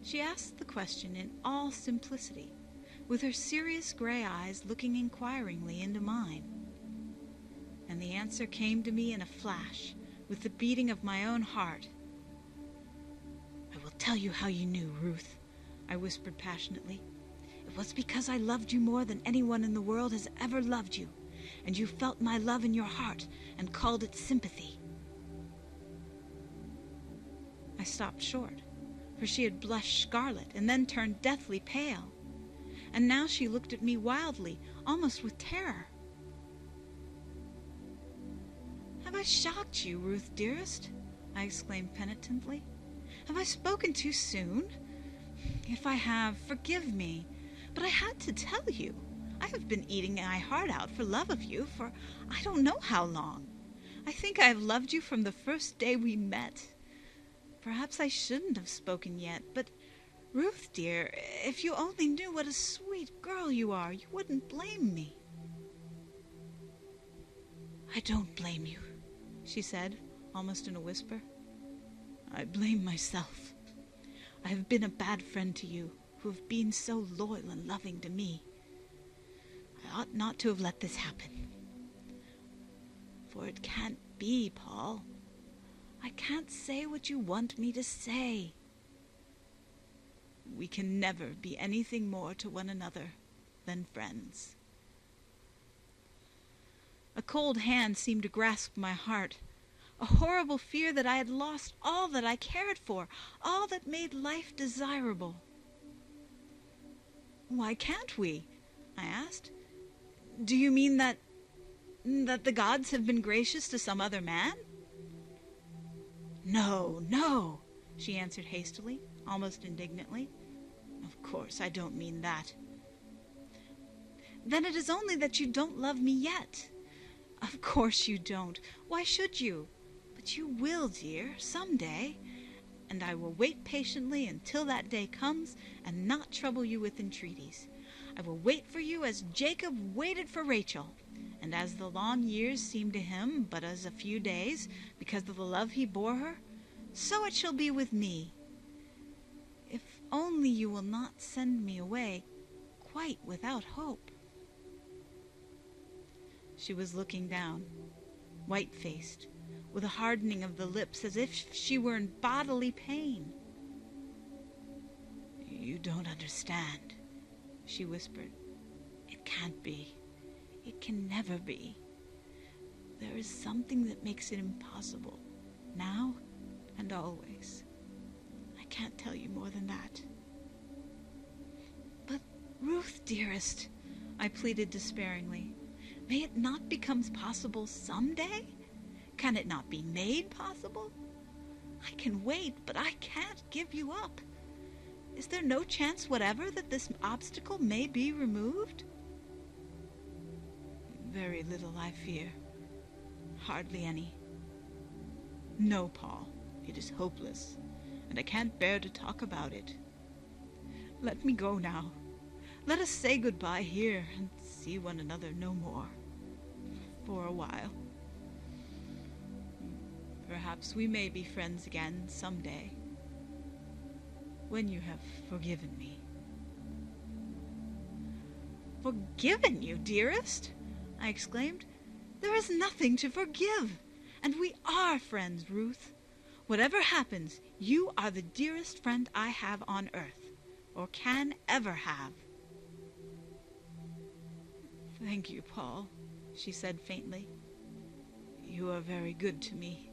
She asked the question in all simplicity, with her serious gray eyes looking inquiringly into mine. And the answer came to me in a flash, with the beating of my own heart. "I will tell you how you knew, Ruth," I whispered passionately. "It was because I loved you more than anyone in the world has ever loved you, and you felt my love in your heart and called it sympathy." I stopped short, for she had blushed scarlet and then turned deathly pale, and now she looked at me wildly, almost with terror. "Have I shocked you, Ruth, dearest?" I exclaimed penitently. "Have I spoken too soon? If I have, forgive me, but I had to tell you. I have been eating my heart out for love of you for I don't know how long. I think I have loved you from the first day we met. Perhaps I shouldn't have spoken yet, but Ruth, dear, if you only knew what a sweet girl you are, you wouldn't blame me." "I don't blame you," she said, almost in a whisper. "I blame myself. I have been a bad friend to you, who have been so loyal and loving to me. I ought not to have let this happen. For it can't be, Paul. I can't say what you want me to say. We can never be anything more to one another than friends." A cold hand seemed to grasp my heart, a horrible fear that I had lost all that I cared for, all that made life desirable. "Why can't we?" I asked. "Do you mean that the gods have been gracious to some other man?" "No, no," she answered hastily, almost indignantly. "Of course, I don't mean that." "Then it is only that you don't love me yet. Of course you don't. Why should you? But you will, dear, some day, and I will wait patiently until that day comes and not trouble you with entreaties. I will wait for you as Jacob waited for Rachel, and as the long years seemed to him but as a few days because of the love he bore her, so it shall be with me. If only you will not send me away quite without hope." She was looking down, white-faced, with a hardening of the lips as if she were in bodily pain. "You don't understand," she whispered. "It can't be. It can never be. There is something that makes it impossible, now and always. I can't tell you more than that." "But, Ruth, dearest," I pleaded despairingly, "may it not become possible some day? Can it not be made possible? I can wait, but I can't give you up. Is there no chance whatever that this obstacle may be removed?" "Very little, I fear. Hardly any. No, Paul, it is hopeless, and I can't bear to talk about it. Let me go now. Let us say goodbye here and see one another no more. For a while. Perhaps we may be friends again some day, when you have forgiven me." "Forgiven you, dearest?" I exclaimed. "There is nothing to forgive, and we are friends, Ruth. Whatever happens, you are the dearest friend I have on earth, or can ever have." "Thank you, Paul," she said faintly. "You are very good to me.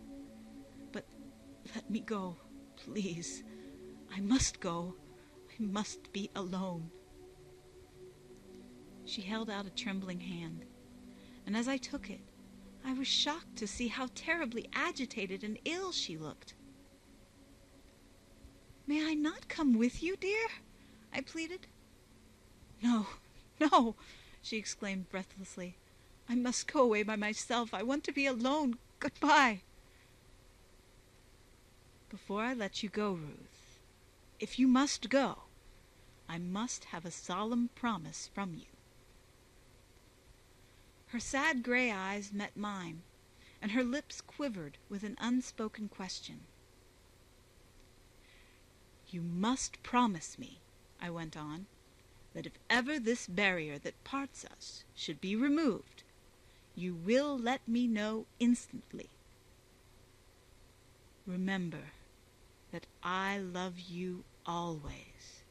But let me go, please. I must go. I must be alone." She held out a trembling hand, and as I took it, I was shocked to see how terribly agitated and ill she looked. "May I not come with you, dear?" I pleaded. "No, no," she exclaimed breathlessly. "I must go away by myself. I want to be alone. Goodbye." "Before I let you go, Ruth, if you must go, I must have a solemn promise from you." Her sad gray eyes met mine, and her lips quivered with an unspoken question. "You must promise me," I went on, "that if ever this barrier that parts us should be removed, you will let me know instantly. Remember that I love you always,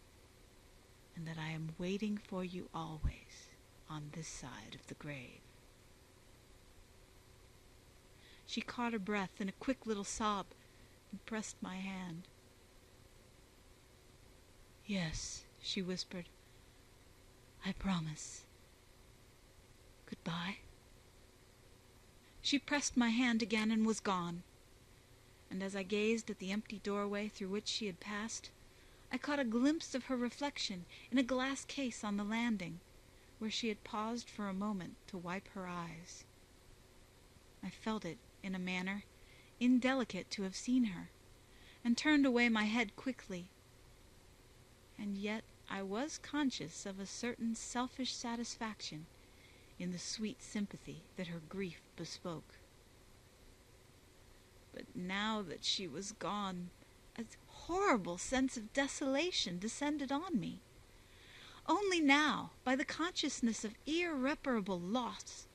and that I am waiting for you always on this side of the grave." She caught her breath in a quick little sob and pressed my hand. "Yes," she whispered, "I promise. Goodbye." She pressed my hand again and was gone, and as I gazed at the empty doorway through which she had passed, I caught a glimpse of her reflection in a glass case on the landing, where she had paused for a moment to wipe her eyes. I felt it, in a manner, indelicate to have seen her, and turned away my head quickly. And yet I was conscious of a certain selfish satisfaction in the sweet sympathy that her grief bespoke. But now that she was gone, a horrible sense of desolation descended on me. Only now, by the consciousness of irreparable loss,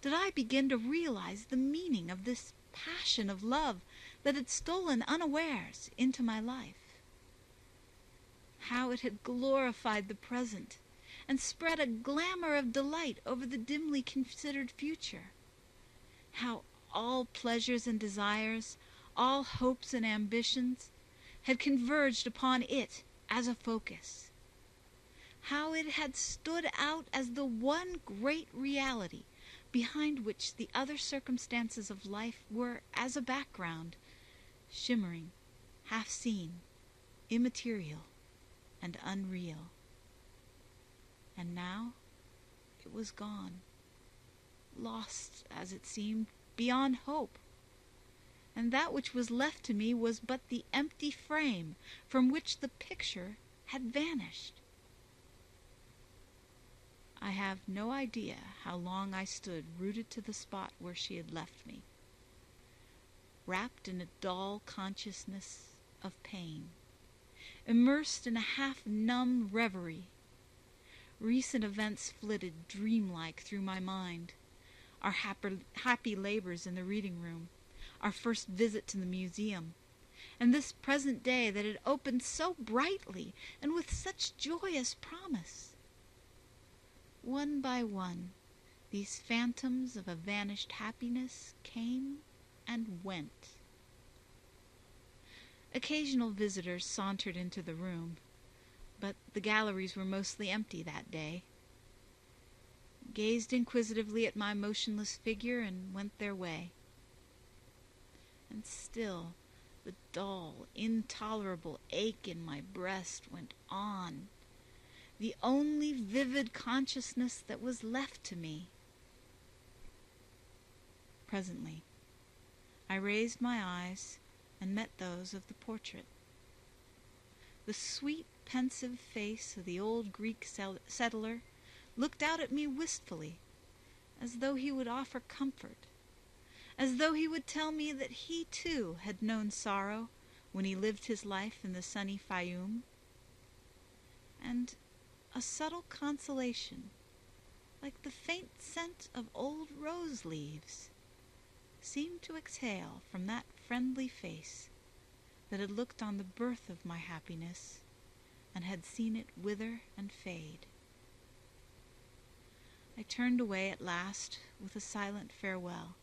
did I begin to realize the meaning of this passion of love that had stolen unawares into my life. How it had glorified the present and spread a glamour of delight over the dimly considered future. How all pleasures and desires, all hopes and ambitions, had converged upon it as a focus. How it had stood out as the one great reality behind which the other circumstances of life were as a background, shimmering, half-seen, immaterial, and unreal. And now it was gone, lost, as it seemed, beyond hope, and that which was left to me was but the empty frame from which the picture had vanished. I have no idea how long I stood rooted to the spot where she had left me, wrapped in a dull consciousness of pain, immersed in a half-numb reverie. Recent events flitted dreamlike through my mind. Our happy labors in the reading room, our first visit to the museum, and this present day that had opened so brightly and with such joyous promise. One by one, these phantoms of a vanished happiness came and went. Occasional visitors sauntered into the room, but the galleries were mostly empty that day, gazed inquisitively at my motionless figure, and went their way. And still the dull, intolerable ache in my breast went on, the only vivid consciousness that was left to me. Presently, I raised my eyes and met those of the portrait. The sweet, pensive face of the old Greek settler looked out at me wistfully, as though he would offer comfort, as though he would tell me that he too had known sorrow when he lived his life in the sunny Fayum. And a subtle consolation, like the faint scent of old rose leaves, seemed to exhale from that friendly face that had looked on the birth of my happiness, and had seen it wither and fade. I turned away at last with a silent farewell,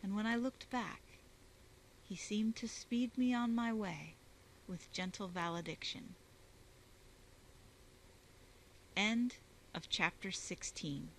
and when I looked back, he seemed to speed me on my way with gentle valediction. End of chapter 16.